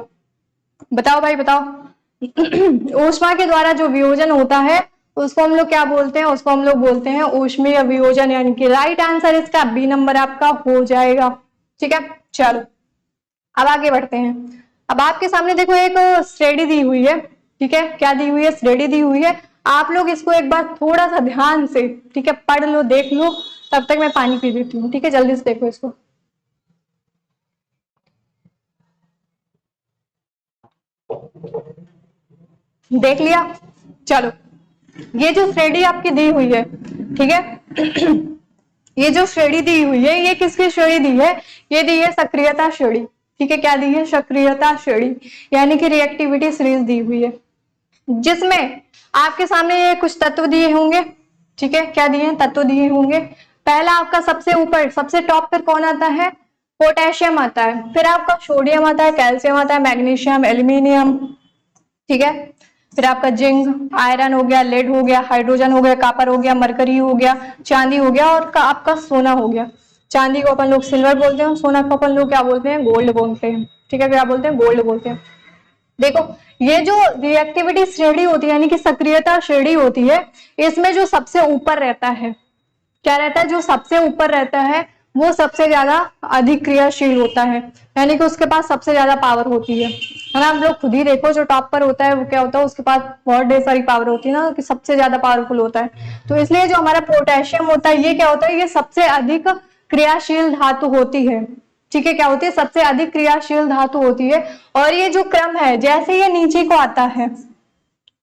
बताओ भाई बताओ। ऊष्मा के द्वारा जो वियोजन होता है उसको हम लोग क्या बोलते हैं, उसको हम लोग बोलते हैं ऊष्मीय वियोजन, यानी कि राइट आंसर इसका B नंबर आपका हो जाएगा, ठीक है। चलो अब आगे बढ़ते हैं। अब आपके सामने देखो एक श्रेणी दी हुई है, ठीक है, क्या दी हुई है, श्रेणी दी हुई है। आप लोग इसको एक बार थोड़ा सा ध्यान से, ठीक है, पढ़ लो, देख लो, तब तक मैं पानी पी देती हूँ, ठीक है। जल्दी से देखो इसको, देख लिया। चलो ये जो श्रेणी आपकी दी हुई है, ठीक है, ये जो श्रेणी दी हुई है ये किसकी श्रेणी दी है, ये दी है सक्रियता श्रेणी, ठीक है। क्या दी है, सक्रियता श्रेणी, यानी कि रिएक्टिविटी सीरीज दी हुई है, जिसमें आपके सामने ये कुछ तत्व दिए होंगे, ठीक है, क्या दिए हैं, तत्व दिए होंगे। पहला आपका सबसे ऊपर, सबसे टॉप पर कौन आता है, पोटेशियम आता है, फिर आपका सोडियम आता है, कैल्शियम आता है, मैग्नीशियम, एल्यूमिनियम, ठीक है, फिर आपका जिंक, आयरन हो गया, लेड हो गया, हाइड्रोजन हो गया, कॉपर हो गया, मरकरी हो गया, चांदी हो गया, और आपका सोना हो गया। चांदी को अपन लोग सिल्वर बोलते हैं, सोना को अपन लोग क्या बोलते हैं, गोल्ड बोलते हैं, ठीक है, क्या बोलते हैं, गोल्ड बोलते हैं। देखो ये जो रिएक्टिविटी श्रेणी होती है यानी कि सक्रियता श्रेणी होती है, इसमें जो सबसे ऊपर रहता है, क्या रहता है, जो सबसे ऊपर रहता है वो सबसे ज्यादा अधिक क्रियाशील होता है, यानी कि उसके पास सबसे ज्यादा पावर होती है ना। आप लोग खुद ही देखो, जो टॉप पर होता है वो क्या होता है, उसके पास बहुत ढेर सारी पावर होती है ना, कि सबसे ज्यादा पावरफुल होता है। तो इसलिए जो हमारा पोटेशियम होता है ये क्या होता है, ये सबसे अधिक क्रियाशील धातु होती है। ठीक है, क्या होती है, सबसे अधिक क्रियाशील धातु होती है। और ये जो क्रम है, जैसे ये नीचे को आता है,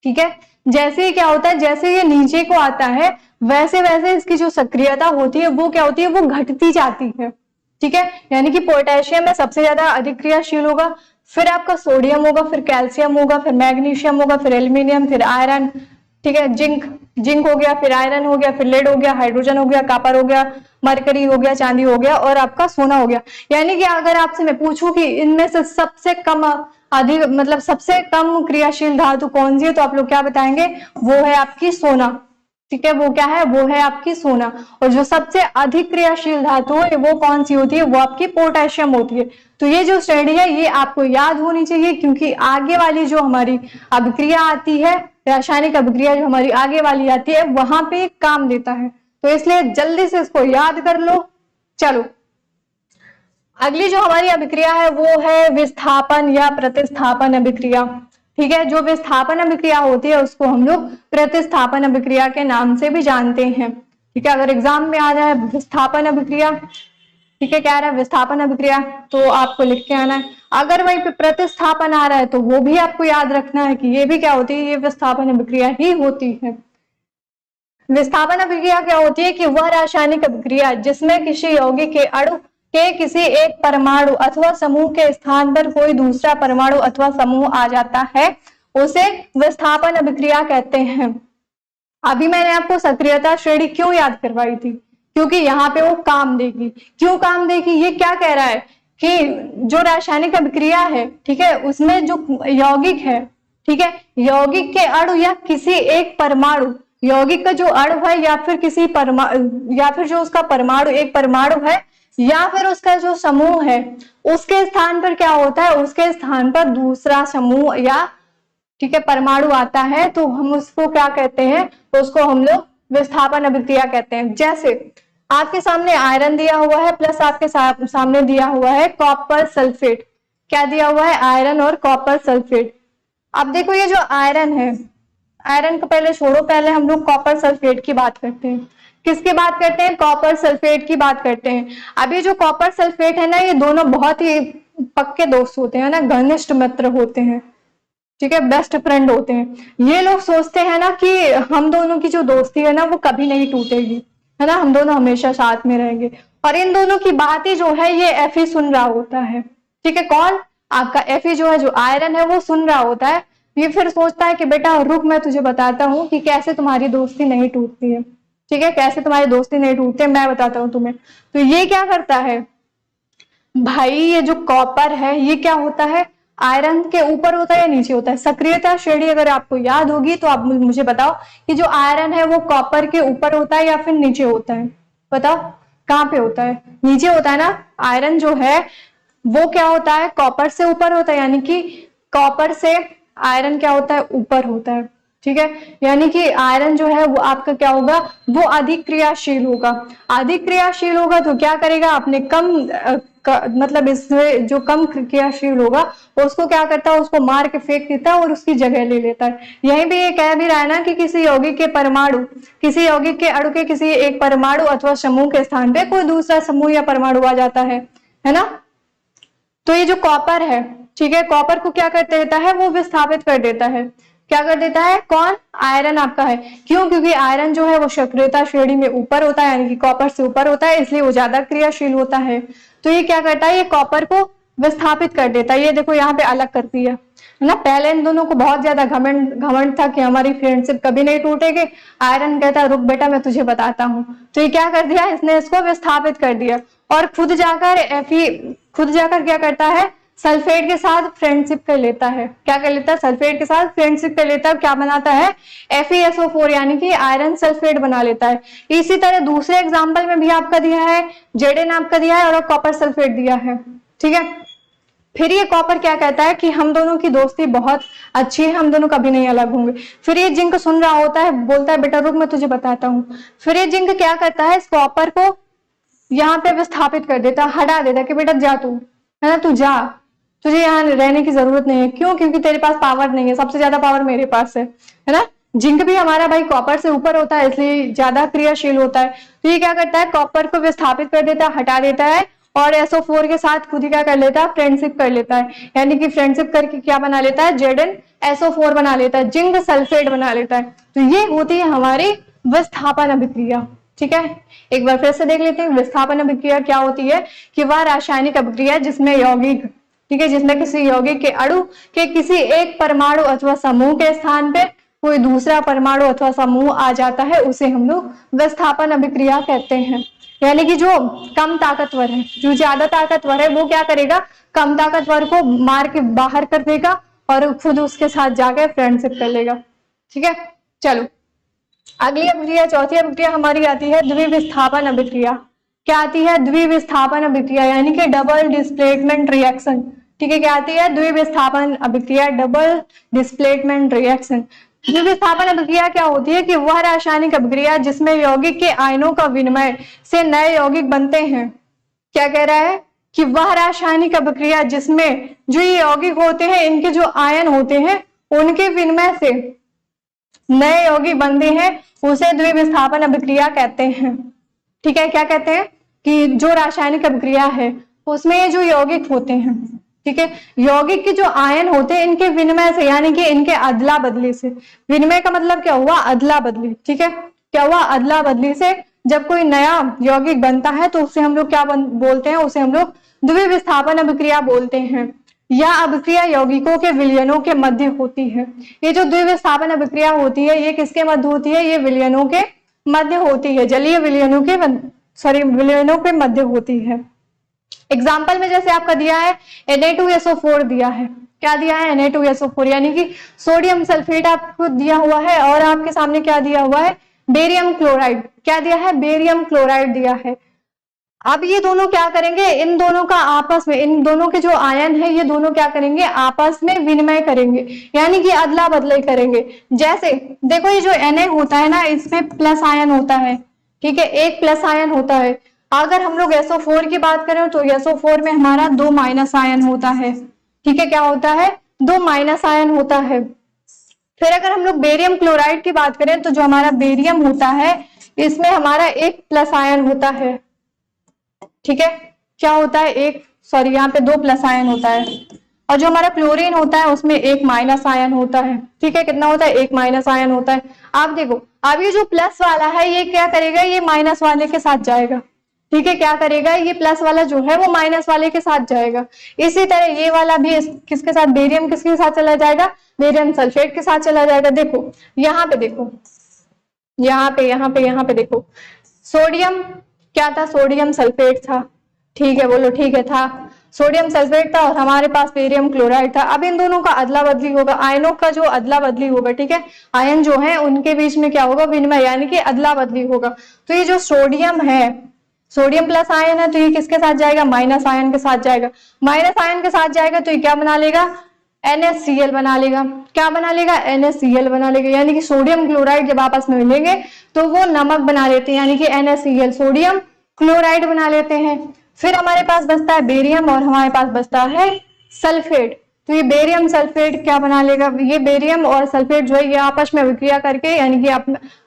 ठीक है, जैसे ही क्या होता है, जैसे ये नीचे को आता है वैसे वैसे इसकी जो सक्रियता होती है वो क्या होती है, वो घटती जाती है। ठीक है, यानी कि पोटेशियम में सबसे ज्यादा अधिक क्रियाशील होगा, फिर आपका सोडियम होगा, फिर कैल्शियम होगा, फिर मैग्नीशियम होगा, फिर एल्यूमिनियम, फिर आयरन, ठीक है, जिंक हो गया, फिर आयरन हो गया, फिर लेड हो गया, हाइड्रोजन हो गया, कॉपर हो गया, मरकरी हो गया, चांदी हो गया, और आपका सोना हो गया। यानी कि अगर आपसे मैं पूछूं कि इनमें से सबसे कम अधिक मतलब सबसे कम क्रियाशील धातु कौन सी है, तो आप लोग क्या बताएंगे, वो है आपकी सोना। ठीक है, वो क्या है, वो है आपकी सोना। और जो सबसे अधिक क्रियाशील धातु है वो कौन सी होती है, वो आपकी पोटेशियम होती है। तो ये जो श्रेणी है ये आपको याद होनी चाहिए, क्योंकि आगे वाली जो हमारी अभिक्रिया आती है, रासायनिक अभिक्रिया जो हमारी आगे वाली आती है, वहां पे काम देता है। तो इसलिए जल्दी से इसको याद कर लो। चलो, अगली जो हमारी अभिक्रिया है वो है विस्थापन या प्रतिस्थापन अभिक्रिया। ठीक है, जो विस्थापन अभिक्रिया होती है उसको हम लोग प्रतिस्थापन अभिक्रिया के नाम से भी जानते हैं। ठीक है, अगर एग्जाम में आ जाए विस्थापन अभिक्रिया, ठीक है, क्या आ रहा है, विस्थापन अभिक्रिया, तो आपको लिख के आना है। अगर वहीं पे प्रतिस्थापन आ रहा है तो वो भी आपको याद रखना है कि ये भी क्या होती है, ये विस्थापन अभिक्रिया ही होती है। विस्थापन अभिक्रिया क्या होती है कि वह रासायनिक अभिक्रिया जिसमें किसी यौगिक के अणु के किसी एक परमाणु अथवा समूह के स्थान पर कोई दूसरा परमाणु अथवा समूह आ जाता है, उसे विस्थापन अभिक्रिया कहते हैं। अभी मैंने आपको सक्रियता श्रेणी क्यों याद करवाई थी, क्योंकि यहाँ पे वो काम देगी। क्यों काम देगी, ये क्या कह रहा है कि जो रासायनिक अभिक्रिया है, ठीक है, उसमें जो यौगिक है, ठीक है, यौगिक के अणु या किसी एक परमाणु, यौगिक का जो अणु है या फिर किसी परमाणु, या फिर जो उसका परमाणु एक परमाणु है, या फिर उसका जो समूह है, उसके स्थान पर क्या होता है, उसके स्थान पर दूसरा समूह या ठीक है परमाणु आता है, तो हम उसको क्या कहते हैं, तो उसको हम लोग विस्थापन अभिक्रिया कहते हैं। जैसे आपके सामने आयरन दिया हुआ है, प्लस आपके सामने दिया हुआ है कॉपर सल्फेट। क्या दिया हुआ है, आयरन और कॉपर सल्फेट। अब देखो ये जो आयरन है, आयरन को पहले छोड़ो, पहले हम लोग कॉपर सल्फेट की बात करते हैं। किसकी बात करते हैं, कॉपर सल्फेट की बात करते हैं। अब ये जो कॉपर सल्फेट है ना, ये दोनों बहुत ही पक्के दोस्त होते हैं ना, घनिष्ठ मित्र होते हैं, ठीक है, बेस्ट फ्रेंड होते हैं। ये लोग सोचते हैं ना कि हम दोनों की जो दोस्ती है ना वो कभी नहीं टूटेगी, है ना, हम दोनों हमेशा साथ में रहेंगे। और इन दोनों की बातें जो है ये एफी सुन रहा होता है। ठीक है, कौन, आपका एफी जो है, जो आयरन है, वो सुन रहा होता है। ये फिर सोचता है कि बेटा रुक, मैं तुझे बताता हूँ कि कैसे तुम्हारी दोस्ती नहीं टूटती है। ठीक है, कैसे तुम्हारी दोस्ती नहीं टूटती है, मैं बताता हूँ तुम्हें। तो ये क्या करता है भाई, ये जो कॉपर है ये क्या होता है, आयरन के ऊपर होता है या नीचे होता है। सक्रियता श्रेणी अगर आपको याद होगी तो आप मुझे बताओ कि जो आयरन है वो कॉपर के ऊपर होता है या फिर नीचे होता है, बताओ कहाँ पे होता है, नीचे होता है ना। आयरन जो है वो क्या होता है, कॉपर से ऊपर होता है, यानी कि कॉपर से आयरन क्या होता है, ऊपर होता है। ठीक है, यानी कि आयरन जो है वो आपका क्या होगा, वो अधिक क्रियाशील होगा। अधिक क्रियाशील होगा तो क्या करेगा, अपने मतलब इसमें जो कम क्रियाशील होगा उसको क्या करता है, उसको मार के फेंक देता है और उसकी जगह ले लेता है। यहीं भी ये कह भी रहा है ना कि किसी यौगिक के परमाणु, किसी यौगिक के अणु के किसी एक परमाणु अथवा समूह के स्थान पे कोई दूसरा समूह या परमाणु आ जाता है ना। तो ये जो कॉपर है, ठीक है, कॉपर को क्या कर देता है, वो विस्थापित कर देता है। क्या कर देता है, कौन, आयरन आपका है। क्यों, क्योंकि आयरन जो है वो सक्रियता श्रेणी में ऊपर होता है, यानी कि कॉपर से ऊपर होता है, इसलिए वो ज्यादा क्रियाशील होता है। तो ये क्या करता है, ये कॉपर को विस्थापित कर देता है। ये देखो यहाँ पे अलग करती है ना। पहले इन दोनों को बहुत ज्यादा घमंड था कि हमारी फ्रेंडशिप कभी नहीं टूटेगी। आयरन कहता रुक बेटा मैं तुझे बताता हूँ, तो ये क्या कर दिया, इसने इसको विस्थापित कर दिया और खुद जाकर क्या करता है, सल्फेट के साथ फ्रेंडशिप कर लेता है। क्या कर लेता है, सल्फेट के साथ फ्रेंडशिप कर लेता है। क्या बनाता है, FeSO4 यानी कि आयरन सल्फेट बना लेता है। इसी तरह दूसरे एग्जांपल में भी आपका दिया है, जेडेन आपका दिया है और कॉपर सल्फेट दिया है। ठीक है, फिर ये कॉपर क्या कहता है कि हम दोनों की दोस्ती बहुत अच्छी है, हम दोनों कभी नहीं अलग होंगे। फिर ये जिंक सुन रहा होता है, बोलता है बेटा रुक मैं तुझे बताता हूँ। फिर ये जिंक क्या करता है, इस कॉपर को यहाँ पे विस्थापित कर देता, हटा देता कि बेटा जा तू, है ना, तू जा, तुझे यहाँ रहने की जरूरत नहीं है। क्यों? क्योंकि तेरे पास पावर नहीं है, सबसे ज्यादा पावर मेरे पास है ना। जिंक भी हमारा भाई कॉपर से ऊपर होता है, इसलिए ज्यादा क्रियाशील होता है। तो ये क्या करता है, कॉपर को विस्थापित कर देता है, हटा देता है, और SO4 के साथ खुद ही क्या कर लेता है, फ्रेंडशिप कर लेता है। यानी कि फ्रेंडशिप करके क्या बना लेता है, ZnSO4 बना लेता है, जिंक सल्फेट बना लेता है। तो ये होती है हमारी विस्थापन अभिक्रिया। ठीक है, एक बार फिर से देख लेते हैं विस्थापन अभिक्रिया क्या होती है। कि वह रासायनिक अभिक्रिया जिसमें यौगिक, ठीक है, जिसमें किसी यौगिक के अणु के किसी एक परमाणु अथवा समूह के स्थान पे कोई दूसरा परमाणु अथवा समूह आ जाता है, उसे हम लोग विस्थापन अभिक्रिया कहते हैं। यानी कि जो कम ताकतवर है, जो ज्यादा ताकतवर है, वो क्या करेगा, कम ताकतवर को मार के बाहर कर देगा और खुद उसके साथ जाकर फ्रेंडशिप कर लेगा। ठीक है, चलो अगली अभिक्रिया, चौथी अभिक्रिया हमारी आती है द्विविस्थापन अभिक्रिया। क्या आती है, द्विविस्थापन अभिक्रिया, यानी कि डबल डिस्प्लेसमेंट रिएक्शन। ठीक है, क्या आती है, द्विविस्थापन अभिक्रिया, डबल डिस्प्लेसमेंट रिएक्शन। द्विविस्थापन अभिक्रिया क्या होती है कि वह रासायनिक अभिक्रिया जिसमें यौगिक के आयनों का विनिमय से नए यौगिक बनते हैं। क्या कह रहा है कि वह रासायनिक अभिक्रिया जिसमें जो ये यौगिक होते हैं, इनके जो आयन होते हैं, उनके विनिमय से नए यौगिक बनते हैं, उसे द्विविस्थापन अभिक्रिया कहते हैं। ठीक है, क्या कहते हैं कि जो रासायनिक अभिक्रिया है उसमें जो यौगिक होते हैं, ठीक है, यौगिक के जो आयन होते हैं, इनके विनिमय से, यानी कि इनके अदला बदली से। विनिमय का मतलब क्या हुआ, अदला बदली। ठीक है, क्या हुआ, अदला बदली से जब कोई नया यौगिक बनता है तो उसे हम लोग क्या बोलते हैं, उसे हम लोग द्विविस्थापन अभिक्रिया बोलते हैं। यह अभिक्रिया यौगिकों के विलयनों के मध्य होती है। ये जो द्विविस्थापन अभिक्रिया होती है, ये किसके मध्य होती है, ये विलयनों के मध्य होती है, जलीय विलयनों के विलयनों के मध्य होती है। एग्जाम्पल में जैसे आपका दिया है Na2SO4 दिया है, क्या दिया है, Na2SO4, यानी कि सोडियम सल्फेट आपको दिया हुआ है, और आपके सामने क्या दिया हुआ है, बेरियम क्लोराइड। क्या दिया है, बेरियम क्लोराइड दिया है। अब ये दोनों क्या करेंगे, इन दोनों का आपस में, इन दोनों के जो आयन है, ये दोनों क्या करेंगे, आपस में विनिमय करेंगे, यानी कि अदला बदलाई करेंगे। जैसे देखो ये जो Na होता है ना, इसमें प्लस आयन होता है, ठीक है, एक प्लस आयन होता है। अगर हम लोग SO4 की बात करें तो SO4 में हमारा 2 माइनस आयन होता है। ठीक है, क्या होता है, 2 माइनस आयन होता है। फिर अगर हम लोग बेरियम क्लोराइड की बात करें तो जो हमारा बेरियम होता है, इसमें हमारा एक प्लस आयन होता है। ठीक है, क्या होता है, यहाँ पे 2 प्लस आयन होता है। और जो हमारा क्लोरीन होता है उसमें एक माइनस आयन होता है। ठीक है, कितना होता है, एक माइनस आयन होता है। आप देखो, अब ये जो प्लस वाला है ये क्या करेगा, ये माइनस वाले के साथ जाएगा। ठीक है, क्या करेगा, ये प्लस वाला जो है वो माइनस वाले के साथ जाएगा। इसी तरह ये वाला भी किसके साथ, बेरियम किसके साथ चला जाएगा, बेरियम सल्फेट के साथ चला जाएगा। देखो यहाँ पे, देखो यहाँ पे देखो, सोडियम क्या था, सोडियम सल्फेट था। ठीक है, बोलो ठीक है, था, सोडियम सल्फेट था, और हमारे पास बेरियम क्लोराइड था। अब इन दोनों का अदला बदली होगा, आयनों का जो अदला बदली होगा। ठीक है, आयन जो है उनके बीच में क्या होगा, विनिमय, यानी कि अदला बदली होगा। तो ये जो सोडियम है, सोडियम प्लस आयन है, तो ये किसके साथ जाएगा, माइनस आयन के साथ जाएगा। माइनस आयन के साथ जाएगा तो ये क्या बना लेगा, NaCl बना लेगा। क्या बना लेगा, NaCl बना लेगा। यानी कि सोडियम क्लोराइड जब आपस में मिलेंगे तो वो नमक बना लेते हैं, यानी कि NaCl, सोडियम क्लोराइड बना लेते हैं। फिर हमारे पास बचता है बेरियम, और हमारे पास बचता है सल्फेट। तो ये बेरियम सल्फेट क्या बना लेगा, ये बेरियम और सल्फेट जो है ये आपस में अभिक्रिया करके, यानी कि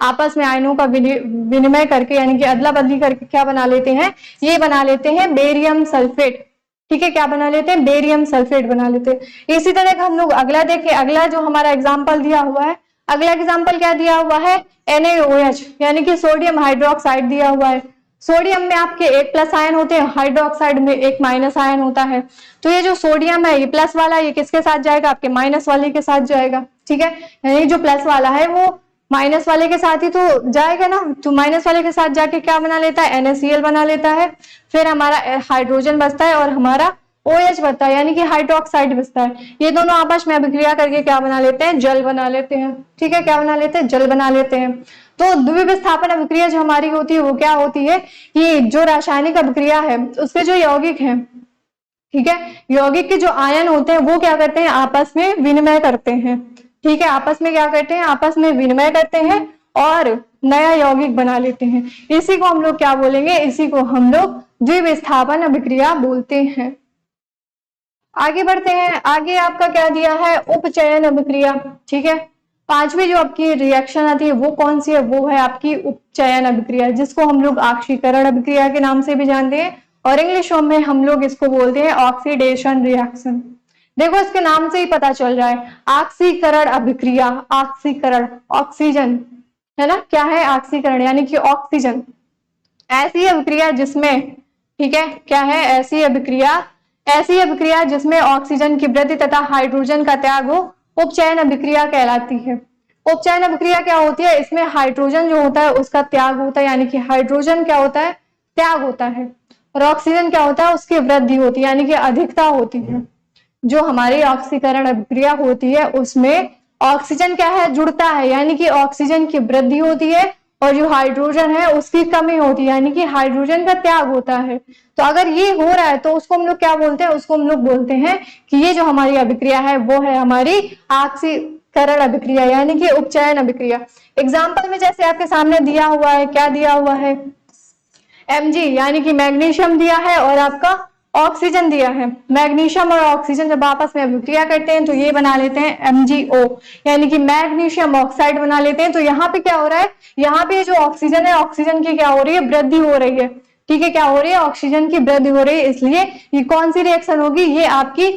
आपस में आयनों का विनिमय करके, यानी कि अदला बदली करके क्या बना लेते हैं, ये बना लेते हैं बेरियम सल्फेट। ठीक है, क्या बना लेते हैं, बेरियम सल्फेट बना लेते हैं। इसी तरह का हम लोग अगला देखें, अगला जो हमारा एग्जाम्पल दिया हुआ है, अगला एग्जाम्पल क्या दिया हुआ है, NaOH, यानी कि सोडियम हाइड्रोक्साइड दिया हुआ है। सोडियम में आपके एक प्लस आयन होते हैं, हाइड्रोक्साइड में एक माइनस आयन होता है। तो ये जो सोडियम है, ये प्लस वाला, ये किसके साथ जाएगा, आपके माइनस वाले के साथ जाएगा। ठीक है, यानी जो प्लस वाला है वो माइनस वाले के साथ ही तो जाएगा ना, तो माइनस वाले के साथ जाके क्या बना लेता है, NaCl बना लेता है। फिर हमारा हाइड्रोजन बचता है और हमारा OH बचता है, यानी कि हाइड्रोक्साइड बचता है। ये दोनों आपस में अभिक्रिया करके क्या बना लेते हैं, जल बना लेते हैं। ठीक है, क्या बना लेते हैं, जल बना लेते हैं। तो द्विविस्थापन अभिक्रिया जो हमारी होती है वो क्या होती है, कि जो रासायनिक अभिक्रिया है उसके जो यौगिक हैं, ठीक है। यौगिक के जो आयन होते हैं वो क्या करते हैं, आपस में विनिमय करते हैं। ठीक है, आपस में क्या करते हैं, आपस में विनिमय करते हैं और नया यौगिक बना लेते हैं। इसी को हम लोग क्या बोलेंगे, इसी को हम लोग द्विविस्थापन अभिक्रिया बोलते हैं। आगे बढ़ते हैं, आगे आपका क्या दिया है, उपचयन अभिक्रिया। ठीक है, पांचवी जो आपकी रिएक्शन आती है वो कौन सी है, वो है आपकी उपचयन अभिक्रिया, जिसको हम लोग आक्सीकरण अभिक्रिया के नाम से भी जानते हैं और इंग्लिश में हम लोग इसको बोलते हैं ऑक्सीडेशन रिएक्शन। देखो इसके नाम से ही पता चल रहा है, आक्सीकरण अभिक्रिया, आक्सीकरण ऑक्सीजन है ना, क्या है आक्सीकरण यानी कि ऑक्सीजन, ऐसी अभिक्रिया जिसमें, ठीक है क्या है, ऐसी अभिक्रिया जिसमें ऑक्सीजन की वृद्धि तथा हाइड्रोजन का त्याग हो, उपचयन अभिक्रिया कहलाती है। उपचयन अभिक्रिया क्या होती है, इसमें हाइड्रोजन जो होता है उसका त्याग होता है, यानी कि हाइड्रोजन क्या होता है, त्याग होता है, और ऑक्सीजन क्या होता है, उसकी वृद्धि होती है यानी कि अधिकता होती है। जो हमारी ऑक्सीकरण अभिक्रिया होती है उसमें ऑक्सीजन क्या है, जुड़ता है यानी कि ऑक्सीजन की वृद्धि होती है, और जो हाइड्रोजन है उसकी कमी होती है यानी कि हाइड्रोजन का त्याग होता है। तो अगर ये हो रहा है तो उसको हम लोग क्या बोलते हैं, उसको हम लोग बोलते हैं कि ये जो हमारी अभिक्रिया है वो है हमारी आक्सीकरण अभिक्रिया यानी कि उपचयन अभिक्रिया। एग्जाम्पल में जैसे आपके सामने दिया हुआ है, क्या दिया हुआ है, Mg यानी कि मैग्नीशियम दिया है और आपका ऑक्सीजन दिया है। मैग्नीशियम और ऑक्सीजन जब आपस में अभिक्रिया करते हैं तो ये बना लेते हैं MgO यानी कि मैग्नीशियम ऑक्साइड बना लेते हैं। तो यहाँ पे क्या हो रहा है, यहाँ पे जो ऑक्सीजन है, ऑक्सीजन की क्या हो रही है, वृद्धि हो रही है। ठीक है, क्या हो रही है, ऑक्सीजन की वृद्धि हो रही है, इसलिए ये कौन सी रिएक्शन होगी, ये आपकी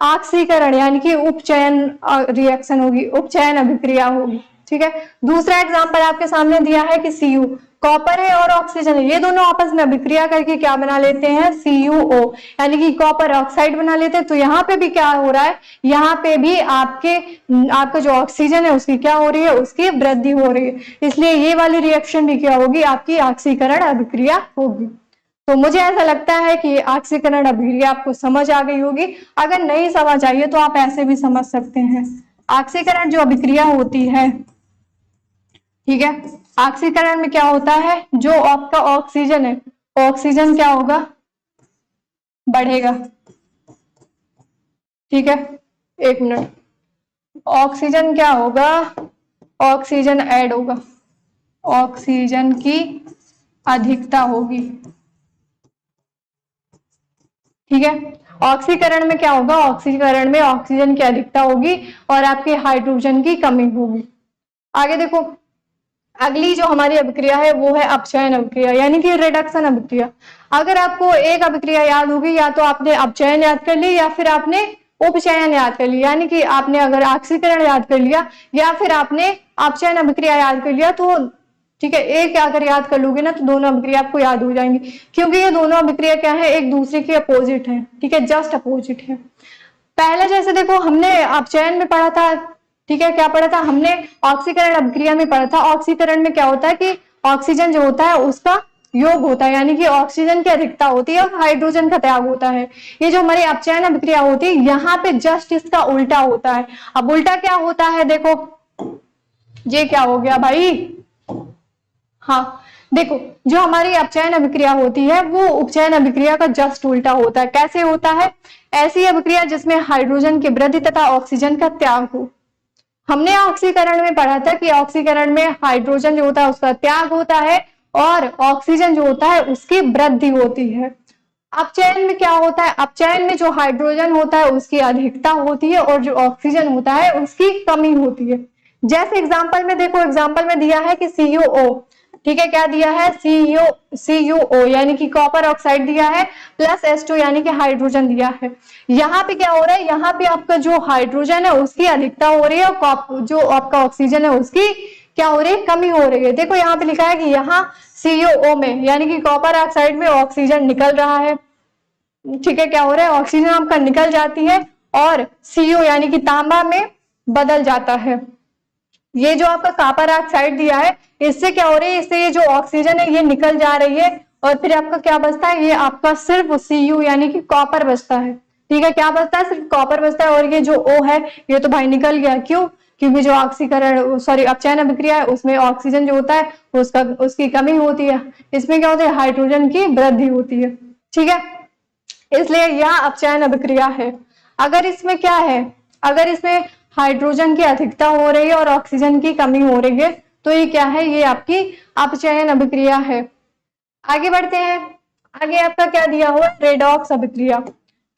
आक्सीकरण यानी कि उपचयन रिएक्शन होगी, उपचयन अभिक्रिया होगी। ठीक है, दूसरा एग्जाम्पल आपके सामने दिया है कि Cu, कॉपर है और ऑक्सीजन है, ये दोनों आपस में अभिक्रिया करके क्या बना लेते हैं, CuO यानी कि कॉपर ऑक्साइड बना लेते हैं। तो यहाँ पे भी क्या हो रहा है, यहाँ पे भी आपका जो ऑक्सीजन है उसकी क्या हो रही है, उसकी वृद्धि हो रही है, इसलिए ये वाली रिएक्शन भी क्या होगी, आपकी आक्सीकरण अभिक्रिया होगी। तो मुझे ऐसा लगता है कि आक्सीकरण अभिक्रिया आपको समझ आ गई होगी। अगर नहीं समझ आई है तो आप ऐसे भी समझ सकते हैं। आक्सीकरण जो अभिक्रिया होती है, ठीक है, आक्सीकरण में क्या होता है, जो आपका ऑक्सीजन है, ऑक्सीजन क्या होगा, बढ़ेगा। ठीक है, एक मिनट, ऑक्सीजन क्या होगा, ऑक्सीजन ऐड होगा, ऑक्सीजन की अधिकता होगी। ठीक है, ऑक्सीकरण में क्या होगा, ऑक्सीकरण में ऑक्सीजन की अधिकता होगी और आपके हाइड्रोजन की कमी होगी। आगे देखो, अगली जो हमारी अभिक्रिया है वो है अपचयन अभिक्रिया यानी कि रिडक्शन अभिक्रिया। अगर आपको एक अभिक्रिया याद होगी, या तो आपने अपचयन याद कर ली या फिर आपने उपचयन याद कर लिया, यानी कि आपने अगर आक्सीकरण याद कर लिया या फिर आपने अपचयन अभिक्रिया याद कर लिया तो ठीक है, एक अगर याद कर लोगे ना तो दोनों अभिक्रिया आपको याद हो जाएंगी, क्योंकि ये दोनों अभिक्रिया क्या है, एक दूसरे के अपोजिट है। ठीक है, जस्ट अपोजिट है। पहले जैसे देखो हमने अपचयन में पढ़ा था, ठीक है, क्या पढ़ा था हमने, ऑक्सीकरण अभिक्रिया में पढ़ा था। ऑक्सीकरण में क्या होता है कि ऑक्सीजन जो होता है उसका योग होता है यानी कि ऑक्सीजन की अधिकता होती है और हाइड्रोजन का त्याग होता है। ये जो हमारी अपचयन अभिक्रिया होती है यहाँ पे जस्ट इसका उल्टा होता है। अब उल्टा क्या होता है, देखो ये क्या हो गया भाई, हाँ देखो, जो हमारी अपचयन अभिक्रिया होती है वो उपचयन अभिक्रिया का जस्ट उल्टा होता है। कैसे होता है, ऐसी अभिक्रिया जिसमें हाइड्रोजन की वृद्धि तथा ऑक्सीजन का त्याग हो। हमने ऑक्सीकरण में पढ़ा था कि ऑक्सीकरण में हाइड्रोजन जो होता है उसका त्याग होता है और ऑक्सीजन जो होता है उसकी वृद्धि होती है। अपचयन में क्या होता है, अपचयन में जो हाइड्रोजन होता है उसकी अधिकता होती है और जो ऑक्सीजन होता है उसकी कमी होती है। जैसे एग्जाम्पल में देखो, एग्जाम्पल में दिया है कि CuO, ठीक है, क्या दिया है, CuO यानी कि कॉपर ऑक्साइड दिया है प्लस H2 यानी कि हाइड्रोजन दिया है। यहाँ पे क्या हो रहा है, यहाँ पे आपका जो हाइड्रोजन है उसकी अधिकता हो रही है और जो आपका ऑक्सीजन है उसकी क्या हो रही है, कमी हो रही है। देखो यहाँ पे लिखा है कि यहाँ CuO में यानी कि कॉपर ऑक्साइड में ऑक्सीजन निकल रहा है। ठीक है, क्या हो रहा है, ऑक्सीजन आपका निकल जाती है और Cu यानी कि तांबा में बदल जाता है। ये जो आपका कॉपर ऑक्साइड दिया है इससे क्या हो रही है, इससे ये जो ऑक्सीजन है ये निकल जा रही है और फिर आपका क्या बचता है, ये आपका सिर्फ Cu यानी कि कॉपर बचता है। ठीक है, क्या बचता है, सिर्फ कॉपर बचता है और ये जो O है ये तो भाई निकल गया। क्यों, क्योंकि जो ऑक्सीकरण अपचयन अभिक्रिया है उसमें ऑक्सीजन जो होता है उसकी कमी होती है, इसमें क्या होता है, हाइड्रोजन की वृद्धि होती है। ठीक है, इसलिए यह अपचयन अभिक्रिया है। अगर इसमें क्या है, अगर इसमें हाइड्रोजन की अधिकता हो रही है और ऑक्सीजन की कमी हो रही है तो ये क्या है, ये आपकी अपचयन अभिक्रिया है। आगे बढ़ते हैं, आगे आपका क्या दिया हुआ, रेडॉक्स अभिक्रिया।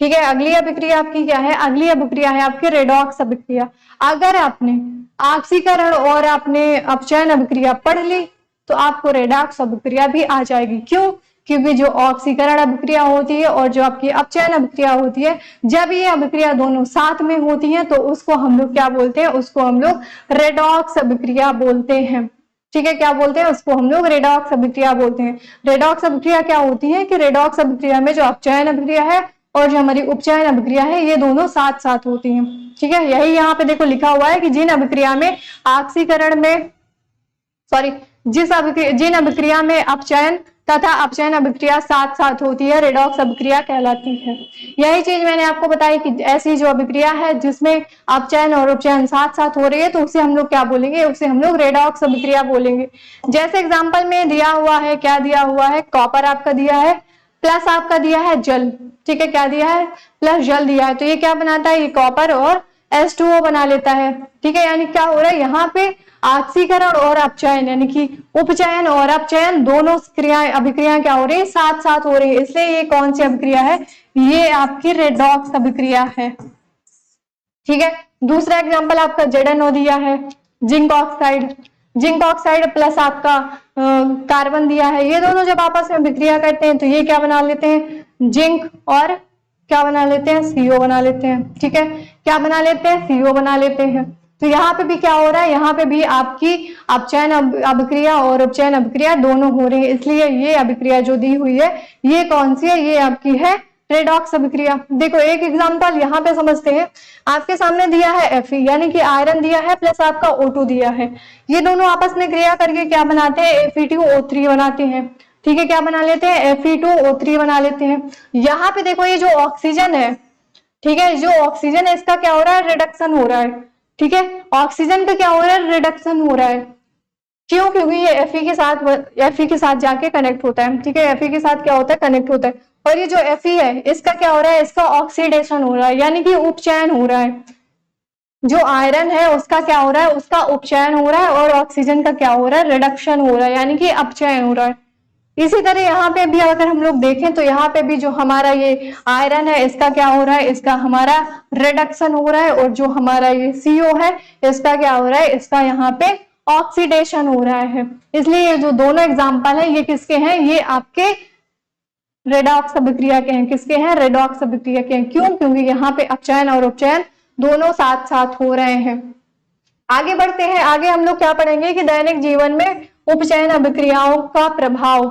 ठीक है, अगली अभिक्रिया आपकी क्या है, अगली अभिक्रिया है आपकी रेडॉक्स अभिक्रिया। अगर आपने ऑक्सीकरण और आपने अपचयन अभिक्रिया पढ़ ली तो आपको रेडॉक्स अभिक्रिया भी आ जाएगी। क्यों, क्योंकि जो ऑक्सीकरण अभिक्रिया होती है और जो आपकी अपचयन अभिक्रिया होती है, जब ये अभिक्रिया दोनों साथ में होती है तो उसको हम लोग क्या बोलते हैं, उसको हम लोग रेडॉक्स अभिक्रिया बोलते हैं। ठीक है, क्या बोलते हैं, उसको हम लोग रेडॉक्स अभिक्रिया बोलते हैं। रेडॉक्स अभिक्रिया क्या होती है कि रेडॉक्स अभिक्रिया में जो अपचयन अभिक्रिया है और जो हमारी उपचयन अभिक्रिया है ये दोनों साथ साथ होती हैं। ठीक है, यही यहाँ पे देखो लिखा हुआ है कि जिन अभिक्रिया में ऑक्सीकरण में जिन अभिक्रिया में अपचयन तथा अपचयन अभिक्रिया साथ साथ होती है रेडॉक्स अभिक्रिया कहलाती है। यही चीज मैंने आपको बताई कि ऐसी जो अभिक्रिया है जिसमें अपचयन और उपचयन साथ साथ हो रही है तो उसे हम लोग क्या बोलेंगे, उसे हम लोग रेडॉक्स अभिक्रिया बोलेंगे। जैसे एग्जांपल में दिया हुआ है, क्या दिया हुआ है, कॉपर आपका दिया है प्लस आपका दिया है जल। ठीक है, क्या दिया है, प्लस जल दिया है, तो ये क्या बनाता है, ये कॉपर और H2O बना लेता है। ठीक है, यानी क्या हो रहा है यहाँ पे ऑक्सीकरण और अपचयन यानी कि उपचयन और अपचयन दोनों क्रियाएं अभिक्रियाएं क्या हो रही है, साथ साथ हो रही है। इसलिए ये कौन सी अभिक्रिया है, ये आपकी रेडॉक्स अभिक्रिया है। ठीक है, दूसरा एग्जांपल आपका ZNO दिया है, जिंक ऑक्साइड प्लस आपका कार्बन दिया है। ये दोनों जब आपस में अभिक्रिया करते हैं तो ये क्या बना लेते हैं, जिंक और क्या बना लेते हैं, CO बना लेते हैं। ठीक है, क्या बना लेते हैं, CO बना लेते हैं। तो यहाँ पे भी क्या हो रहा है, यहाँ पे भी आपकी अपचयन अभिक्रिया और उपचयन अभिक्रिया दोनों हो रही है। इसलिए ये अभिक्रिया जो दी हुई है ये कौन सी है, ये आपकी है रेडॉक्स अभिक्रिया। देखो एक एग्जांपल यहाँ पे समझते हैं, आपके सामने दिया है Fe यानी कि आयरन दिया है प्लस आपका O2 दिया है। ये दोनों आपस में क्रिया करके क्या बनाते हैं, Fe2O3 बनाते हैं। ठीक है, क्या बना लेते हैं, Fe2O3 बना लेते हैं। यहाँ पे देखो ये जो ऑक्सीजन है, ठीक है, जो ऑक्सीजन है इसका क्या हो रहा है, रिडक्शन हो रहा है। ठीक है, ऑक्सीजन का क्या हो रहा है, रिडक्शन हो रहा है। क्यों, क्योंकि ये Fe के साथ जाके कनेक्ट होता है। ठीक है, Fe के साथ क्या होता है, कनेक्ट होता है। और ये जो Fe है इसका क्या हो रहा है, इसका ऑक्सीडेशन हो रहा है यानी कि उपचयन हो रहा है। जो आयरन है उसका क्या हो रहा है, उसका उपचयन हो रहा है और ऑक्सीजन का क्या हो रहा है, रिडक्शन हो रहा है यानी कि अपचयन हो रहा है। इसी तरह यहाँ पे भी अगर हम लोग देखें तो यहाँ पे भी जो हमारा ये आयरन है इसका क्या हो रहा है, इसका हमारा रिडक्शन हो रहा है और जो हमारा ये CO है इसका क्या हो रहा है, इसका यहाँ पे ऑक्सीडेशन हो रहा है। इसलिए ये जो दोनों एग्जाम्पल है ये किसके हैं, ये आपके रेडॉक्स अभिक्रिया के हैं। किसके हैं, रेडॉक्स अभिक्रिया के हैं। क्यों, क्योंकि यहाँ पे अपचयन और उपचयन दोनों साथ साथ हो रहे हैं। आगे बढ़ते हैं, आगे हम लोग क्या पढ़ेंगे कि दैनिक जीवन में उपचयन अभिक्रियाओं का प्रभाव।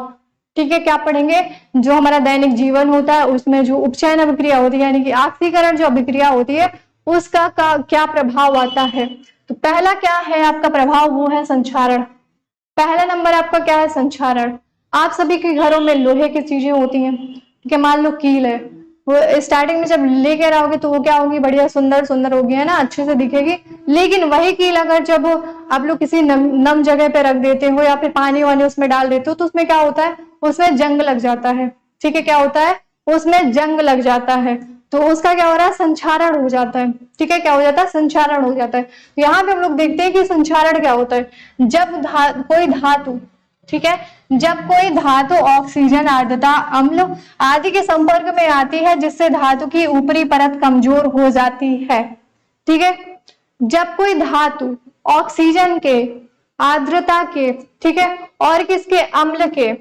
ठीक है, क्या पढ़ेंगे, जो हमारा दैनिक जीवन होता है उसमें जो उपचयन अभिक्रिया होती है यानी कि ऑक्सीकरण जो अभिक्रिया होती है उसका क्या प्रभाव आता है। तो पहला क्या है आपका प्रभाव, वो है संक्षारण। पहला नंबर आपका क्या है, संक्षारण। आप सभी के घरों में लोहे की चीजें होती हैं। ठीक है, मान लो कील है, वो स्टार्टिंग में जब लेके आओगे तो वो क्या होगी, बढ़िया सुंदर सुंदर होगी, है ना, अच्छे से दिखेगी। लेकिन वही कील अगर जब आप लोग किसी नम जगह पे रख देते हो या फिर पानी वानी उसमें डाल देते हो तो उसमें क्या होता है, उसमें जंग लग जाता है। ठीक है, क्या होता है, उसमें जंग लग जाता है तो उसका क्या हो रहा है, संक्षारण हो जाता है। ठीक है, क्या हो जाता है, संक्षारण हो जाता है। यहाँ पे हम लोग देखते हैं कि संक्षारण क्या होता है, जब कोई धातु, ठीक है, जब कोई धातु ऑक्सीजन, आर्द्रता, अम्ल आदि के संपर्क में आती है जिससे धातु की ऊपरी परत कमजोर हो जाती है। ठीक है, जब कोई धातु ऑक्सीजन के, आर्द्रता के, ठीक है, और किसके, अम्ल के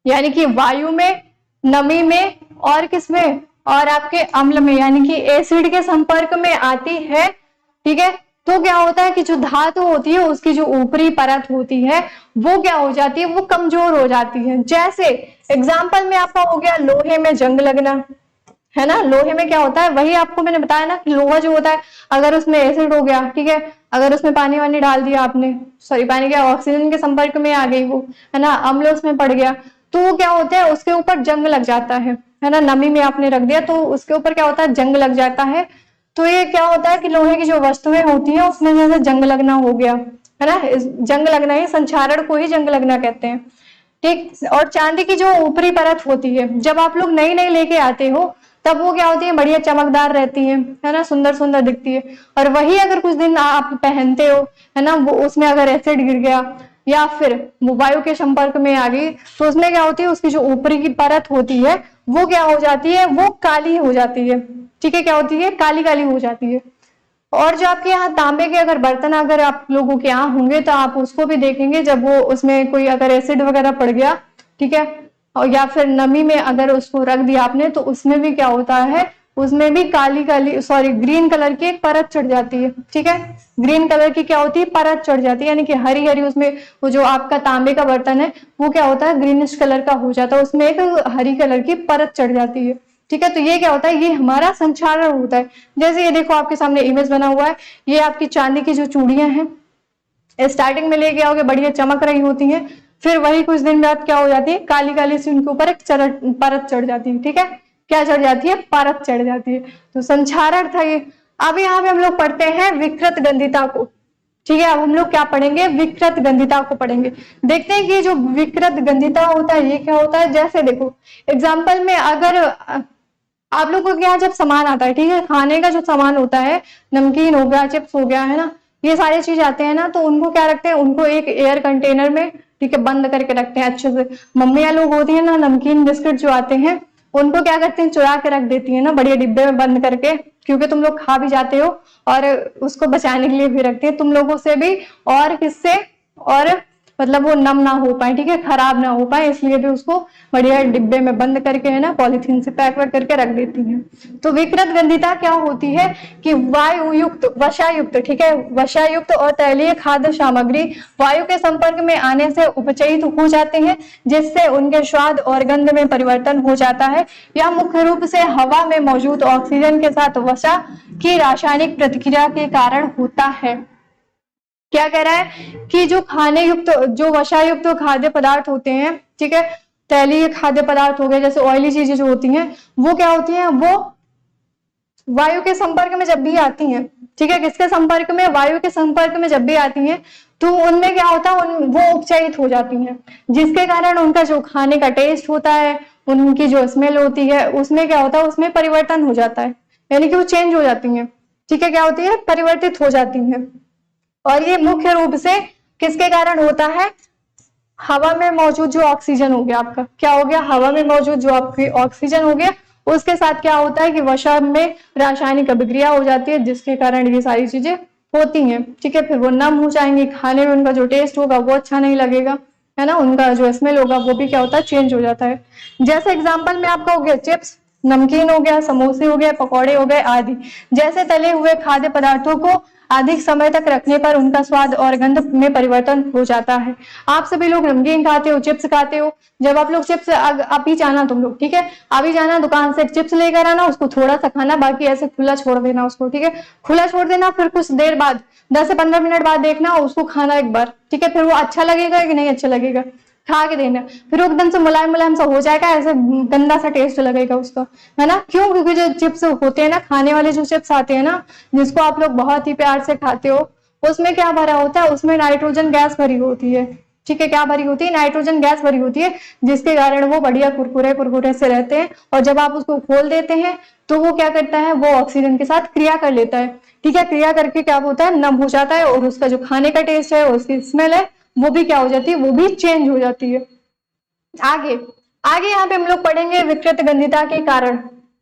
यानी कि वायु में, नमी में और किसमें, और आपके अम्ल में यानी कि एसिड के संपर्क में आती है। ठीक है, तो क्या होता है कि जो धातु होती है उसकी जो ऊपरी परत होती है वो क्या हो जाती है, वो कमजोर हो जाती है। जैसे एग्जाम्पल में आपका हो गया लोहे में जंग लगना, है ना। लोहे में क्या होता है, वही आपको मैंने बताया ना कि लोहा जो होता है अगर उसमें एसिड हो गया, ठीक है, अगर उसमें पानी वानी डाल दिया आपने, सॉरी पानी क्या, ऑक्सीजन के संपर्क में आ गई वो, है ना, अम्ल उसमें पड़ गया तो वो क्या होता है, उसके ऊपर जंग लग जाता है ना। नमी में आपने रख दिया तो उसके ऊपर क्या होता है, जंग लग जाता है। तो ये क्या होता है कि लोहे की जो वस्तुएं होती हैं उसमें जैसे जंग लगना हो गया, है ना, जंग लगना ही, संक्षारण को ही जंग लगना कहते हैं। ठीक। और चांदी की जो ऊपरी परत होती है, जब आप लोग नई नई लेके आते हो तब वो क्या होती है, बढ़िया चमकदार रहती है ना, सुंदर सुंदर दिखती है। और वही अगर कुछ दिन आप पहनते हो, है ना, वो उसमें अगर एसिड गिर गया या फिर वो वायु के संपर्क में आ गई, तो उसमें क्या होती है, उसकी जो ऊपरी की परत होती है वो क्या हो जाती है, वो काली हो जाती है। ठीक है, क्या होती है, काली काली हो जाती है। और जो आपके यहाँ तांबे के अगर बर्तन अगर आप लोगों के यहाँ होंगे तो आप उसको भी देखेंगे, जब वो उसमें कोई अगर एसिड वगैरह पड़ गया, ठीक है, और या फिर नमी में अगर उसको रख दिया आपने, तो उसमें भी क्या होता है, उसमें भी Kali Kali sorry green colour की एक परत चढ़ जाती है। ठीक है, ग्रीन कलर की क्या होती है, परत चढ़ जाती है, यानी कि हरी हरी उसमें वो जो आपका तांबे का बर्तन है वो क्या होता है, ग्रीनिश कलर का हो जाता है, उसमें एक हरी कलर की परत चढ़ जाती है। ठीक है, तो ये क्या होता है, ये हमारा संक्षारण होता है। जैसे ये देखो आपके सामने इमेज बना हुआ है, ये आपकी चांदी की जो चूड़ियां हैं, स्टार्टिंग में लेके आओगे बढ़िया चमक रही होती हैं, फिर वही कुछ दिन बाद क्या हो जाती है, काली काली सी उनके ऊपर एक परत चढ़ जाती है। ठीक है, क्या चढ़ जाती है, परत चढ़ जाती है। तो संक्षारण था ये। अब यहाँ पे हम लोग पढ़ते हैं विकृत गंधिता को। ठीक है, अब हम लोग क्या पढ़ेंगे, विकृत गंधिता को पढ़ेंगे। देखते हैं कि जो विकृत गंधिता होता है ये क्या होता है। जैसे देखो एग्जाम्पल में, अगर आप लोगों के यहाँ जब सामान आता है, ठीक है, खाने का जो सामान होता है, नमकीन हो गया, चिप्स हो गया, है ना, ये सारी चीज आते हैं ना, तो उनको क्या रखते हैं, उनको एक एयर कंटेनर में, ठीक है, बंद करके रखते हैं अच्छे से। मम्मियाँ लोग होती है ना, नमकीन बिस्किट जो आते हैं उनको क्या करते हैं, चुरा के रख देती है ना, बढ़िया डिब्बे में बंद करके, क्योंकि तुम लोग खा भी जाते हो और उसको बचाने के लिए भी रखते हैं तुम लोगों से भी, और किससे, और मतलब वो नम ना हो पाए, ठीक है, खराब ना हो पाए, इसलिए भी उसको बढ़िया डिब्बे में बंद करके, है ना, पॉलिथीन से पैक करके रख देती हैं। तो विकृत गंधिता क्या होती है कि वायु युक्त, वसायुक्त, ठीक है, वसायुक्त और तैलीय खाद्य सामग्री वायु के संपर्क में आने से उपचयित हो जाते हैं, जिससे उनके स्वाद और गंध में परिवर्तन हो जाता है। यह मुख्य रूप से हवा में मौजूद ऑक्सीजन के साथ वसा की रासायनिक प्रतिक्रिया के कारण होता है। क्या कह रहा है कि जो खाने युक्त, जो वसा युक्त खाद्य पदार्थ होते हैं, ठीक है, तैलीय खाद्य पदार्थ हो गए, जैसे ऑयली चीजें जो होती हैं, वो क्या होती हैं, वो वायु के संपर्क में जब भी आती हैं, ठीक है, किसके संपर्क में, वायु के संपर्क में जब भी आती हैं, तो उनमें क्या होता है, वो उपचयित हो जाती हैं, जिसके कारण उनका जो खाने का टेस्ट होता है, उनकी जो स्मेल होती है, उसमें क्या होता है, उसमें परिवर्तन हो जाता है, यानी कि वो चेंज हो जाती हैं। ठीक है, क्या होती है, परिवर्तित हो जाती हैं। और ये मुख्य रूप से किसके कारण होता है, हवा में मौजूद जो ऑक्सीजन हो गया आपका, क्या हो गया, हवा में मौजूद जो आपकी ऑक्सीजन हो गया, उसके साथ क्या होता है कि वसा में रासायनिक अभिक्रिया हो जाती है, जिसके कारण ये सारी चीजें होती हैं। ठीक है, फिर वो नम हो जाएंगी, खाने में उनका जो टेस्ट होगा वो अच्छा नहीं लगेगा, है ना, उनका जो स्मेल होगा वो भी क्या होता है, चेंज हो जाता है। जैसे एग्जाम्पल में आपका हो गया चिप्स, नमकीन हो गया, समोसे हो गए, पकौड़े हो गए आदि। जैसे तले हुए खाद्य पदार्थों को अधिक समय तक रखने पर उनका स्वाद और गंध में परिवर्तन हो जाता है। आप सभी लोग नमकीन खाते हो, चिप्स खाते हो, जब आप लोग चिप्स अभी जाना तुम लोग, ठीक है, अभी जाना दुकान से चिप्स लेकर आना, उसको थोड़ा सा खाना, बाकी ऐसे खुला छोड़ देना उसको, ठीक है, खुला छोड़ देना, फिर कुछ देर बाद 10 से 15 मिनट बाद देखना उसको खाना एक बार, ठीक है, फिर वो अच्छा लगेगा कि नहीं अच्छा लगेगा, खा के देना, फिर वो एकदम से मुलायम मुलायम सा हो जाएगा, ऐसे गंदा सा टेस्ट लगेगा उसका, है ना, क्यों, क्योंकि जो चिप्स होते हैं ना, खाने वाले जो चिप्स आते हैं ना, जिसको आप लोग बहुत ही प्यार से खाते हो, उसमें क्या भरा होता है, उसमें नाइट्रोजन गैस भरी होती है। ठीक है, क्या भरी होती है, नाइट्रोजन गैस भरी होती है, जिसके कारण वो बढ़िया कुरकुरे कुरकुरे से रहते हैं, और जब आप उसको खोल देते हैं तो वो क्या करता है, वो ऑक्सीजन के साथ क्रिया कर लेता है। ठीक है, क्रिया करके क्या होता है, नम हो जाता है, और उसका जो खाने का टेस्ट है, उसकी स्मेल है, वो भी क्या हो जाती है, वो भी चेंज हो जाती है। आगे आगे यहाँ पे हम लोग पढ़ेंगे विकृत गंधिता के कारण।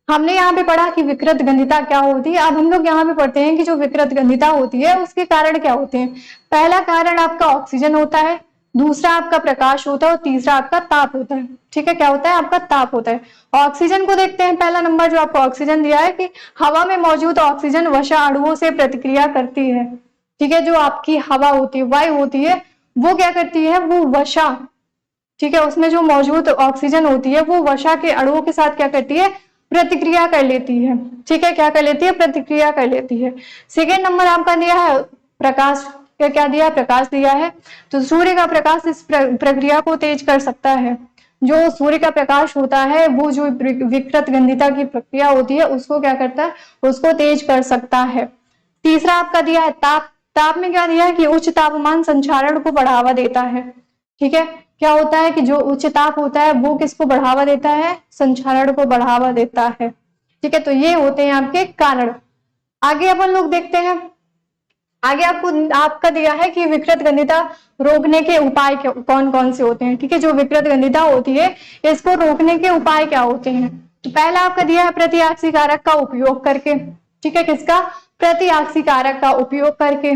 हमने यहाँ पे पढ़ा कि विकृत गंधिता क्या होती है, अब हम लोग यहाँ पे पढ़ते हैं कि जो विकृत गंधिता होती है उसके कारण क्या होते हैं। पहला कारण आपका ऑक्सीजन होता है, दूसरा आपका प्रकाश होता है, और तीसरा आपका ताप होता है। ठीक है, क्या होता है, आपका ताप होता है। ऑक्सीजन को देखते हैं, पहला नंबर जो आपको ऑक्सीजन दिया है कि हवा में मौजूद ऑक्सीजन वसा अणुओं से प्रतिक्रिया करती है। ठीक है, जो आपकी हवा होती है, वायु होती है, वो क्या करती है, वो वसा, ठीक है, उसमें जो मौजूद ऑक्सीजन होती है वो वसा के अणुओं के साथ क्या करती है, प्रतिक्रिया कर लेती है। ठीक है, क्या कर लेती है, प्रतिक्रिया कर लेती है। सेकेंड नंबर आपका दिया है प्रकाश, क्या दिया है, प्रकाश दिया है। तो सूर्य का प्रकाश इस प्रक्रिया को तेज कर सकता है। जो सूर्य का प्रकाश होता है वो जो विकृत गंधिता की प्रक्रिया होती है उसको क्या करता है, उसको तेज कर सकता है। तीसरा आपका दिया है ताप। ताप में क्या दिया है कि उच्च तापमान संचारण को बढ़ावा देता है। ठीक है, क्या होता है कि जो उच्च ताप होता है वो किसको बढ़ावा देता है, संक्षारण को बढ़ावा देता है। ठीक है, तो ये होते हैं आपके कारण। आगे अपन लोग देखते हैं, आगे आपका दिया है कि विकृत गंधिता रोकने के उपाय कौन कौन से होते हैं। ठीक है, जो विकृत गंधिता होती है इसको रोकने के उपाय क्या होते हैं। तो पहला आपका दिया है प्रतिऑक्सी कारक का उपयोग करके। ठीक है, किसका, प्रतिऑक्सी कारक का उपयोग करके।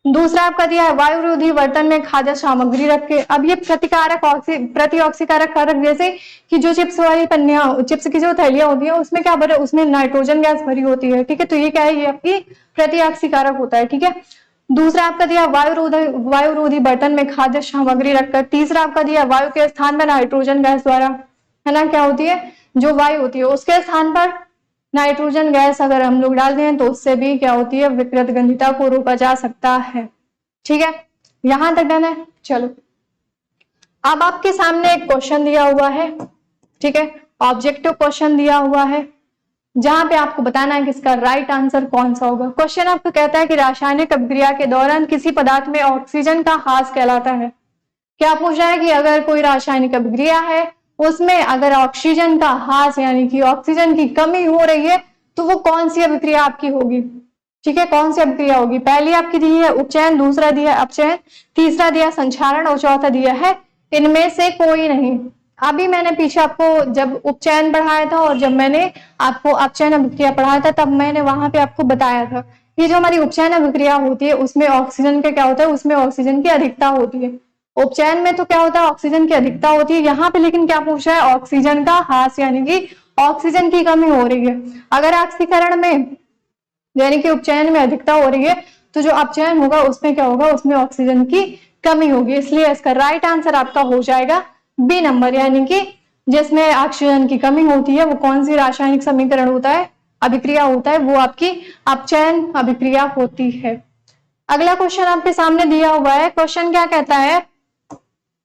दूसरा आपका दिया है वायुरोधी बर्तन में खाद्य सामग्री रख के। अब ये प्रतिऑक्सीकारक कारक जैसे कि जो चिप्स वाली पन्नियां, चिप्स की जो थैलियां होती है उसमें क्या भरे, उसमें नाइट्रोजन गैस भरी होती है। ठीक है, तो ये क्या है, ये आपकी प्रतिऑक्सीकारक होता है। ठीक है, दूसरा आपका दिया वायुरोधी बर्तन में खाद्य सामग्री रखकर। तीसरा आपका दिया वायु के स्थान में नाइट्रोजन गैस द्वारा, है ना, क्या होती है, जो वायु होती है उसके स्थान पर नाइट्रोजन गैस अगर हम लोग डालते हैं तो उससे भी क्या होती है, विकृत गंधिता को रोका जा सकता है। ठीक है, यहां तक डन है। चलो, अब आपके सामने एक क्वेश्चन दिया हुआ है। ठीक है, ऑब्जेक्टिव क्वेश्चन दिया हुआ है जहां पे आपको बताना है कि इसका राइट आंसर कौन सा होगा। क्वेश्चन आपको कहता है कि रासायनिक अभिक्रिया के दौरान किसी पदार्थ में ऑक्सीजन का ह्रास कहलाता है। क्या पूछ रहा है कि अगर कोई रासायनिक अभिक्रिया है उसमें अगर ऑक्सीजन का ह्रास यानी कि ऑक्सीजन की कमी हो रही है तो वो कौन सी अभिक्रिया आपकी होगी। ठीक है, कौन सी अभिक्रिया होगी। पहली आपकी दी है उपचयन, दूसरा दिया है अपचयन, तीसरा दिया संक्षारण और चौथा दिया है इनमें से कोई नहीं। अभी मैंने पीछे आपको जब उपचयन पढ़ाया था और जब मैंने आपको अपचयन अभिक्रिया पढ़ाया था तब मैंने वहां पे आपको बताया था कि जो हमारी उपचयन अभिक्रिया होती है उसमें ऑक्सीजन का क्या होता है, उसमें ऑक्सीजन की अधिकता होती है। उपचयन में तो क्या होता है, ऑक्सीजन की अधिकता होती है। यहाँ पे लेकिन क्या पूछ रहा है, ऑक्सीजन का ह्रास यानी कि ऑक्सीजन की कमी हो रही है। अगर ऑक्सीकरण में यानी कि उपचयन में अधिकता हो रही है तो जो अपचयन होगा उसमें क्या होगा, उसमें ऑक्सीजन की कमी होगी। इसलिए इसका राइट आंसर आपका हो जाएगा बी नंबर, यानी कि जिसमें ऑक्सीजन की कमी होती है वो कौन सी रासायनिक समीकरण होता है, अभिक्रिया होता है, वो आपकी अपचयन अभिक्रिया होती है। अगला क्वेश्चन आपके सामने दिया हुआ है। क्वेश्चन क्या कहता है,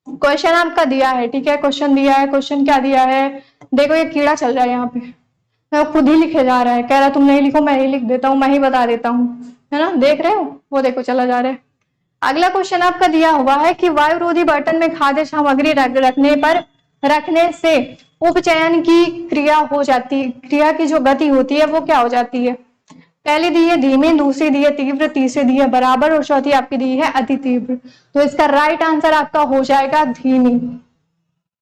क्वेश्चन आपका दिया है, ठीक है, क्वेश्चन दिया है। क्वेश्चन क्या दिया है, देखो ये कीड़ा चल रहा है यहाँ पे, खुद ही लिखे जा रहा है, कह रहा तुम नहीं लिखो मैं ही लिख देता हूँ, मैं ही बता देता हूँ, है ना, देख रहे हो, वो देखो चला जा रहा है। अगला क्वेश्चन आपका दिया हुआ है कि वायुरोधी बर्तन में खाद्य सामग्री रखने से उपचयन की क्रिया हो जाती, क्रिया की जो गति होती है वो क्या हो जाती है। पहली दी है धीमी, दूसरी दी है तीव्र, तीसरी दी है बराबर और चौथी आपकी दी है अति तीव्र। तो इसका राइट आंसर आपका हो जाएगा धीमी।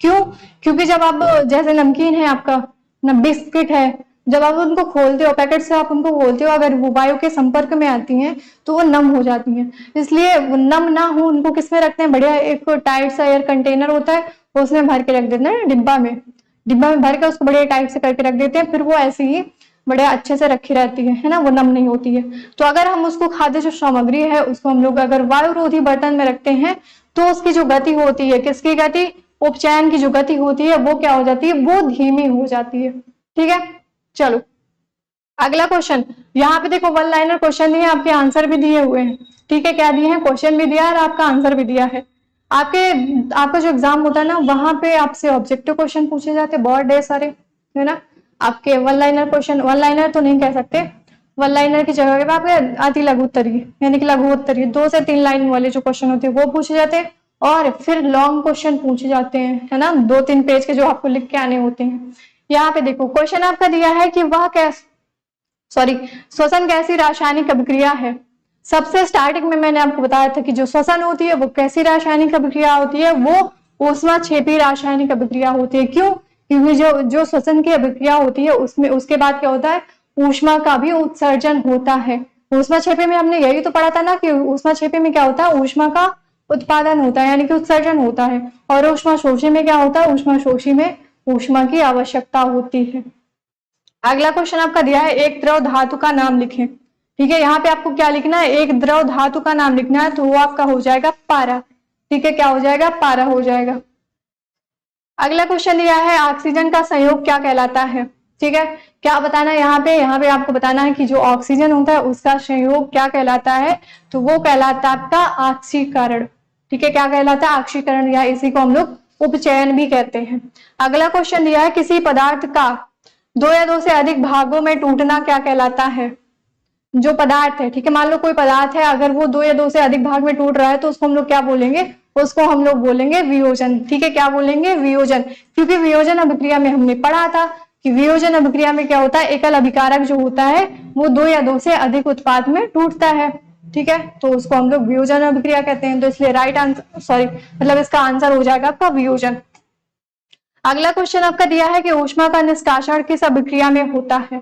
क्यों, क्योंकि जब आप जैसे नमकीन है आपका न बिस्किट है, जब आप उनको खोलते हो पैकेट से आप उनको खोलते हो, अगर वो वायु के संपर्क में आती हैं तो वो नम हो जाती हैं। इसलिए वो नम ना हो उनको किस में रखते हैं, बढ़िया एक टाइट सा एयर कंटेनर होता है उसमें भर के रख देते हैं, डिब्बा में भर के उसको बढ़िया टाइट से करके रख देते हैं, फिर वो ऐसे ही बड़े अच्छे से रखी रहती है ना, वो नम नहीं होती है। तो अगर हम उसको खाद्य जो सामग्री है उसको हम लोग अगर वायुरोधी बर्तन में रखते हैं तो उसकी जो गति होती है, किसकी गति, उपचयन की जो गति होती है वो क्या हो जाती है, वो धीमी हो जाती है। ठीक है, चलो अगला क्वेश्चन। यहाँ पे देखो वन लाइनर क्वेश्चन दिए, आपके आंसर भी दिए हुए हैं। ठीक है, क्या दिए हैं, क्वेश्चन भी दिया है और आपका आंसर भी दिया है। आपका जो एग्जाम होता है ना वहां पे आपसे ऑब्जेक्टिव क्वेश्चन पूछे जाते हैं बहुत ढेर सारे, है ना। आपके one liner question, one liner तो नहीं कह सकते, वन लाइनर की जगह पे आपके अति लघु उत्तरीय यानी कि लघु उत्तरीय 2 से 3 लाइन वाले जो क्वेश्चन होते हैं वो पूछे जाते हैं, और फिर लॉन्ग क्वेश्चन पूछे जाते हैं, है ना, 2-3 पेज के जो आपको लिख के आने होते हैं। यहाँ पे देखो क्वेश्चन आपका दिया है कि वह श्वसन कैसी रासायनिक अभिक्रिया है। सबसे स्टार्टिंग में मैंने आपको बताया था कि जो श्वसन होती है वो कैसी रासायनिक अभिक्रिया होती है, वो ऊष्माक्षेपी रासायनिक अभिक्रिया होती है। क्यों, क्योंकि जो श्वसन की अभिक्रिया होती है उसमें उसके बाद क्या होता है, ऊष्मा का भी उत्सर्जन होता है। ऊष्माक्षेपी में हमने यही तो पढ़ा था ना कि ऊष्माक्षेपी में क्या होता है, ऊष्मा का उत्पादन होता है यानी कि उत्सर्जन होता है, और ऊष्माशोषी में क्या होता है, ऊष्माशोषी में ऊष्मा की आवश्यकता होती है। अगला क्वेश्चन आपका दिया है एक द्रव धातु का नाम लिखें। ठीक है, यहाँ पे आपको क्या लिखना है, एक द्रव धातु का नाम लिखना है, तो वो आपका हो जाएगा पारा। ठीक है, क्या हो जाएगा, पारा हो जाएगा। अगला क्वेश्चन दिया है ऑक्सीजन का संयोग क्या कहलाता है। ठीक है, क्या बताना है यहाँ पे आपको बताना है कि जो ऑक्सीजन होता है उसका संयोग क्या कहलाता है, तो वो कहलाता है आपका ऑक्सीकरण। ठीक है, क्या कहलाता है, ऑक्सीकरण, या इसी को हम लोग उपचयन भी कहते हैं। अगला क्वेश्चन दिया है किसी पदार्थ का 2 या 2 से अधिक भागों में टूटना क्या कहलाता है। जो पदार्थ है, ठीक है, मान लो कोई पदार्थ है, अगर वो 2 या 2 से अधिक भाग में टूट रहा है तो उसको हम लोग क्या बोलेंगे, उसको हम लोग बोलेंगे वियोजन। ठीक है, क्या बोलेंगे? वियोजन। क्योंकि वियोजन अभिक्रिया में हमने पढ़ा था कि वियोजन अभिक्रिया में क्या होता है, एकल अभिकारक जो होता है वो 2 या 2 से अधिक उत्पाद में टूटता है। ठीक है, तो उसको हम लोग वियोजन अभिक्रिया कहते हैं। तो इसलिए राइट आंसर, सॉरी मतलब इसका आंसर हो जाएगा आपका वियोजन। अगला क्वेश्चन आपका दिया है कि ऊष्मा का निष्कासन किस अभिक्रिया में होता है।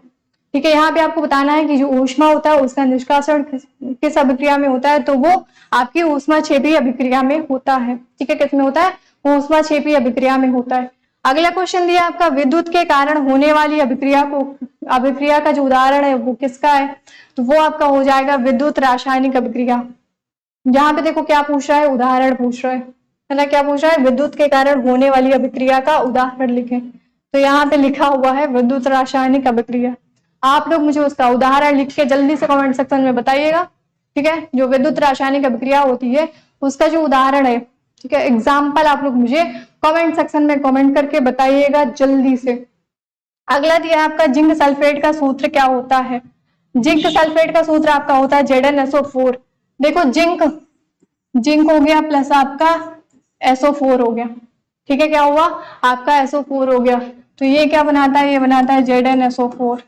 ठीक है, यहाँ पे आपको बताना है कि जो ऊष्मा होता है उसका निष्कासन किस अभिक्रिया में होता है, तो वो आपकी ऊष्माक्षेपी अभिक्रिया में होता है। ठीक है, किसमें होता है? ऊष्माक्षेपी अभिक्रिया में होता है। अगला क्वेश्चन दिया आपका विद्युत के कारण होने वाली अभिक्रिया का जो उदाहरण है वो किसका है, तो वो आपका हो जाएगा विद्युत रासायनिक अभिक्रिया। यहाँ पे देखो क्या पूछ रहा है, उदाहरण पूछ रहा है ना, क्या पूछ रहा है? विद्युत के कारण होने वाली अभिक्रिया का उदाहरण लिखें। तो यहाँ पे लिखा हुआ है विद्युत रासायनिक अभिक्रिया। आप लोग मुझे उसका उदाहरण लिख के जल्दी से कमेंट सेक्शन में बताइएगा। ठीक है, जो विद्युत रासायनिक अभिक्रिया होती है उसका जो उदाहरण है, ठीक है, एग्जाम्पल आप लोग मुझे कमेंट सेक्शन में कमेंट करके बताइएगा जल्दी से। अगला दिया आपका जिंक सल्फेट का सूत्र क्या होता है। जिंक सल्फेट का सूत्र आपका होता है ZnSO4। देखो जिंक हो गया प्लस आपका SO4 हो गया। ठीक है, क्या हुआ? आपका SO4 हो गया। तो ये क्या बनाता है? ये बनाता है ZnSO4।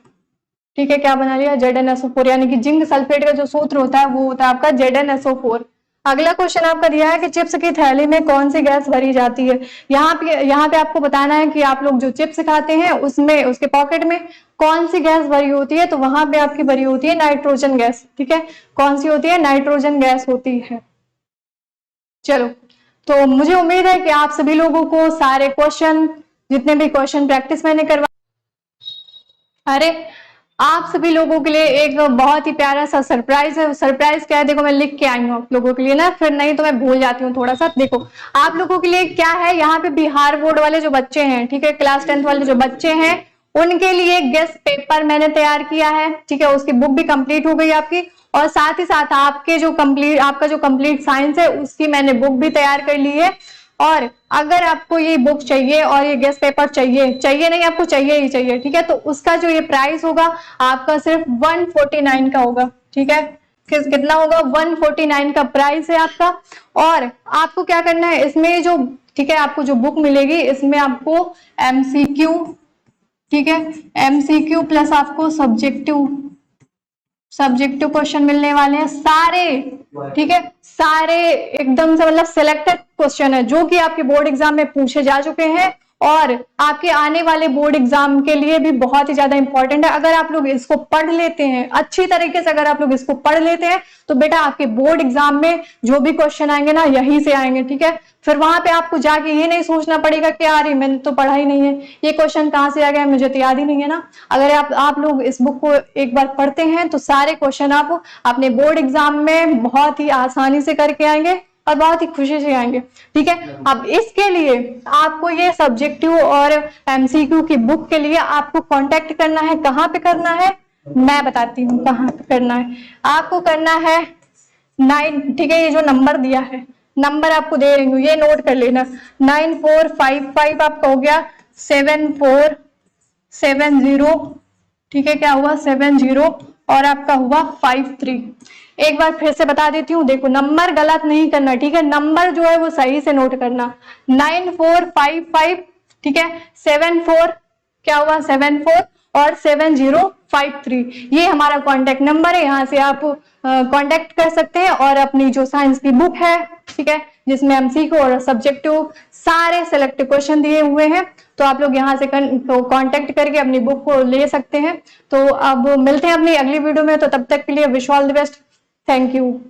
ठीक है, क्या बना लिया? ZnSO4, यानी कि जिंक सल्फेट का जो सूत्र होता है वो होता है आपका ZnSO4। अगला क्वेश्चन आपका दिया है कि चिप्स की थैली में कौन सी गैस भरी जाती है। यहाँ पे आपको बताना है कि आप लोग जो चिप्स खाते हैं उसमें, उसके पॉकेट में कौन सी गैस भरी होती है, तो वहां पे आपकी भरी होती है नाइट्रोजन गैस। ठीक है, कौन सी होती है? नाइट्रोजन गैस होती है। चलो, तो मुझे उम्मीद है कि आप सभी लोगों को सारे क्वेश्चन, जितने भी क्वेश्चन प्रैक्टिस मैंने करवा, अरे आप सभी लोगों के लिए एक बहुत ही प्यारा सा सरप्राइज है। सरप्राइज क्या है? देखो मैं लिख के आई हूँ आप लोगों के लिए ना, फिर नहीं तो मैं भूल जाती हूँ थोड़ा सा। देखो आप लोगों के लिए क्या है, यहाँ पे बिहार बोर्ड वाले जो बच्चे हैं, ठीक है, क्लास 10th वाले जो बच्चे हैं, उनके लिए गेस्ट पेपर मैंने तैयार किया है। ठीक है, उसकी बुक भी कंप्लीट हो गई आपकी, और साथ ही साथ आपका जो कंप्लीट साइंस है उसकी मैंने बुक भी तैयार कर ली है। और अगर आपको ये बुक चाहिए और ये गेस्ट पेपर चाहिए नहीं, आपको चाहिए ही चाहिए, ठीक है, तो उसका जो ये प्राइस होगा आपका सिर्फ 149 का होगा। ठीक है, कितना होगा? 149 का प्राइस है आपका। और आपको क्या करना है इसमें जो, ठीक है, आपको जो बुक मिलेगी इसमें आपको MCQ, ठीक है, MCQ प्लस आपको सब्जेक्टिव क्वेश्चन मिलने वाले हैं सारे। ठीक है, सारे एकदम से मतलब सिलेक्टेड क्वेश्चन है जो कि आपके बोर्ड एग्जाम में पूछे जा चुके हैं और आपके आने वाले बोर्ड एग्जाम के लिए भी बहुत ही ज्यादा इंपॉर्टेंट है। अगर आप लोग इसको पढ़ लेते हैं अच्छी तरीके से, अगर आप लोग इसको पढ़ लेते हैं तो बेटा आपके बोर्ड एग्जाम में जो भी क्वेश्चन आएंगे ना यहीं से आएंगे। ठीक है, फिर वहां पे आपको जाके ये नहीं सोचना पड़ेगा कि यार मैंने तो पढ़ा ही नहीं है, ये क्वेश्चन कहाँ से आ गया, मुझे तो याद ही नहीं है ना। अगर आप लोग इस बुक को एक बार पढ़ते हैं तो सारे क्वेश्चन आप अपने बोर्ड एग्जाम में बहुत ही आसानी से करके आएंगे और बहुत ही खुशी से आएंगे। ठीक है, अब इसके लिए आपको ये सब्जेक्टिव और MCQ की बुक के लिए आपको कांटेक्ट करना है। कहाँ पे करना है मैं बताती हूँ कहाँ पे करना है। आपको करना है 9, ठीक है, ये जो नंबर दिया है, नंबर आपको दे रही हूँ, ये नोट कर लेना। 9455 आपका हो गया 7470, ठीक है, क्या हुआ 70 और आपका हुआ 53। एक बार फिर से बता देती हूँ, देखो नंबर गलत नहीं करना, ठीक है, नंबर जो है वो सही से नोट करना। 9455, ठीक है, 74 क्या हुआ 74 और 7053, ये हमारा कांटेक्ट नंबर है। यहाँ से आप कांटेक्ट कर सकते हैं और अपनी जो साइंस की बुक है, ठीक है, जिसमें MCQ और सब्जेक्टिव सारे सिलेक्टिव क्वेश्चन दिए हुए हैं, तो आप लोग यहाँ से कांटेक्ट करके अपनी बुक को ले सकते हैं। तो अब मिलते हैं अपनी अगली वीडियो में, तो तब तक के लिए wish all the best, thank you.